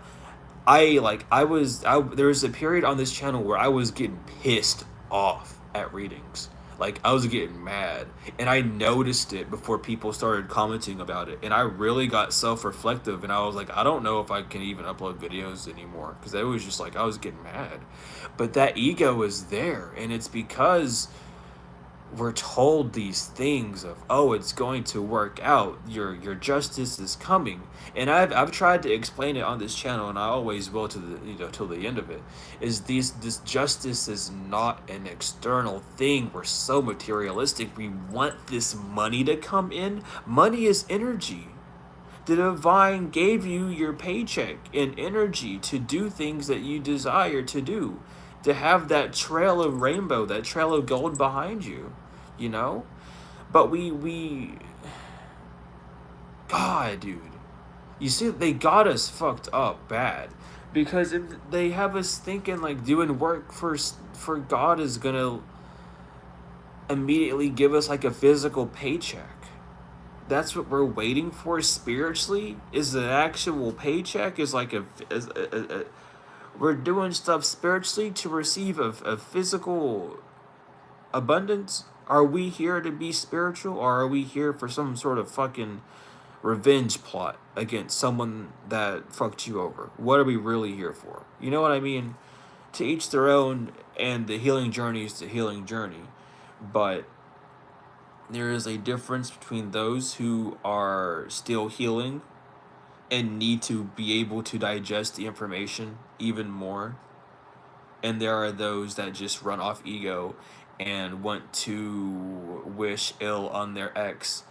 A: there was a period on this channel where I was getting pissed off at readings. Like I was getting mad, and I noticed it before people started commenting about it, and I really got self-reflective, and I was like, I don't know if I can even upload videos anymore because it was just like I was getting mad. But that ego is there, and it's because we're told these things of, oh, it's going to work out, your justice is coming. And I've tried to explain it on this channel, and I always will to the till the end of it, is this justice is not an external thing. We're so materialistic. We want this money to come in. Money is energy. The divine gave you your paycheck and energy to do things that you desire to do, to have that trail of rainbow, that trail of gold behind you, you know? But God, dude. You see, they got us fucked up bad. Because if they have us thinking like doing work for God is gonna immediately give us like a physical paycheck. That's what we're waiting for spiritually, is the actual paycheck, is like we're doing stuff spiritually to receive a physical abundance. Are we here to be spiritual, or are we here for some sort of fucking revenge plot against someone that fucked you over? What are we really here for? You know what I mean? To each their own, and the healing journey is the healing journey. But there is a difference between those who are still healing and need to be able to digest the information even more. And there are those that just run off ego and want to wish ill on their ex,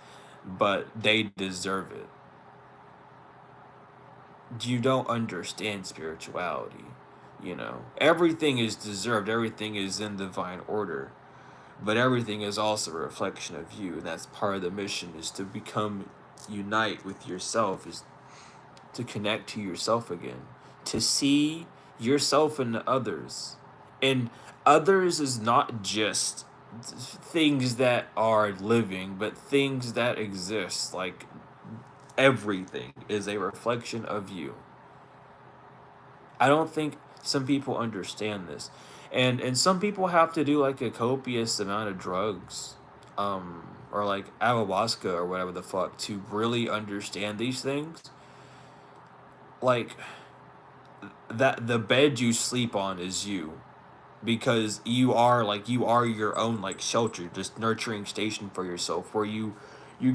A: but they deserve it. You don't understand spirituality, you know. Everything is deserved, everything is in divine order. But everything is also a reflection of you, and that's part of the mission, is to become unite with yourself is to connect to yourself again, to see yourself in others. And others is not just things that are living, but things that exist. Like everything is a reflection of you. I don't think some people understand this. And some people have to do like a copious amount of drugs, or like ayahuasca or whatever the fuck to really understand these things. Like that the bed you sleep on is you, because you are your own like shelter, just nurturing station for yourself, where you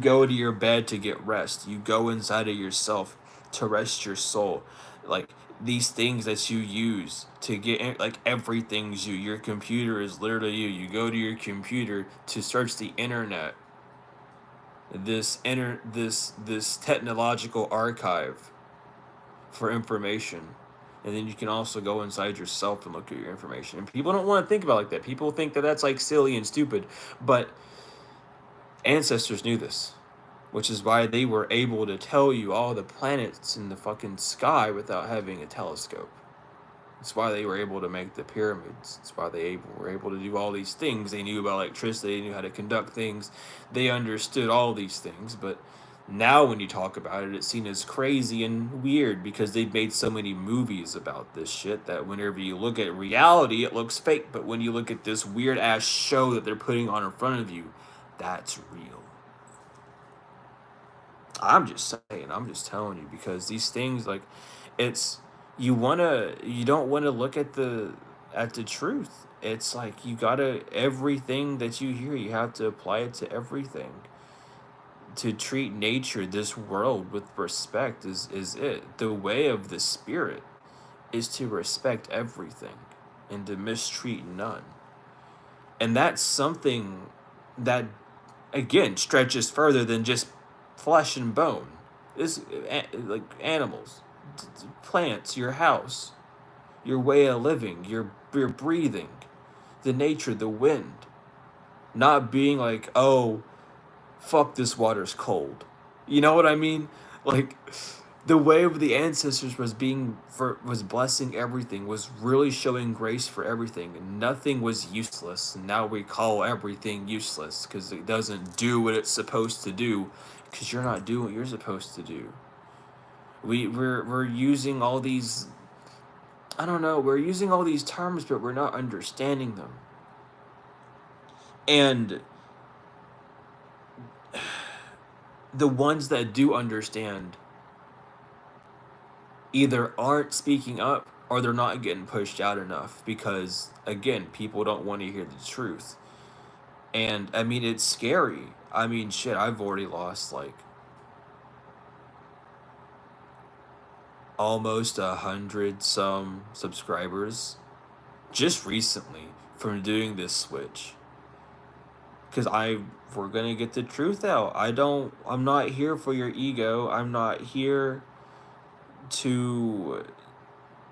A: go to your bed to get rest, you go inside of yourself to rest your soul. Like these things that you use to get, like everything's you, your computer is literally you go to your computer to search the internet, this technological archive for information. And then you can also go inside yourself and look at your information. And people don't want to think about it like that. People think that that's like silly and stupid. But ancestors knew this, which is why they were able to tell you all the planets in the fucking sky without having a telescope. It's why they were able to make the pyramids. It's why they were able to do all these things. They knew about electricity. They knew how to conduct things. They understood all these things. But now when you talk about it, it's seen as crazy and weird because they've made so many movies about this shit that whenever you look at reality, it looks fake. But when you look at this weird ass show that they're putting on in front of you, that's real. I'm just saying, I'm just telling you, because these things, like, it's, you don't wanna look at the truth. It's like you gotta, everything that you hear, you have to apply it to everything. To treat nature, this world, with respect is it. The way of the spirit is to respect everything and to mistreat none. And that's something that, again, stretches further than just flesh and bone. This, like animals, plants, your house, your way of living, your breathing, the nature, the wind. Not being like, oh, fuck, this water's cold. You know what I mean? Like the way of the ancestors was blessing everything, was really showing grace for everything. Nothing was useless. And now we call everything useless because it doesn't do what it's supposed to do, because you're not doing what you're supposed to do. We're using all these, I don't know, we're using all these terms, but we're not understanding them. And the ones that do understand either aren't speaking up or they're not getting pushed out enough because, again, people don't want to hear the truth. And I mean, it's scary. I mean, shit, I've already lost like almost 100 some subscribers just recently from doing this switch. Because we're gonna get the truth out. I'm not here for your ego. I'm not here to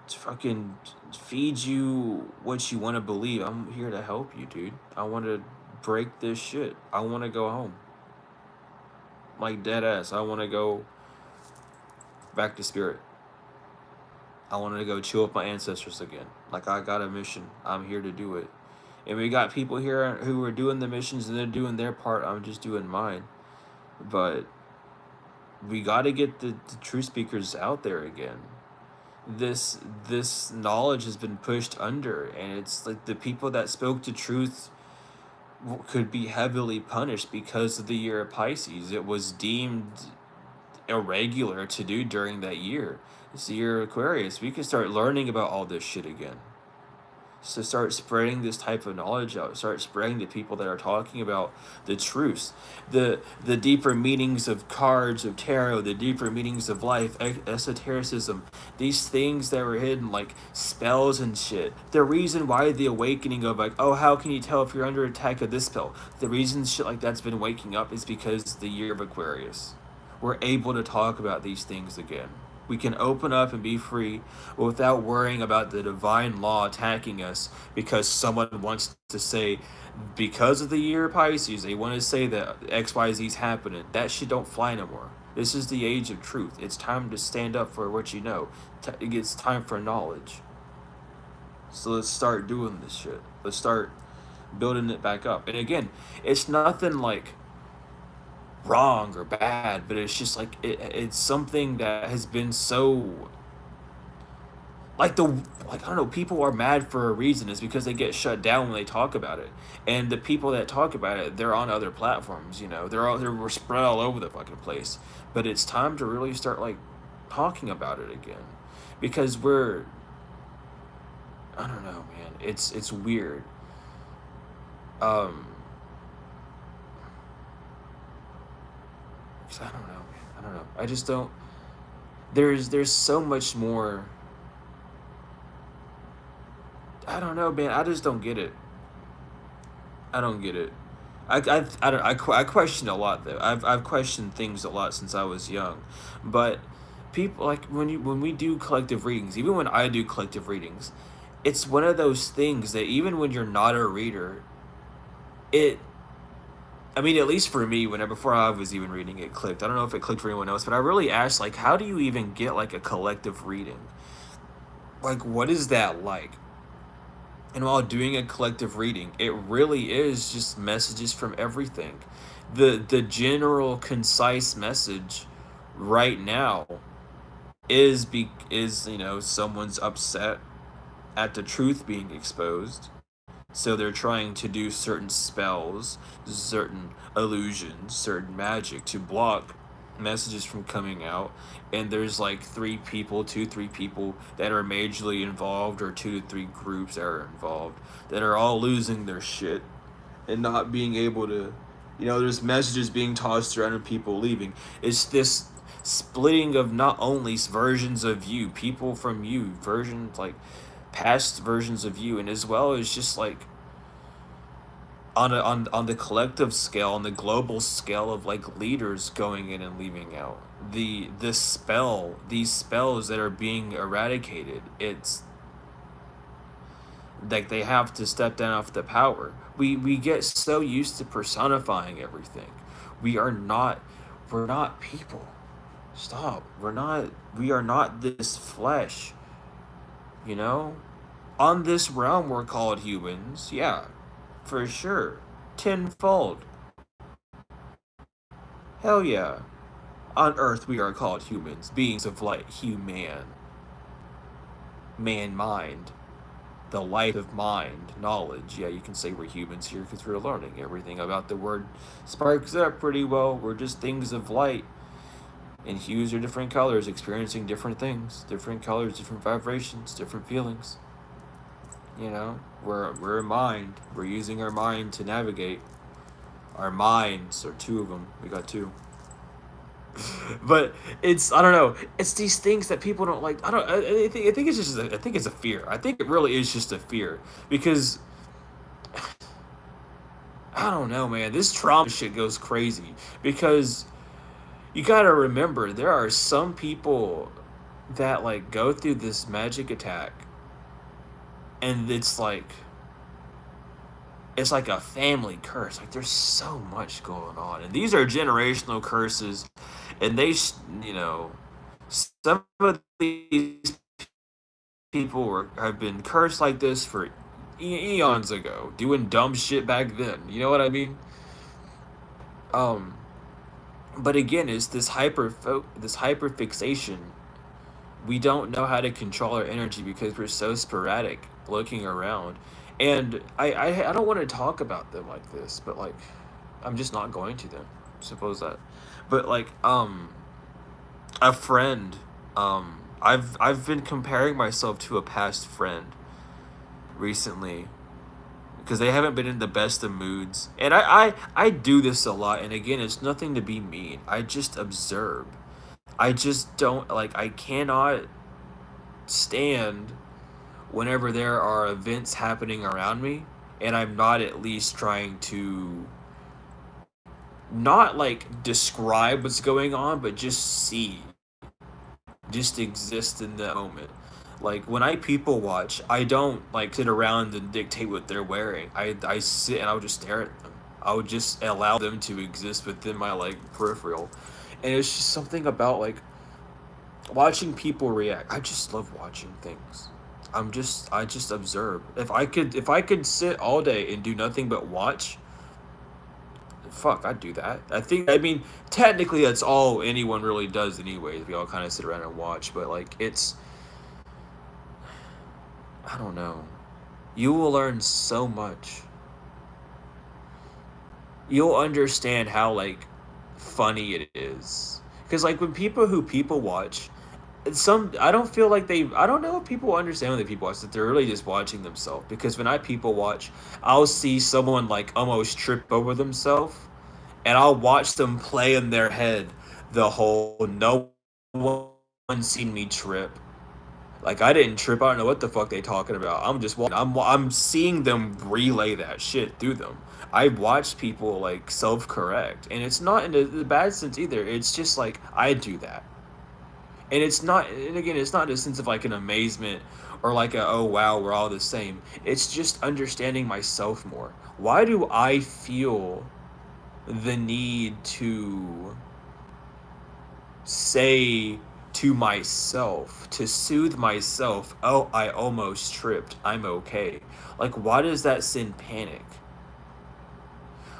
A: fucking feed you what you want to believe. I'm here to help you, dude. I want to break this shit. I want to go home. Like dead ass. I want to go back to spirit. I want to go chill with my ancestors again. Like I got a mission. I'm here to do it. And we got people here who are doing the missions and they're doing their part. I'm just doing mine. But we got to get the true speakers out there again. This knowledge has been pushed under, and it's like the people that spoke the truth could be heavily punished because of the year of Pisces. It was deemed irregular to do during that year. It's the year of Aquarius. We can start learning about all this shit again. So start spreading this type of knowledge out. Start spreading to people that are talking about the truths, the deeper meanings of cards, of tarot, the deeper meanings of life, esotericism, these things that were hidden, like spells and shit. The reason why the awakening of like, oh, how can you tell if you're under attack of this spell? The reason shit like that's been waking up is because the year of Aquarius. We're able to talk about these things again. We can open up and be free without worrying about the divine law attacking us because someone wants to say because of the year of Pisces, they want to say that XYZ's happening. That shit don't fly no more. This is the age of truth. It's time to stand up for what you know. It's time for knowledge. So let's start doing this shit. Let's start building it back up. And again, it's nothing like wrong or bad, but it's just like it's something that has been so like I don't know, people are mad for a reason. It's because they get shut down when they talk about it, and the people that talk about it, they're on other platforms, you know, we're spread all over the fucking place. But it's time to really start like talking about it again, because I don't know, man, it's weird. um I don't know, man. I don't know, I just don't. There's so much more. I don't know, man. I just don't get it. I don't get it. I don't I question a lot though. I've questioned things a lot since I was young, but people like when we do collective readings, even when I do collective readings, it's one of those things that even when you're not a reader, it. I mean, at least for me, whenever before I was even reading, it clicked. I don't know if it clicked for anyone else, but I really asked like, how do you even get like a collective reading? Like, what is that like? And while doing a collective reading, it really is just messages from everything. The general concise message right now is someone's upset at the truth being exposed. So they're trying to do certain spells, certain illusions, certain magic to block messages from coming out. And there's like three people that are majorly involved, or 2 to 3 groups that are involved, that are all losing their shit and not being able to, there's messages being tossed around and people leaving. It's this splitting of not only versions of you, people from you, versions like past versions of you, and as well as just like on the collective scale, on the global scale of like leaders going in and leaving out. These spells that are being eradicated, it's like they have to step down off the power. We get so used to personifying everything. We're not people. Stop. We are not this flesh. You know? On this realm we're called humans, yeah. For sure. Tenfold. Hell yeah. On Earth we are called humans, beings of light, human. Man mind. The light of mind, knowledge. Yeah, you can say we're humans here because we're learning everything about the word sparks up pretty well. We're just things of light. And hues are different colors, experiencing different things, different colors, different vibrations, different feelings. We're a mind. We're using our mind to navigate. Our minds are 2 of them. We got 2. But I don't know. It's these things that people don't like. I think it's just. I think it's a fear. I think it really is just a fear, because I don't know, man. This trauma shit goes crazy, because you gotta remember there are some people that like go through this magic attack, and it's like a family curse. Like, there's so much going on, and these are generational curses, and some of these people have been cursed like this for eons ago, doing dumb shit back then. You know what I mean? But again, it's this hyper fixation. We don't know how to control our energy because we're so sporadic looking around. And I don't want to talk about them like this, but like I'm just not going to them. Suppose that. But like a friend, I've been comparing myself to a past friend recently, because they haven't been in the best of moods. And I do this a lot, and again, it's nothing to be mean. I just observe. I just don't like. I cannot stand whenever there are events happening around me, and I'm not at least trying to not like describe what's going on, but just exist in the moment. Like when I people watch, I don't like sit around and dictate what they're wearing. I sit and I would just stare at them. I would just allow them to exist within my like peripheral. And it's just something about like watching people react. I just love watching things. I just observe. If I could sit all day and do nothing but watch, fuck, I'd do that. I mean, technically that's all anyone really does anyways. We all kind of sit around and watch, but like it's I don't know. You will learn so much. You'll understand how like funny it is. Cuz like when people watch, some I don't feel like I don't know if people understand when they people watch that they're really just watching themselves, because when I people watch, I'll see someone like almost trip over themselves, and I'll watch them play in their head the whole no one seen me trip. Like I didn't trip. I don't know what the fuck they talking about. I'm just watching. I'm seeing them relay that shit through them. I watch people like self correct, and it's not in the bad sense either. It's just like I do that, and it's not. And again, it's not in a sense of like an amazement or like a oh wow we're all the same. It's just understanding myself more. Why do I feel the need to say to myself, to soothe myself, oh, I almost tripped, I'm okay? Like, why does that send panic?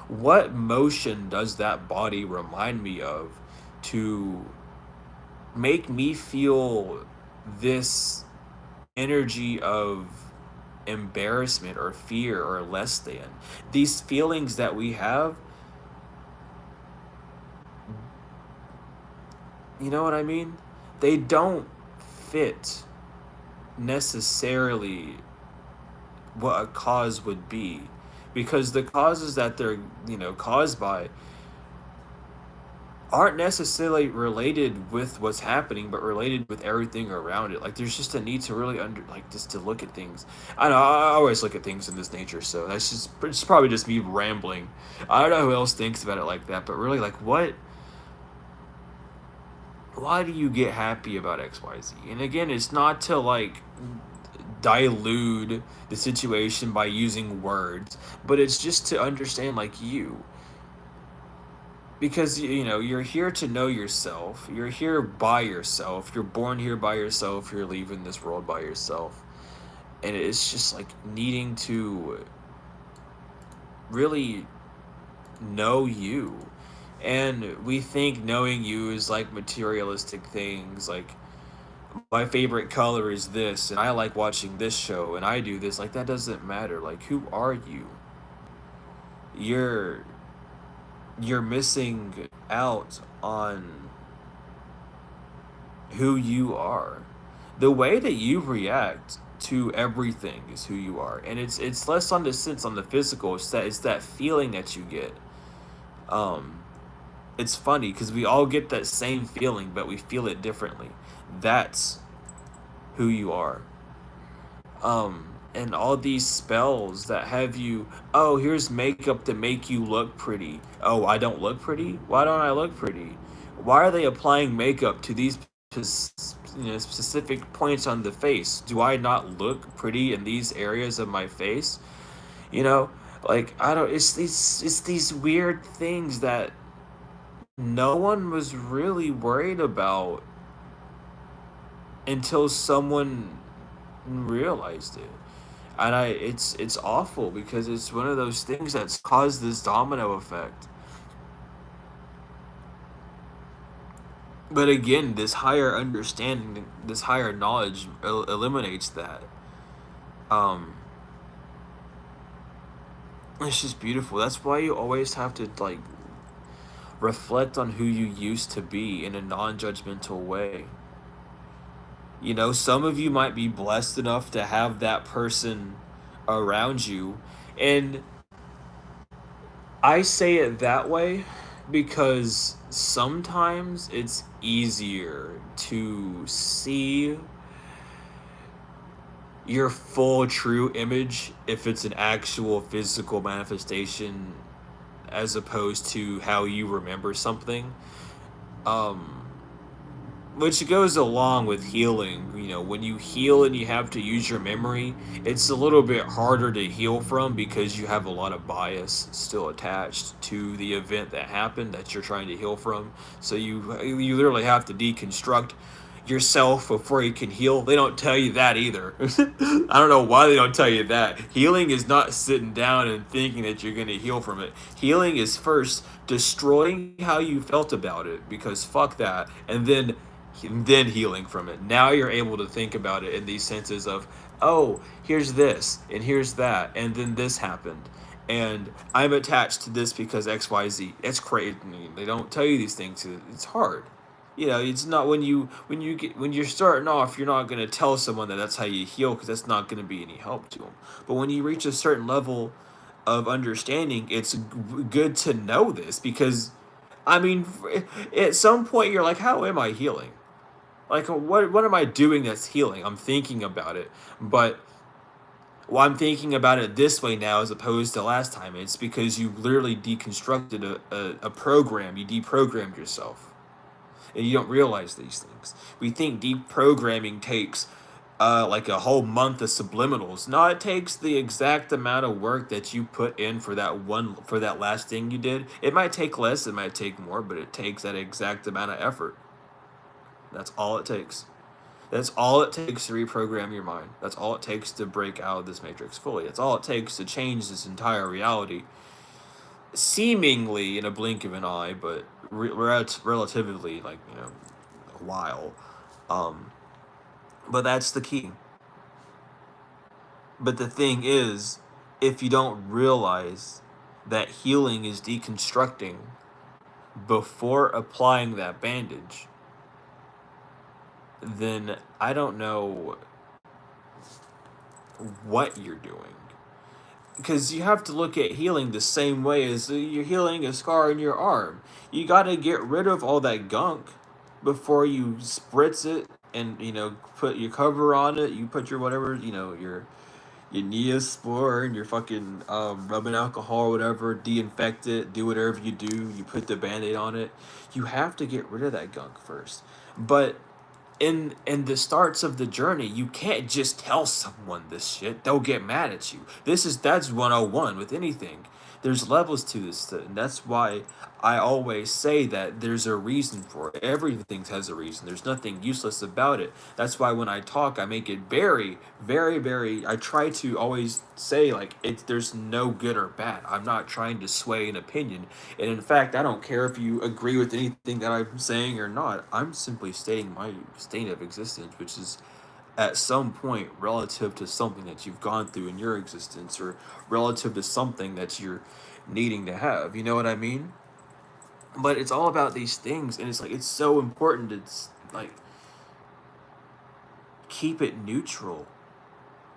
A: What motion does that body remind me of to make me feel this energy of embarrassment or fear or less than? These feelings that we have, you know what I mean? They don't fit necessarily what a cause would be, because the causes that they're caused by aren't necessarily related with what's happening, but related with everything around it. Like there's just a need to really just to look at things. I know I always look at things in this nature, so it's probably just me rambling. I don't know who else thinks about it like that, but really like why do you get happy about XYZ? And again, it's not to like dilute the situation by using words, but it's just to understand like you. Because you're here to know yourself. You're here by yourself. You're born here by yourself. You're leaving this world by yourself. And it's just like needing to really know you. And we think knowing you is like materialistic things, like my favorite color is this and I like watching this show and I do this. Like that doesn't matter. Like who are you? You're you're missing out on who you are. The way that you react to everything is who you are. And it's less on the sense on the physical, it's that feeling that you get. Um it's funny because we all get that same feeling, but we feel it differently. That's who you are. And all these spells that have you, oh, here's makeup to make you look pretty. Oh, I don't look pretty? Why don't I look pretty? Why are they applying makeup to these specific points on the face? Do I not look pretty in these areas of my face? You know, like I don't. It's these weird things that no one was really worried about until someone realized it. And it's awful because it's one of those things that's caused this domino effect. But again, this higher understanding, this higher knowledge eliminates that. Um, it's just beautiful. That's why you always have to like reflect on who you used to be in a non-judgmental way. Some of you might be blessed enough to have that person around you. And I say it that way because sometimes it's easier to see your full true image if it's an actual physical manifestation as opposed to how you remember something. Um which goes along with healing. You know, when you heal and you have to use your memory, it's a little bit harder to heal from because you have a lot of bias still attached to the event that happened that you're trying to heal from. So you literally have to deconstruct yourself before you can heal. They don't tell you that either. I don't know why they don't tell you that. Healing is not sitting down and thinking that you're going to heal from it. Healing is first destroying how you felt about it, because fuck that, and then healing from it. Now you're able to think about it in these senses of, oh, here's this and here's that, and then this happened, and I'm attached to this because XYZ. It's crazy. They don't tell you these things. It's hard. You know, it's not when you're starting off, you're not going to tell someone that that's how you heal, because that's not going to be any help to them. But when you reach a certain level of understanding, it's good to know this, because I mean, at some point you're like, how am I healing? Like, what am I doing that's healing? I'm thinking about it, but well, I'm thinking about it this way now as opposed to last time. It's because you literally deconstructed a program. You deprogrammed yourself, and you don't realize these things. We think deprogramming takes like a whole month of subliminals. No, it takes the exact amount of work that you put in for that last thing you did. It might take less, it might take more, but it takes that exact amount of effort. That's all it takes. That's all it takes to reprogram your mind. That's all it takes to break out of this matrix fully. That's all it takes to change this entire reality, seemingly in a blink of an eye, but relatively, like, you know, a while. Um, but that's the key. But the thing is, if you don't realize that healing is deconstructing before applying that bandage, then I don't know what you're doing. Because you have to look at healing the same way as you're healing a scar in your arm. You gotta get rid of all that gunk before you spritz it and, you know, put your cover on it. You put your whatever, you know, your Neosporin, your fucking rubbing alcohol or whatever, de-infect it, do whatever you do, you put the band-aid on it. You have to get rid of that gunk first. But in the starts of the journey, you can't just tell someone this shit. They'll get mad at you. That's 101 with anything. There's levels to this, and that's why I always say that there's a reason for it. Everything has a reason. There's nothing useless about it. That's why when I talk, I make it very, very, very. I try to always say, like, there's no good or bad. I'm not trying to sway an opinion, and in fact, I don't care if you agree with anything that I'm saying or not. I'm simply stating my state of existence, which is at some point relative to something that you've gone through in your existence, or relative to something that you're needing to have. You know what I mean? But it's all about these things, and it's like, it's so important to, like, keep it neutral.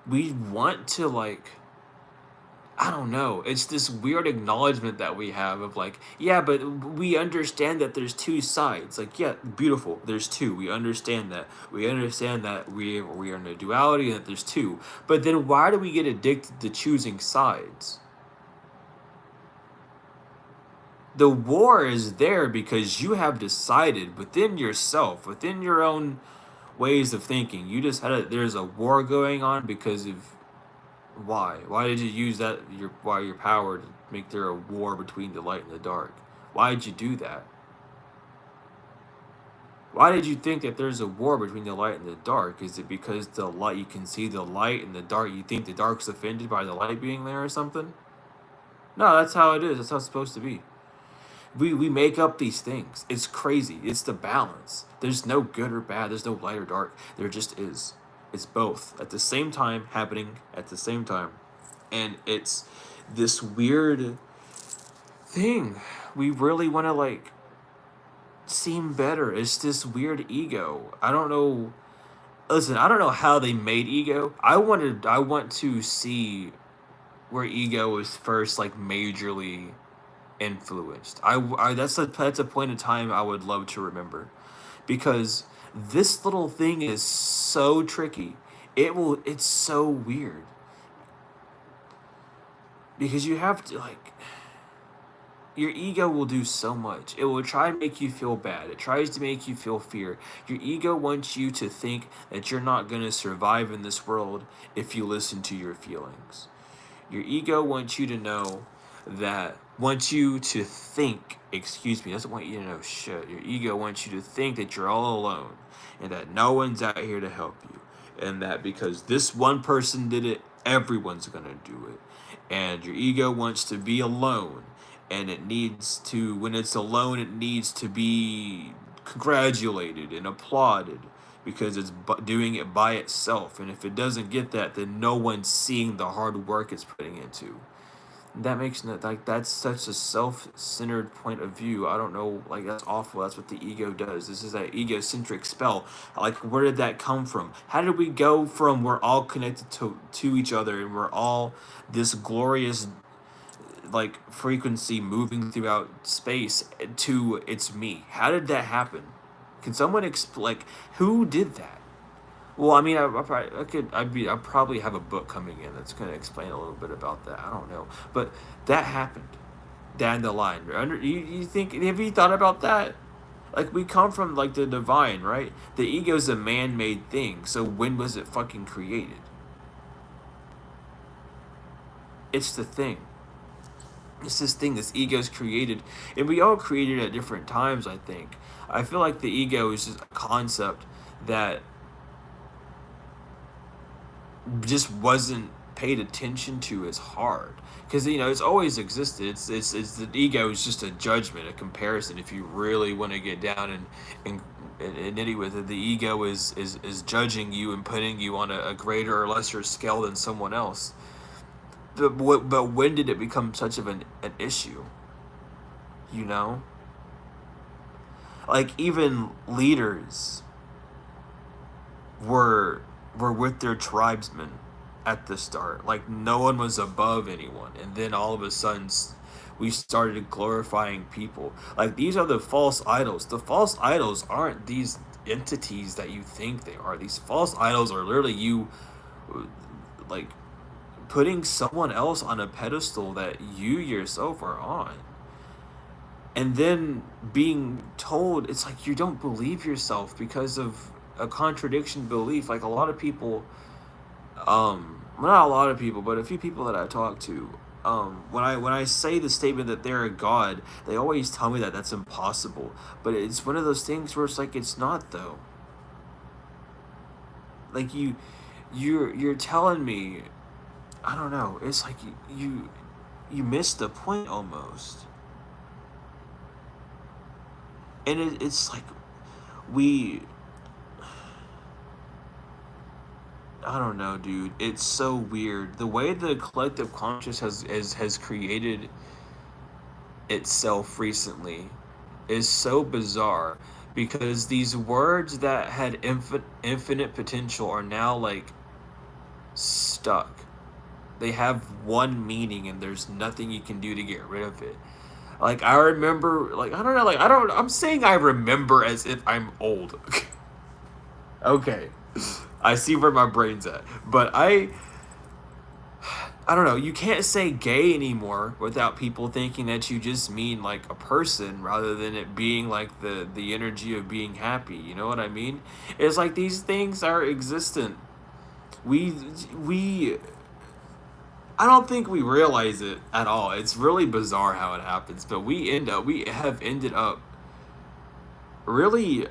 A: We want to, like, I don't know. It's this weird acknowledgement that we have of, like, yeah, but we understand that there's two sides. Like, yeah, beautiful. There's two. We understand that. We understand that we are in a duality and that there's two. But then why do we get addicted to choosing sides? The war is there because you have decided within yourself, within your own ways of thinking. You just there's a war going on because of why? Why did you use your power to make there a war between the light and the dark? Why did you do that? Why did you think that there's a war between the light and the dark? Is it because the light, you can see the light, and the dark, you think the dark's offended by the light being there or something? No, that's how it is. That's how it's supposed to be. We make up these things. It's crazy. It's the balance. There's no good or bad. There's no light or dark. There just is. It's both at the same time, happening at the same time. And it's this weird thing. We really want to, like, seem better. It's this weird ego. I don't know. Listen, I don't know how they made ego. I want to see where ego was first, like, majorly influenced. That's a point in time I would love to remember, because this little thing is so tricky. It's so weird, because you have to, like, Your ego will do so much. It will try to make you feel bad. It tries to make you feel fear. Your ego wants you to think that you're not going to survive in this world if you listen to your feelings. Your ego wants you to know that, wants you to think, excuse me, doesn't want you to know shit. Your ego wants you to think that you're all alone and that no one's out here to help you. And that because this one person did it, everyone's going to do it. And your ego wants to be alone. And it needs to, when it's alone, it needs to be congratulated and applauded because it's doing it by itself. And if it doesn't get that, then no one's seeing the hard work it's putting into. That makes no, like, that's such a self-centered point of view. I don't know, like, that's awful. That's what the ego does. This is that egocentric spell. Like, where did that come from? How did we go from we're all connected to each other and we're all this glorious, like, frequency moving throughout space to it's me? How did that happen? Can someone explain, like, who did that? Well, I mean, I probably have a book coming in that's going to explain a little bit about that. I don't know, but that happened down the line. You think? Have you thought about that? Like, we come from, like, the divine, right? The ego's a man-made thing. So when was it fucking created? It's the thing. It's this thing, this ego's created, and we all created at different times. I think. I feel like the ego is just a concept that just wasn't paid attention to as hard, because it's always existed. It's the ego is just a judgment, a comparison. If you really want to get down and nitty with it, the ego is judging you and putting you on a greater or lesser scale than someone else. But when did it become such of an issue? Like, even leaders were with their tribesmen at the start. Like, no one was above anyone. And then all of a sudden, we started glorifying people. Like, these are the false idols. The false idols aren't these entities that you think they are. These false idols are literally you, like, putting someone else on a pedestal that you yourself are on. And then being told, it's like you don't believe yourself because of a contradiction belief. Like, a lot of people, well, not a lot of people, but a few people that I talk to, when I say the statement that they're a god, they always tell me that that's impossible. But it's one of those things where it's like, it's not, though. Like, you're telling me, I don't know, it's like you missed the point almost. And it's like I don't know, dude. It's so weird. The way the collective conscious has created itself recently is so bizarre, because these words that had infinite potential are now, like, stuck. They have one meaning and there's nothing you can do to get rid of it. Like, I remember, like, I don't know, like, I'm saying I remember as if I'm old. Okay. I see where my brain's at. But I don't know, you can't say gay anymore without people thinking that you just mean, like, a person rather than it being, like, the energy of being happy. You know what I mean? It's like these things are existent. I don't think we realize it at all. It's really bizarre how it happens, but we have ended up really,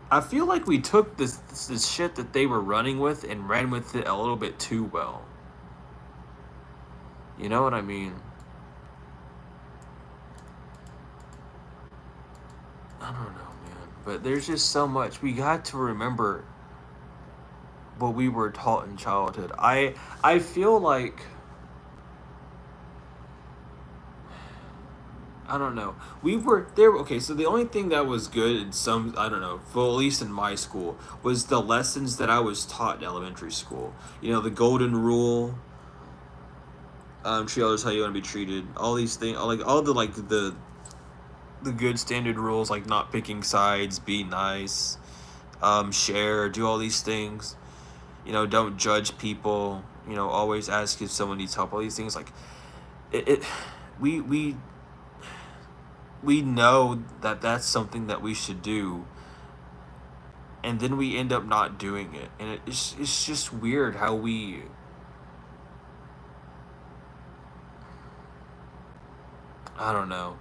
A: I feel like we took this shit that they were running with and ran with it a little bit too well. You know what I mean? I don't know, man. But there's just so much. We got to remember what we were taught in childhood. I feel like, I don't know. We were there. Okay, so the only thing that was good in some, I don't know, well, at least in my school, was the lessons that I was taught in elementary school. The golden rule. Treat others how you want to be treated. All these things, like all the good standard rules, like not picking sides, be nice, share, do all these things. Don't judge people. Always ask if someone needs help. All these things, like, it we we we know that that's something that we should do, and then we end up not doing it, and it's just weird how we, I don't know.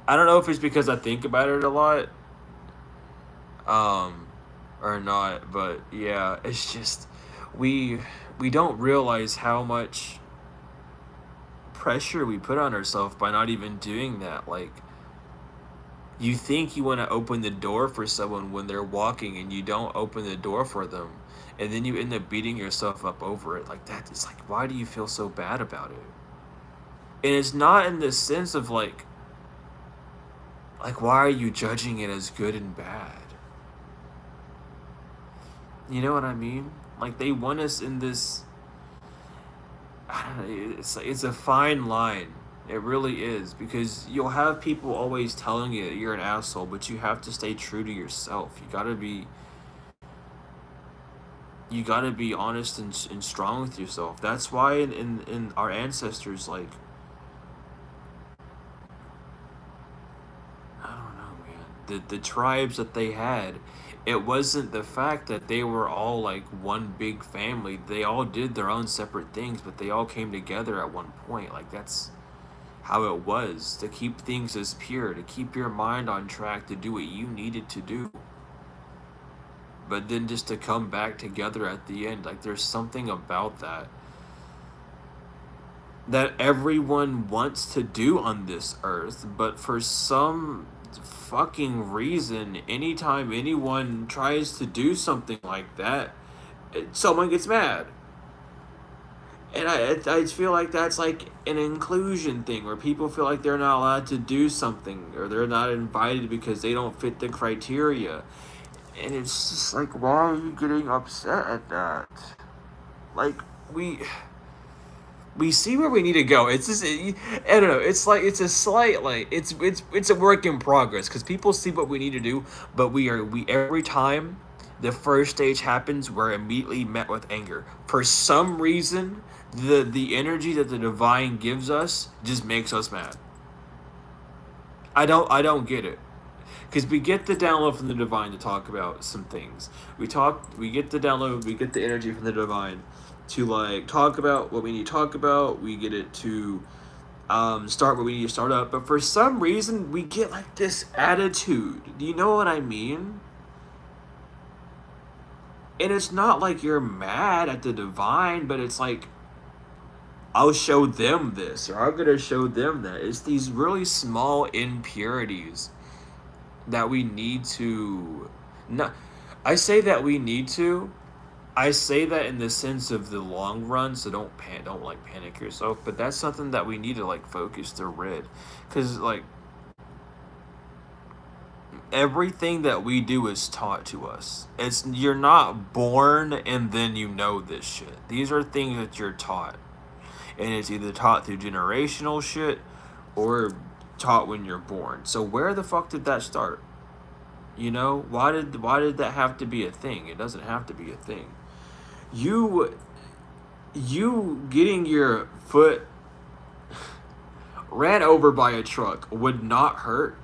A: I don't know if it's because I think about it a lot, um, or not, but yeah, it's just we we don't realize how much pressure we put on ourselves by not even doing that. Like, you think you want to open the door for someone when they're walking and you don't open the door for them, and then you end up beating yourself up over it. Like, that, it's like, why do you feel so bad about it? And it's not in the sense of like why are you judging it as good and bad? You know what I mean? Like, they want us in this, I don't know, it's a fine line. It really is, because you'll have people always telling you that you're an asshole, but you have to stay true to yourself. You gotta be honest and strong with yourself. That's why in our ancestors, like, I don't know, man. The tribes that they had, it wasn't the fact that they were all like one big family. They all did their own separate things, but they all came together at one point. Like, that's how it was, to keep things as pure, to keep your mind on track, to do what you needed to do. But then just to come back together at the end, like, there's something about that everyone wants to do on this earth, but for some fucking reason, anytime anyone tries to do something like that, someone gets mad. And I feel like that's like an inclusion thing, where people feel like they're not allowed to do something, or they're not invited because they don't fit the criteria. And it's just like, why are you getting upset at that? Like, we see where we need to go. It's just, I don't know. It's like, it's a slight, like, it's a work in progress, because people see what we need to do, but we every time the first stage happens, we're immediately met with anger. For some reason, the energy that the divine gives us just makes us mad. I don't get it. Because we get the download from the divine to talk about some things. We get the download, we get the energy from the divine to, like, talk about what we need to talk about. We get it to start what we need to start up. But for some reason, we get like this attitude. Do you know what I mean? And it's not like you're mad at the divine, but it's like, I'll show them this, or I'm gonna show them that. It's these really small impurities that we need to, not, I say that we need to, I say that in the sense of the long run, so don't like panic yourself, but that's something that we need to, like, focus to rid. Because, like, everything that we do is taught to us. You're not born and then you know this shit. These are things that you're taught. And it's either taught through generational shit or taught when you're born. So where the fuck did that start? You know, why did that have to be a thing? It doesn't have to be a thing. You getting your foot ran over by a truck would not hurt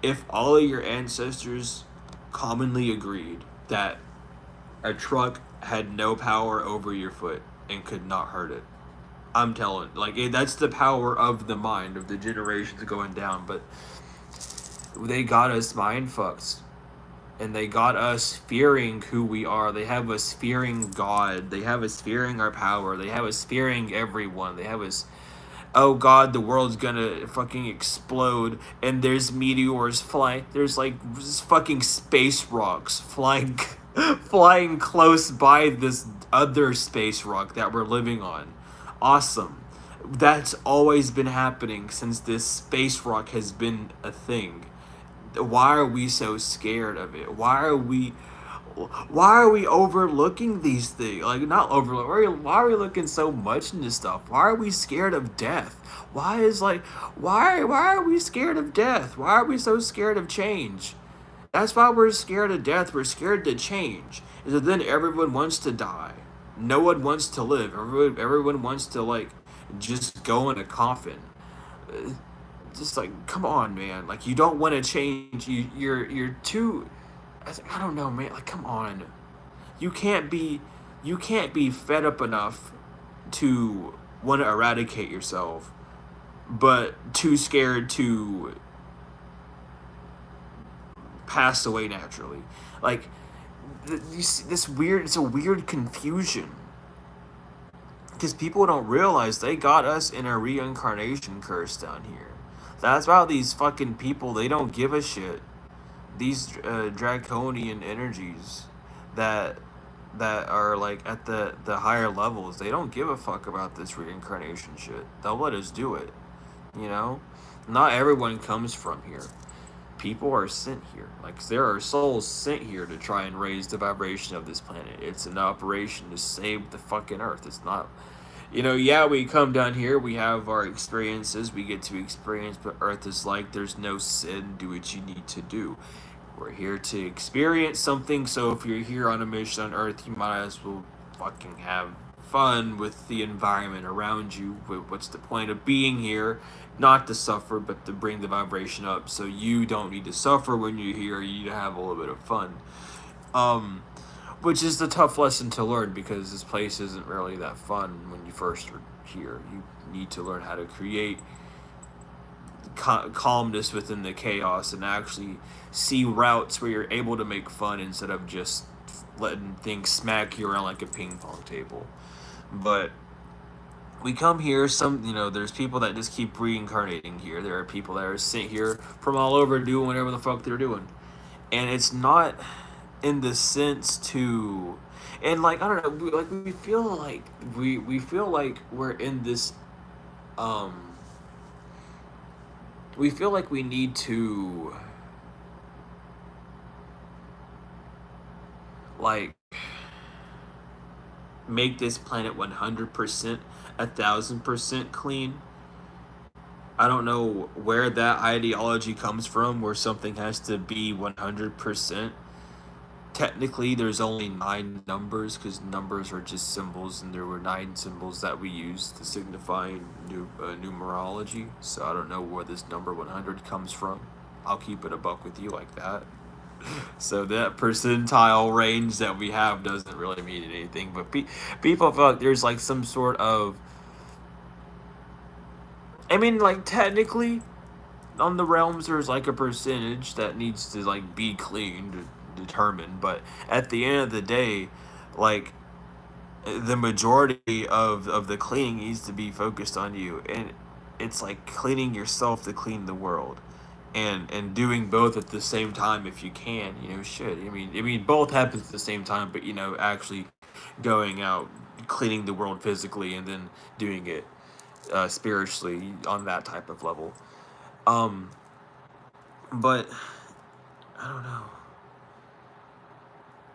A: if all of your ancestors commonly agreed that a truck had no power over your foot and could not hurt it. I'm telling, like, that's the power of the mind of the generations going down. But they got us mind fucked, and they got us fearing who we are. They have us fearing God. They have us fearing our power. They have us fearing everyone. They have us, oh God, the world's gonna fucking explode, and there's meteors flying. There's like fucking space rocks flying, flying close by this other space rock that we're living on. Awesome. That's always been happening since this space rock has been a thing. Why are we so scared of it? Why are we overlooking these things? Like, not overlook. Why are we looking so much into stuff? Why are we scared of death? Why are we scared of death? Why are we so scared of change? That's why we're scared of death. We're scared to change. Is that then everyone wants to die. No one wants to live. Everyone wants to, like, just go in a coffin. Uh, just like, come on, man. Like, you don't want to change. You're too. I don't know, man. Like, come on. You can't be you can't be fed up enough to want to eradicate yourself, but too scared to pass away naturally. Like, you see this weird. It's a weird confusion because people don't realize they got us in a reincarnation curse down here. That's why these fucking people, they don't give a shit. These draconian energies that are like at the higher levels, they don't give a fuck about this reincarnation shit. They'll let us do it. You know, not everyone comes from here. People are sent here. Like, there are souls sent here to try and raise the vibration of this planet. It's an operation to save the fucking earth. It's not, yeah, we come down here, we have our experiences, we get to experience what earth is like. There's no sin. Do what you need to do. We're here to experience something, so if you're here on a mission on earth, you might as well fucking have fun with the environment around you. What's the point of being here? Not to suffer, but to bring the vibration up, so you don't need to suffer when you're here. You need to have a little bit of fun. Which is the tough lesson to learn, because this place isn't really that fun when you first are here. You need to learn how to create calmness within the chaos and actually see routes where you're able to make fun instead of just letting things smack you around like a ping pong table. But we come here, there's people that just keep reincarnating here. There are people that are sent here from all over doing whatever the fuck they're doing. And it's not in the sense to, and like, I don't know, we feel like we feel like we're in this we feel like we need to, like, make this planet 100%, 1,000% clean. I don't know where that ideology comes from, where something has to be 100%. Technically, there's only 9 numbers, because numbers are just symbols, and there were 9 symbols that we used to signify numerology. So I don't know where this number 100 comes from. I'll keep it a buck with you like that. So that percentile range that we have doesn't really mean anything. But people feel like there's like some sort of, I mean, like, technically, on the realms, there's like a percentage that needs to like be cleaned, determined. But at the end of the day, like, the majority of the cleaning needs to be focused on you, and it's like cleaning yourself to clean the world, and doing both at the same time if you can. Shit. I mean, both happens at the same time, but actually going out, cleaning the world physically, and then doing it spiritually on that type of level. Um, but I don't know,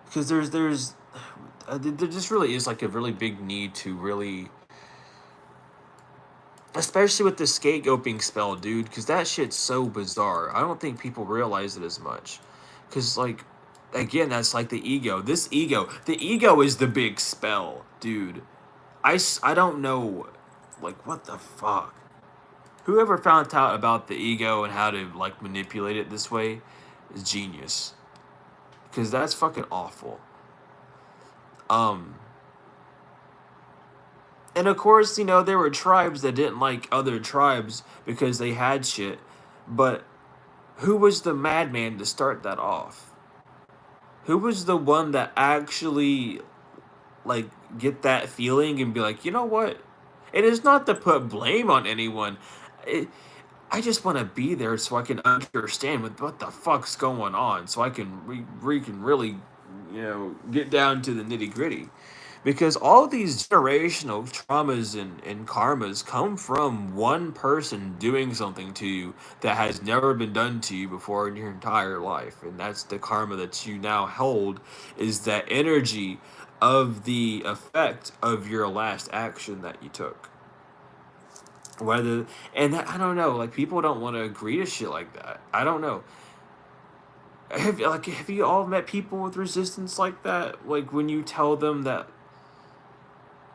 A: because there just really is like a really big need to really, especially with the scapegoating spell, dude, because that shit's so bizarre. I don't think people realize it as much, because, like, again, that's like the ego. The ego is the big spell, dude. I don't know, like, what the fuck. Whoever found out about the ego and how to, like, manipulate it this way is genius, because that's fucking awful. And of course, there were tribes that didn't like other tribes because they had shit. But who was the madman to start that off? Who was the one that actually, like, get that feeling and be like, you know what? It is not to put blame on anyone. I just want to be there so I can understand what the fuck's going on, so I can can really, get down to the nitty gritty. Because all these generational traumas and karmas come from one person doing something to you that has never been done to you before in your entire life. And that's the karma that you now hold, is that energy of the effect of your last action that you took. I don't know, like, people don't want to agree to shit like that. I don't know. Have you all met people with resistance like that? Like, when you tell them that,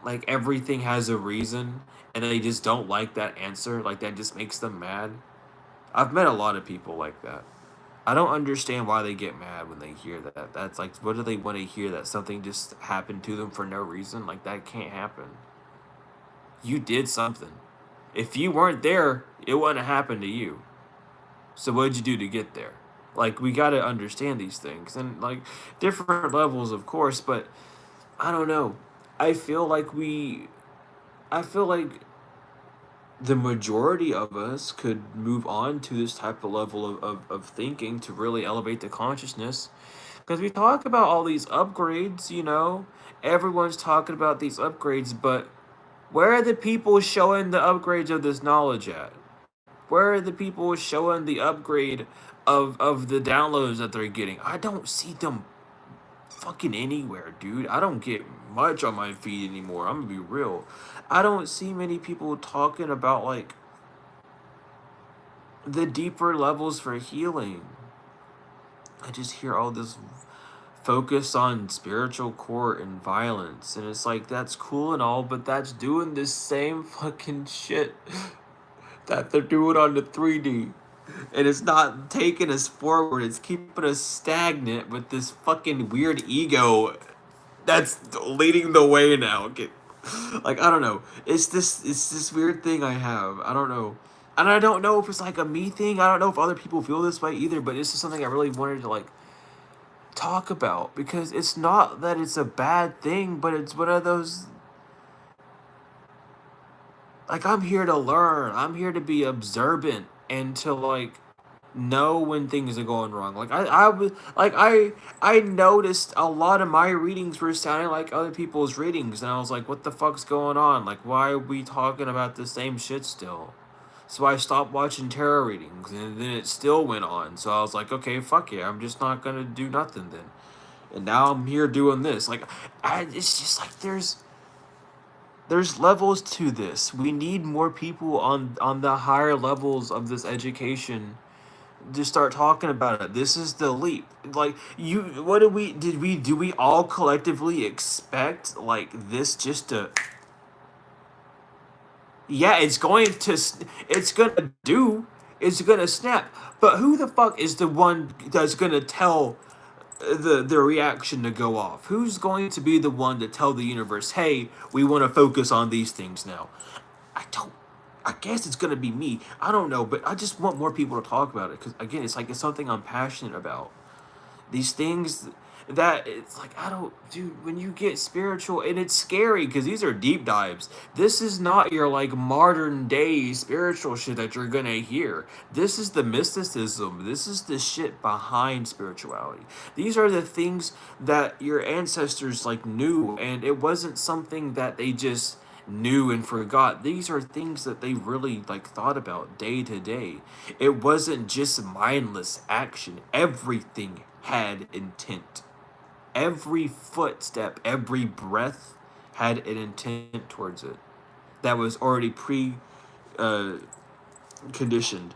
A: like everything has a reason, and they just don't like that answer. Like that just makes them mad. I've met a lot of people like that. I don't understand why they get mad when they hear that. That's like, what do they want to hear? That something just happened to them for no reason? Like, that can't happen. You did something. If you weren't there, it wouldn't have happened to you. So, what'd you do to get there? Like, we gotta understand these things. And, like, different levels, of course, but I don't know. I feel like we. I feel like the majority of us could move on to this type of level of thinking to really elevate the consciousness. Because we talk about all these upgrades, you know, everyone's talking about these upgrades, but where are the people showing the upgrades of this knowledge at? Where are the people showing the upgrade of the downloads that they're getting? I don't see them fucking anywhere, dude. I don't get much on my feed anymore. I'm gonna be real. I don't see many people talking about like the deeper levels for healing. I just hear all this focus on spiritual court and violence, and it's like that's cool and all, but that's doing the same fucking shit that they're doing on the 3D. And it's not taking us forward, it's keeping us stagnant with this fucking weird ego that's leading the way now. Like, I don't know. It's this weird thing I have. I don't know. And I don't know if it's like a me thing. I don't know if other people feel this way either, but it's just something I really wanted to like talk about, because it's not that it's a bad thing, but it's one of those, like, I'm here to learn. I'm here to be observant and to like know when things are going wrong. Like I was like I noticed a lot of my readings were sounding like other people's readings, and I was like, what the fuck's going on? Like, why are we talking about the same shit still? So I stopped watching tarot readings, and then it still went on. So I was like, okay, fuck it, I'm just not gonna do nothing then. And now I'm here doing this. Like, it's just like there's levels to this. We need more people on the higher levels of this education to start talking about it. This is the leap. Like, you, what do we all collectively expect like this just to? Yeah, it's gonna snap. But who the fuck is the one that's gonna tell the reaction to go off? Who's going to be the one to tell the universe, hey, we want to focus on these things now? I don't. I guess it's gonna be me. I don't know, but I just want more people to talk about it, because again, it's like it's something I'm passionate about. These things that it's like, I don't, dude. When you get spiritual, and it's scary because these are deep dives. This is not your like modern day spiritual shit that you're gonna hear. This is the mysticism. This is the shit behind spirituality. These are the things that your ancestors like knew, and it wasn't something that they just knew and forgot. These are things that they really like thought about day to day. It wasn't just mindless action. Everything had intent. Every footstep, every breath had an intent towards it that was already pre uh, conditioned,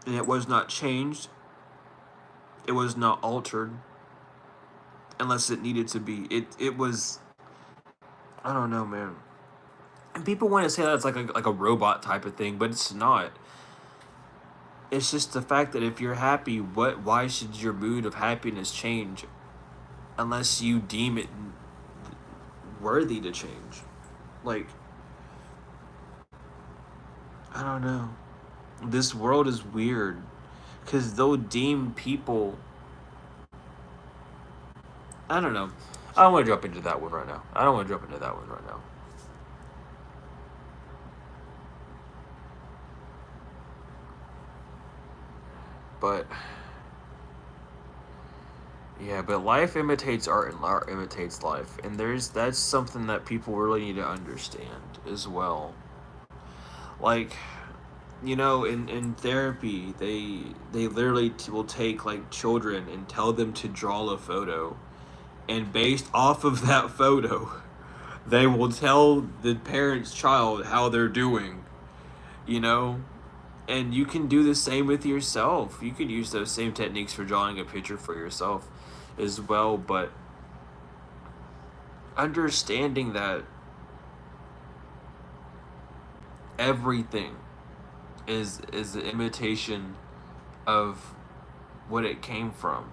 A: and it was not changed. It was not altered unless it needed to be. It was, I don't know, man. And people want to say that it's like a robot type of thing, but it's not. It's just the fact that if you're happy, why should your mood of happiness change unless you deem it worthy to change? Like, I don't know. This world is weird because they'll deem people. I don't know. I don't want to jump into that one right now. But yeah, but life imitates art and art imitates life. And that's something that people really need to understand as well. Like, you know, in therapy, they literally will take like children and tell them to draw a photo, and based off of that photo, they will tell the parent's child how they're doing, you know? And you can do the same with yourself. You can use those same techniques for drawing a picture for yourself as well, but understanding that everything is the imitation of what it came from,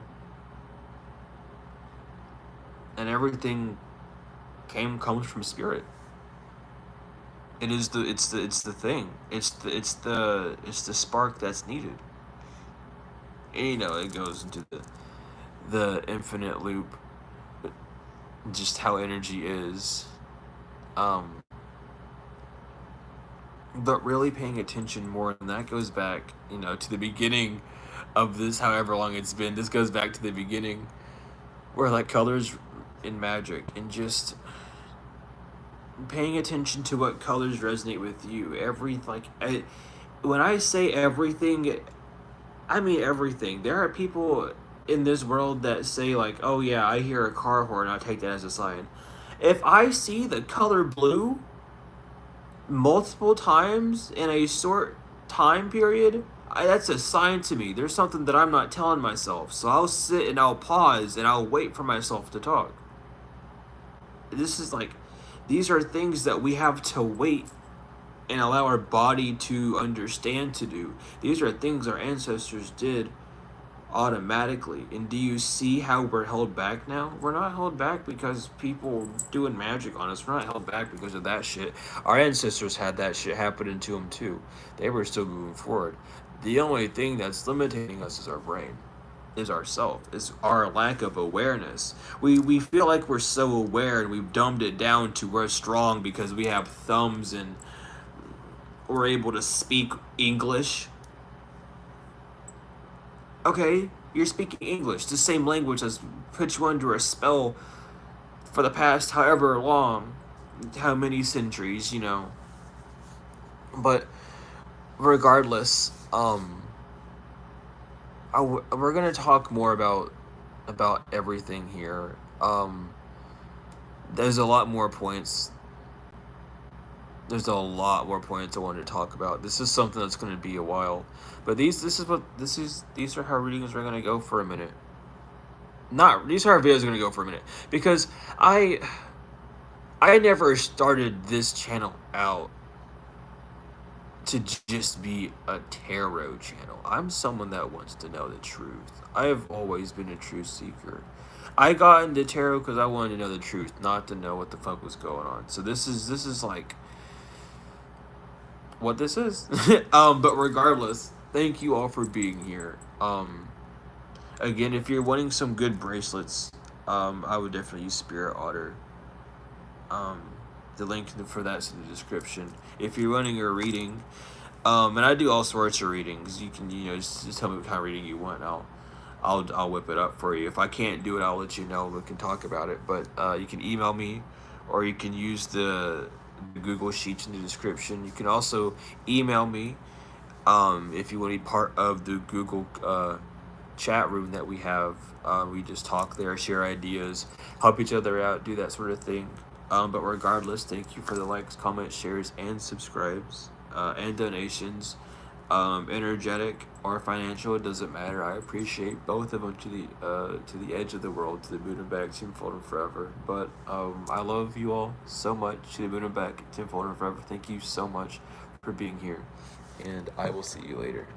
A: and everything comes from spirit. It is it's the thing. It's the spark that's needed. And, you know, it goes into the infinite loop, just how energy is. But really paying attention more, and that goes back, you know, to the beginning of this, however long it's been. This goes back to the beginning, where like colors in magic, and just paying attention to what colors resonate with you. When I say everything, I mean everything. There are people in this world that say like, "Oh yeah, I hear a car horn, I take that as a sign." If I see the color blue multiple times in a short time period, that's a sign to me. There's something that I'm not telling myself. So I'll sit and I'll pause and I'll wait for myself to talk. These are things that we have to wait and allow our body to understand to do. These are things our ancestors did automatically. And do you see how we're held back now? We're not held back because people doing magic on us. We're not held back because of that shit. Our ancestors had that shit happening to them too. They were still moving forward. The only thing that's limiting us is our brain, is ourself, is our lack of awareness. We feel like we're so aware, and we've dumbed it down to we're strong because we have thumbs and we're able to speak English. Okay, you're speaking English, the same language that's put you under a spell for the past however long, how many centuries, you know. But regardless, we're gonna talk more about everything here. There's a lot more points. There's a lot more points I want to talk about. This is something that's going to be a while, but these are how readings are going to go for a minute. These are how videos are going to go for a minute, because I never started this channel out to just be a tarot channel. I'm someone that wants to know the truth. I have always been a truth seeker. I got into tarot because I wanted to know the truth, not to know what the fuck was going on. So this is like what this is. But regardless, thank you all for being here. Again, if you're wanting some good bracelets, I would definitely use Spirit Otter. The link for that's in the description. If you're running a reading, and I do all sorts of readings, you can, you know, just tell me what kind of reading you want. I'll whip it up for you. If I can't do it, I'll let you know. We can talk about it. But you can email me, or you can use the Google Sheets in the description. You can also email me if you want to be part of the Google chat room that we have. We just talk there, share ideas, help each other out, do that sort of thing. But regardless, thank you for the likes, comments, shares, and subscribes, and donations. Energetic or financial, it doesn't matter. I appreciate both of them to the edge of the world, to the moon and back, tenfold and forever. But I love you all so much. To the moon and back, tenfold and forever. Thank you so much for being here, and I will see you later.